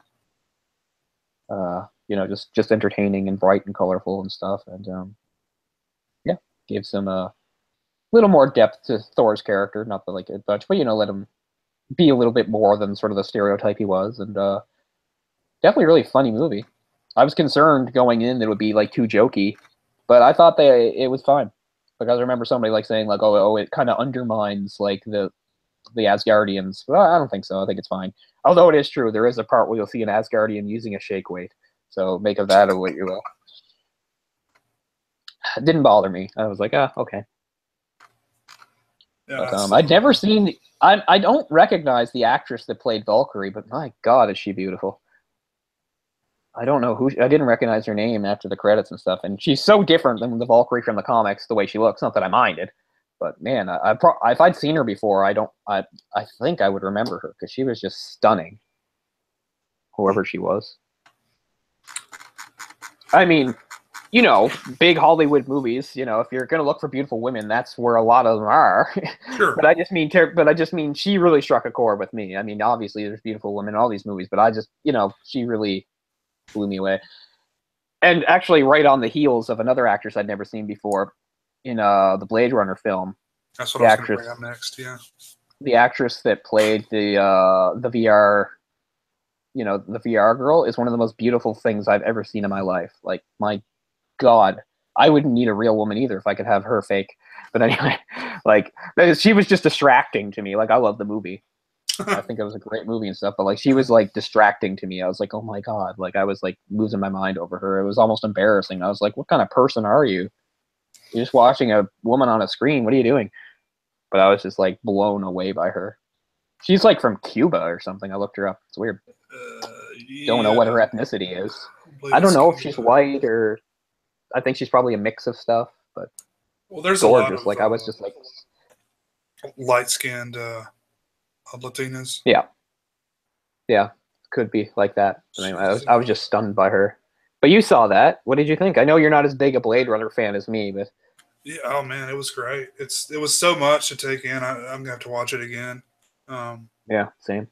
You know, just entertaining and bright and colorful and stuff. And yeah, gave some little more depth to Thor's character. Not that like a bunch, but you know, let him be a little bit more than sort of the stereotype he was. And definitely a really funny movie. I was concerned going in that it would be like too jokey, but I thought it was fine. Because I remember somebody like saying like, oh, it kind of undermines like the Asgardians. Well, I don't think so. I think it's fine. Although it is true, there is a part where you'll see an Asgardian using a shake weight. So make of that what you will. It didn't bother me. I was like, okay. Yeah, but, I'd never seen. I don't recognize the actress that played Valkyrie, but my God, is she beautiful! I don't know who. I didn't recognize her name after the credits and stuff, and she's so different than the Valkyrie from the comics. The way she looks, not that I minded, but man, if I'd seen her before, I think I would remember her because she was just stunning. Whoever she was. I mean, you know, big Hollywood movies. You know, if you're gonna look for beautiful women, that's where a lot of them are. Sure. But I just mean, she really struck a chord with me. I mean, obviously, there's beautiful women in all these movies, but I just, you know, she really blew me away. And actually, right on the heels of another actress I'd never seen before, in the Blade Runner film. That's what I was going to bring up next. Yeah. The actress that played the VR. You know, the VR girl is one of the most beautiful things I've ever seen in my life. Like, my God, I wouldn't need a real woman either if I could have her fake. But anyway, like, she was just distracting to me. Like, I love the movie. I think it was a great movie and stuff, but like, she was like distracting to me. I was like, oh my God, like I was like losing my mind over her. It was almost embarrassing. I was like, what kind of person are you? You're just watching a woman on a screen. What are you doing? But I was just like blown away by her. She's like from Cuba or something. I looked her up. It's weird. Yeah. Don't know what her ethnicity is. I don't know if she's white or. I think she's probably a mix of stuff. But well, there's gorgeous. A lot of, like I was just like light-skinned Latinas. Yeah, could be like that. Anyway, I was just stunned by her. But you saw that. What did you think? I know you're not as big a Blade Runner fan as me, but yeah, oh man, it was great. It was so much to take in. I'm gonna have to watch it again. Yeah, same.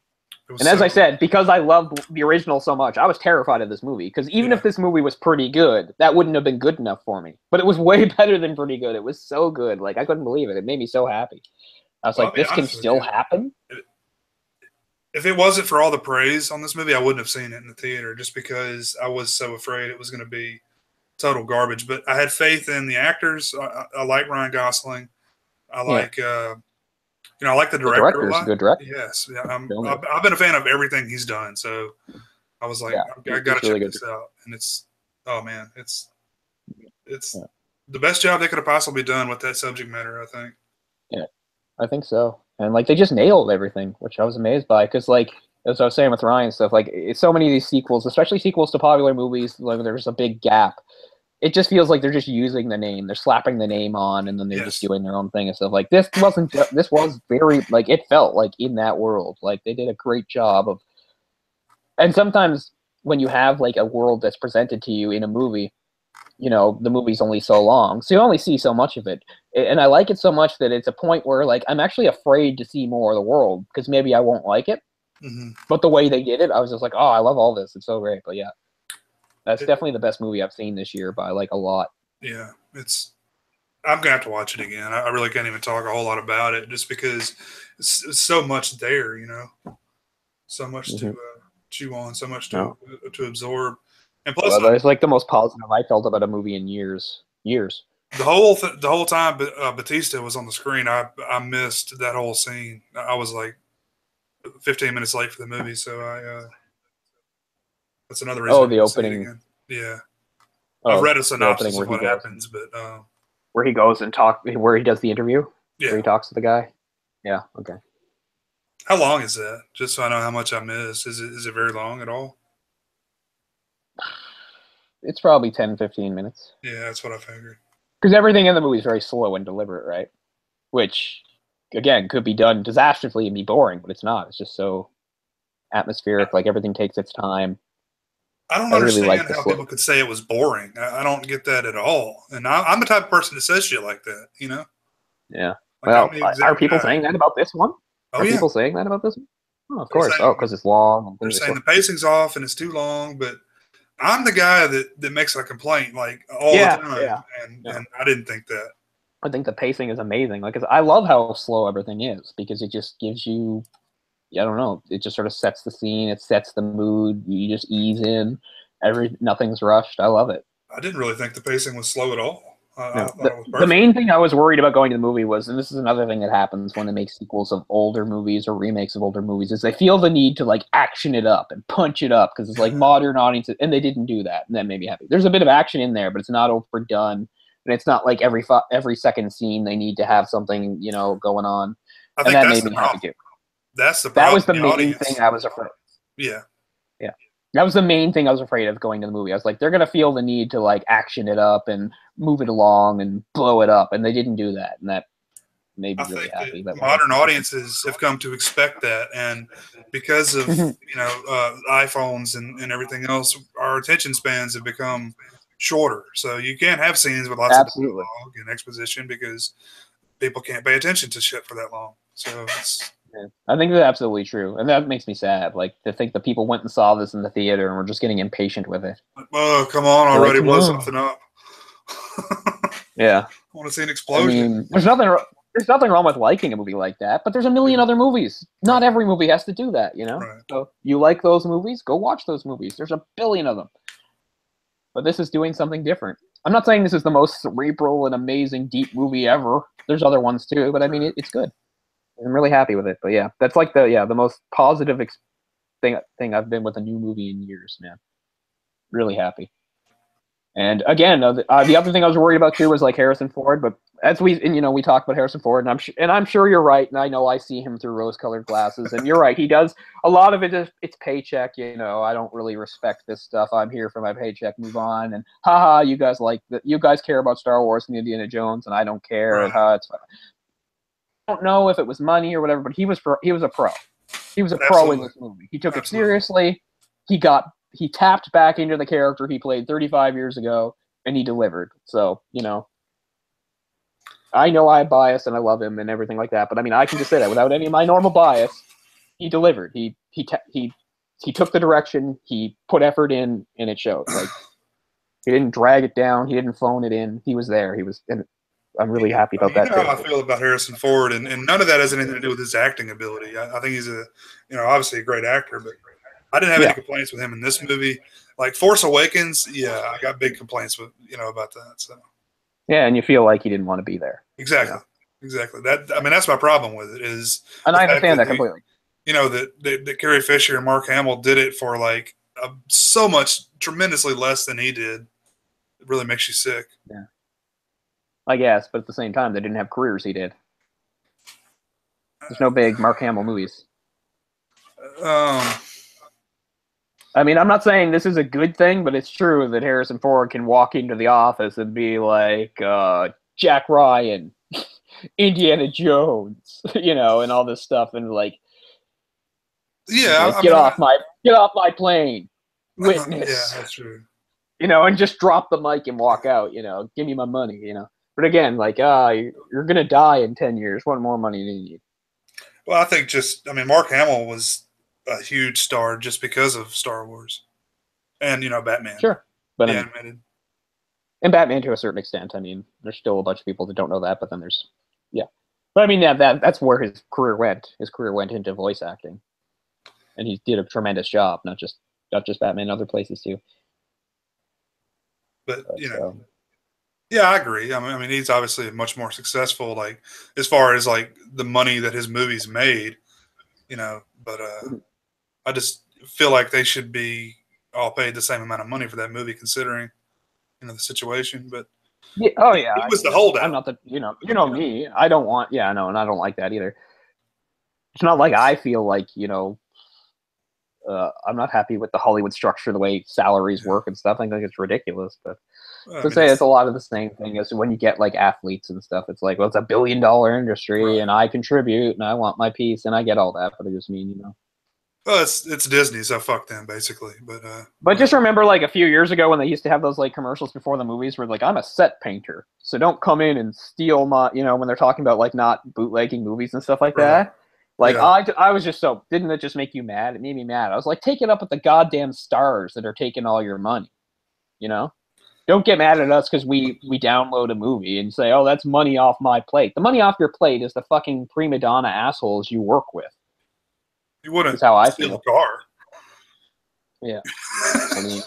And as I said, because I loved the original so much, I was terrified of this movie. Because even if this movie was pretty good, that wouldn't have been good enough for me. But it was way better than pretty good. It was so good. Like, I couldn't believe it. It made me so happy. I was like, this can still happen? If it wasn't for all the praise on this movie, I wouldn't have seen it in the theater just because I was so afraid it was going to be total garbage. But I had faith in the actors. I like Ryan Gosling. I like... I like the director a lot. A good director. Yes, yeah. I've been a fan of everything he's done, so I was like, I got to check this out. And it's, oh man, it's the best job they could have possibly done with that subject matter, I think. Yeah, I think so. And like they just nailed everything, which I was amazed by. Because like as I was saying with Ryan stuff, like it's so many of these sequels, especially sequels to popular movies, like there's a big gap. It just feels like they're just using the name, they're slapping the name on, and then they're just doing their own thing and stuff. Like this wasn't. This was very like it felt like in that world. Like they did a great job of. And sometimes when you have like a world that's presented to you in a movie, you know, the movie's only so long, so you only see so much of it. And I like it so much that it's a point where like I'm actually afraid to see more of the world because maybe I won't like it. Mm-hmm. But the way they did it, I was just like, oh, I love all this. It's so great. But yeah, that's definitely the best movie I've seen this year by like a lot. Yeah, I'm gonna have to watch it again. I really can't even talk a whole lot about it just because it's so much there, you know, so much to chew on, so much to absorb, and plus, it's like the most positive I felt about a movie in years. The whole time Batista was on the screen, I missed that whole scene. I was like 15 minutes late for the movie, so that's another reason. Oh, the opening. Again. Yeah, I've read a synopsis of what happens, but where he goes and where he does the interview, where he talks to the guy. Yeah. Okay. How long is that? Just so I know how much I missed. Is it very long at all? It's probably 10, 15 minutes. Yeah, that's what I figured. Because everything in the movie is very slow and deliberate, right? Which, again, could be done disastrously and be boring, but it's not. It's just so atmospheric. Like everything takes its time. I don't understand really how people could say it was boring. I don't get that at all. And I'm the type of person that says shit like that, you know? Yeah. Like, well, are people saying that about this one? Are people saying that about this one? Oh, of course. Because it's long. They're saying the pacing's off and it's too long, but I'm the guy that makes a complaint like all the time. Yeah. And I didn't think that. I think the pacing is amazing. Like, I love how slow everything is because it just gives you, I don't know, it just sort of sets the scene. It sets the mood. You just ease in. Nothing's rushed. I love it. I didn't really think the pacing was slow at all. No. The main thing I was worried about going to the movie was, and this is another thing that happens when they make sequels of older movies or remakes of older movies, is they feel the need to like action it up and punch it up because it's like modern audiences, and they didn't do that, and that made me happy. There's a bit of action in there, but it's not overdone, and it's not like every second scene they need to have something, you know, going on. I think and that made me happy too. That's the problem. That was the main thing I was afraid. Yeah. That was the main thing I was afraid of going to the movie. I was like, they're going to feel the need to like action it up and move it along and blow it up. And they didn't do that. And that made me really happy. Modern audiences have come to expect that. And because of, you know, iPhones and everything else, our attention spans have become shorter. So you can't have scenes with lots of dialogue and exposition because people can't pay attention to shit for that long. So it's... Yeah. I think that's absolutely true, and that makes me sad. Like to think that people went and saw this in the theater and were just getting impatient with it. Oh, come on already! Blow something up. Yeah, I want to see an explosion. I mean, there's nothing wrong with liking a movie like that, but there's a million other movies. Not every movie has to do that, you know. Right. So you like those movies, go watch those movies. There's a billion of them. But this is doing something different. I'm not saying this is the most cerebral and amazing deep movie ever. There's other ones too, but I mean, it's good. I'm really happy with it, but yeah, that's like the most positive thing I've been with a new movie in years, man. Really happy. And again, the other thing I was worried about too was like Harrison Ford, but as we talked about Harrison Ford, and I'm sure you're right, and I know I see him through rose-colored glasses, and you're right, he does a lot of it. It's paycheck, you know. I don't really respect this stuff. I'm here for my paycheck. Move on, and haha, you guys you guys care about Star Wars and Indiana Jones, and I don't care, and it's fine. I don't know if it was money or whatever, but he was a pro. He was a pro in this movie. He took it seriously. He tapped back into the character he played 35 years ago, and he delivered. So, you know, I know I'm biased and I love him and everything like that, but I mean, I can just say that without any of my normal bias, he delivered. He took the direction, he put effort in, and it showed. Like, he didn't drag it down, he didn't phone it in. He was there. and I'm really happy about that. You know how I feel about Harrison Ford, and none of that has anything to do with his acting ability. I think he's obviously a great actor, but I didn't have any complaints with him in this movie. Like Force Awakens, I got big complaints about that. So yeah, and you feel like he didn't want to be there. Exactly, exactly. That's my problem with it is, and I understand that completely. That Carrie Fisher and Mark Hamill did it for like so much, tremendously less than he did. It really makes you sick. Yeah. I guess, but at the same time, they didn't have careers he did. There's no big Mark Hamill movies. I mean, I'm not saying this is a good thing, but it's true that Harrison Ford can walk into the office and be like, Jack Ryan, Indiana Jones, you know, and all this stuff, and like, Yeah, I get mean, off my plane, yeah, witness, that's true. you know, and just drop the mic and walk out, you know, give me my money, you know. But again, like, you're gonna die in 10 years. What more money do you need? Well, I think I mean, Mark Hamill was a huge star just because of Star Wars and Batman, Sure, but I the mean, animated. and Batman to a certain extent. I mean, there's still a bunch of people that don't know that, but then there's, yeah. But I mean, yeah, that's where his career went. His career went into voice acting, and he did a tremendous job. Not just Batman, other places too. But But yeah, I agree. I mean, he's obviously much more successful, like as far as like the money that his movies made, But I just feel like they should be all paid the same amount of money for that movie, considering the situation. But yeah, oh he yeah, was the I'm holdout. not the me. I don't want, yeah, no, and I don't like that either. It's not like I feel like I'm not happy with the Hollywood structure, the way salaries work and stuff. I think it's ridiculous. But Well, I to mean, say it's a lot of the same thing as when you get like athletes and stuff. It's like, well, it's $1 billion industry, right. and I contribute, and I want my piece, and I get all that. But I just mean, Well, it's Disney, so fuck them, basically. But But just whatever. remember, like a few years ago, when they used to have those like commercials before the movies, where like, I'm a set painter, so don't come in and steal my, when they're talking about like not bootlegging movies and stuff like Right. that. Like Yeah. I was just so, didn't it just make you mad? It made me mad. I was like, take it up with the goddamn stars that are taking all your money. You know, don't get mad at us because we download a movie and say, oh, that's money off my plate. The money off your plate is the fucking prima donna assholes you work with. You wouldn't Is how I steal a feel. car. Yeah, I mean,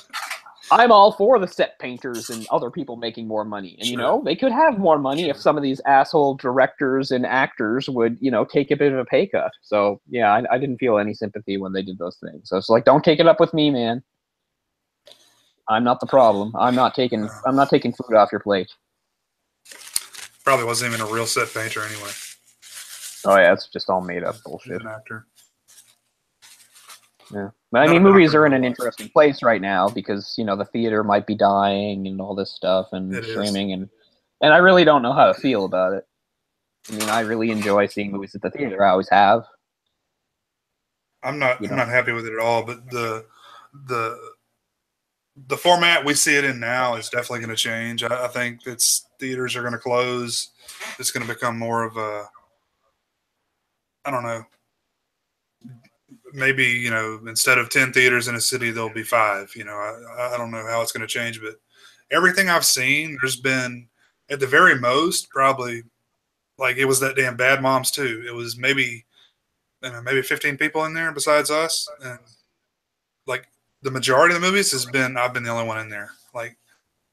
I'm all for the set painters and other people making more money. And, Sure. they could have more money if Sure. some of these asshole directors and actors would, take a bit of a pay cut. So, yeah, I didn't feel any sympathy when they did those things. So it's like, don't take it up with me, man. I'm not the problem. I'm not taking food off your plate. Probably wasn't even a real set painter anyway. Oh, yeah, it's just all made up He's bullshit. an actor. Yeah. But I Not mean, a doctor movies in are in real an life. interesting place right now because, the theater might be dying and all this stuff and It is. streaming and I really don't know how to feel about it. I mean, I really enjoy seeing movies at the theater. I always have. I'm not happy with it at all. But the the format we see it in now is definitely going to change. I think theaters are going to close. It's going to become more of a, I don't know, maybe instead of 10 theaters in a city, there'll be 5. I don't know how it's going to change, but everything I've seen, there's been at the very most probably like it was that damn Bad Moms too. It was maybe 15 people in there besides us, and like the majority of the movies I've been the only one in there. Like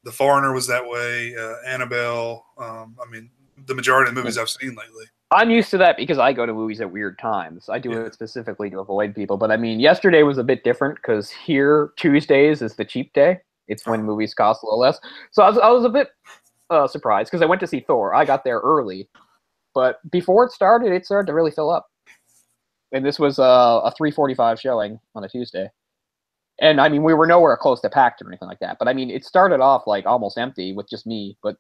The Foreigner was that way. Annabelle. I mean, the majority of the movies I've seen lately. I'm used to that because I go to movies at weird times. I do Yeah. it specifically to avoid people. But I mean, yesterday was a bit different because here Tuesdays is the cheap day. It's when movies cost a little less. So I was a bit surprised because I went to see Thor. I got there early, but before it started to really fill up. And this was a 3:45 showing on a Tuesday. And I mean, we were nowhere close to packed or anything like that. But I mean, it started off like almost empty with just me. But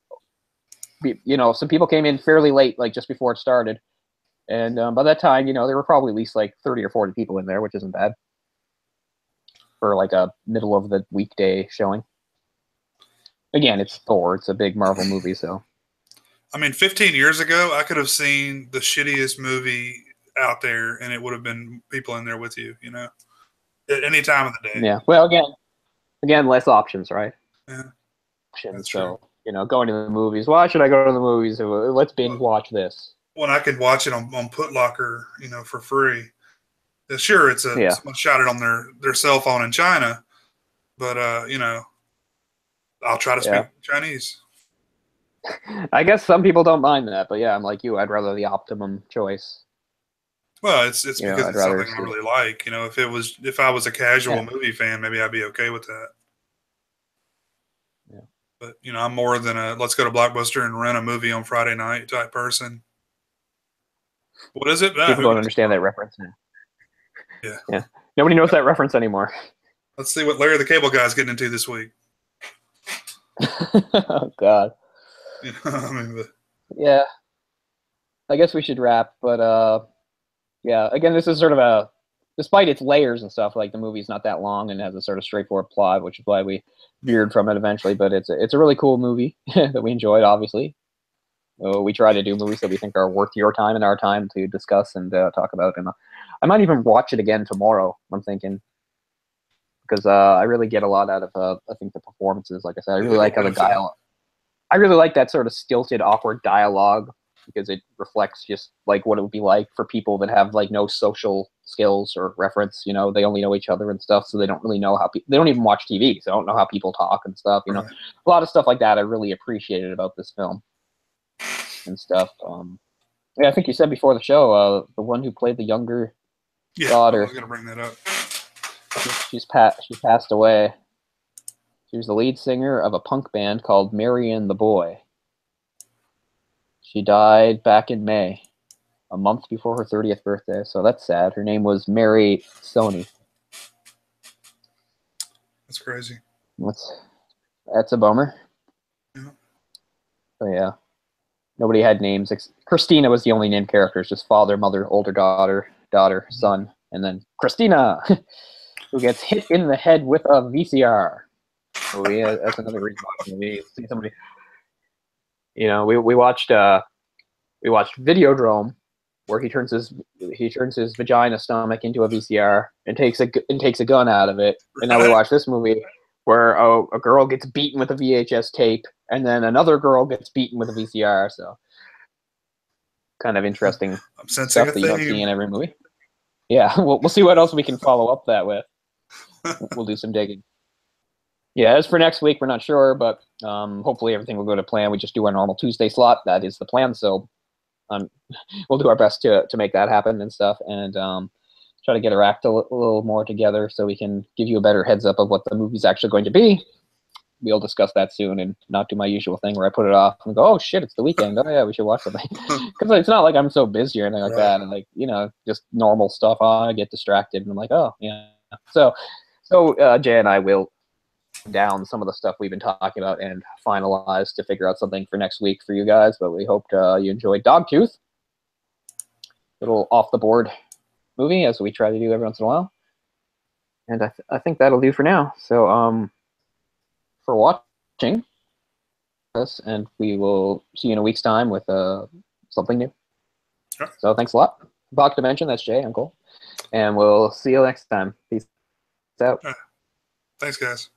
some people came in fairly late, like just before it started. And by that time, there were probably at least like 30 or 40 people in there, which isn't bad for like a middle of the weekday showing. Again, it's Thor. It's a big Marvel movie, so. I mean, 15 years ago, I could have seen the shittiest movie out there, and it would have been people in there with you, at any time of the day. Yeah. Well, again, less options, right? Yeah, Options. that's true. So, going to the movies. Why should I go to the movies? Let's binge watch this. When I could watch it on Putlocker, for free. Sure, Yeah. someone shot it on their cell phone in China, but I'll try to Yeah. speak Chinese. I guess some people don't mind that, but yeah, I'm like you. I'd rather the optimum choice. Well, it's because I'd it's rather something I see. really like. If I was a casual Yeah. movie fan, maybe I'd be okay with that. Yeah. But I'm more than a let's go to Blockbuster and rent a movie on Friday night type person. What is it? People Who don't gives a understand fuck? that reference. Yeah. Yeah. Nobody knows that reference anymore. Let's see what Larry the Cable Guy's getting into this week. Oh God. You know, I mean, Yeah. I guess we should wrap, but yeah. Again, this is sort of a, despite its layers and stuff, like the movie's not that long and has a sort of straightforward plot, which is why we veered from it eventually. But it's a really cool movie that we enjoyed, obviously. We try to do movies that we think are worth your time and our time to discuss and talk about. And I might even watch it again tomorrow, I'm thinking, because I really get a lot out of, I think, the performances. Like I said, I really like how the dialogue. I really like that sort of stilted, awkward dialogue because it reflects just like what it would be like for people that have like no social skills or reference. You know, they only know each other and stuff, so they don't really know how they don't even watch TV, so they don't know how people talk and stuff. You know, a lot of stuff like that I really appreciated about this film and stuff. Yeah, I think you said before the show, the one who played the younger daughter. I was gonna bring that up. She passed away. She was the lead singer of a punk band called Marion the Boy. She died back in May, a month before her 30th birthday, so that's sad. Her name was Mary Sony. That's crazy. That's a bummer. Yeah. So yeah, nobody had names. Christina was the only named character. It's just father, mother, older daughter, son, and then Christina, who gets hit in the head with a VCR. So yeah, that's another reason why we see somebody. You know, we watched Videodrome, where he turns his vagina stomach into a VCR and takes a gun out of it. And now we watch this movie where a girl gets beaten with a VHS tape, and then another girl gets beaten with a VCR. So kind of interesting stuff that you don't see in every movie. Yeah, we'll see what else we can follow up that with. We'll do some digging. Yeah, as for next week, we're not sure, but hopefully everything will go to plan. We just do our normal Tuesday slot. That is the plan. So we'll do our best to make that happen and stuff, and try to get our act a little more together so we can give you a better heads up of what the movie's actually going to be. We'll discuss that soon and not do my usual thing where I put it off and go, oh shit, it's the weekend. Oh yeah, we should watch something. Because it's not like I'm so busy or anything like that. And like, you know, just normal stuff. I get distracted and I'm like, oh yeah. So Jay and I will down some of the stuff we've been talking about and finalize to figure out something for next week for you guys. But we hope you enjoyed Dogtooth, little off the board movie, as we try to do every once in a while. And I think that'll do for now. So for watching us, and we will see you in a week's time with something new. Sure. So thanks a lot. Bach Dimension, that's Jay, I'm Cole. And we'll see you next time. Peace out. Thanks, guys.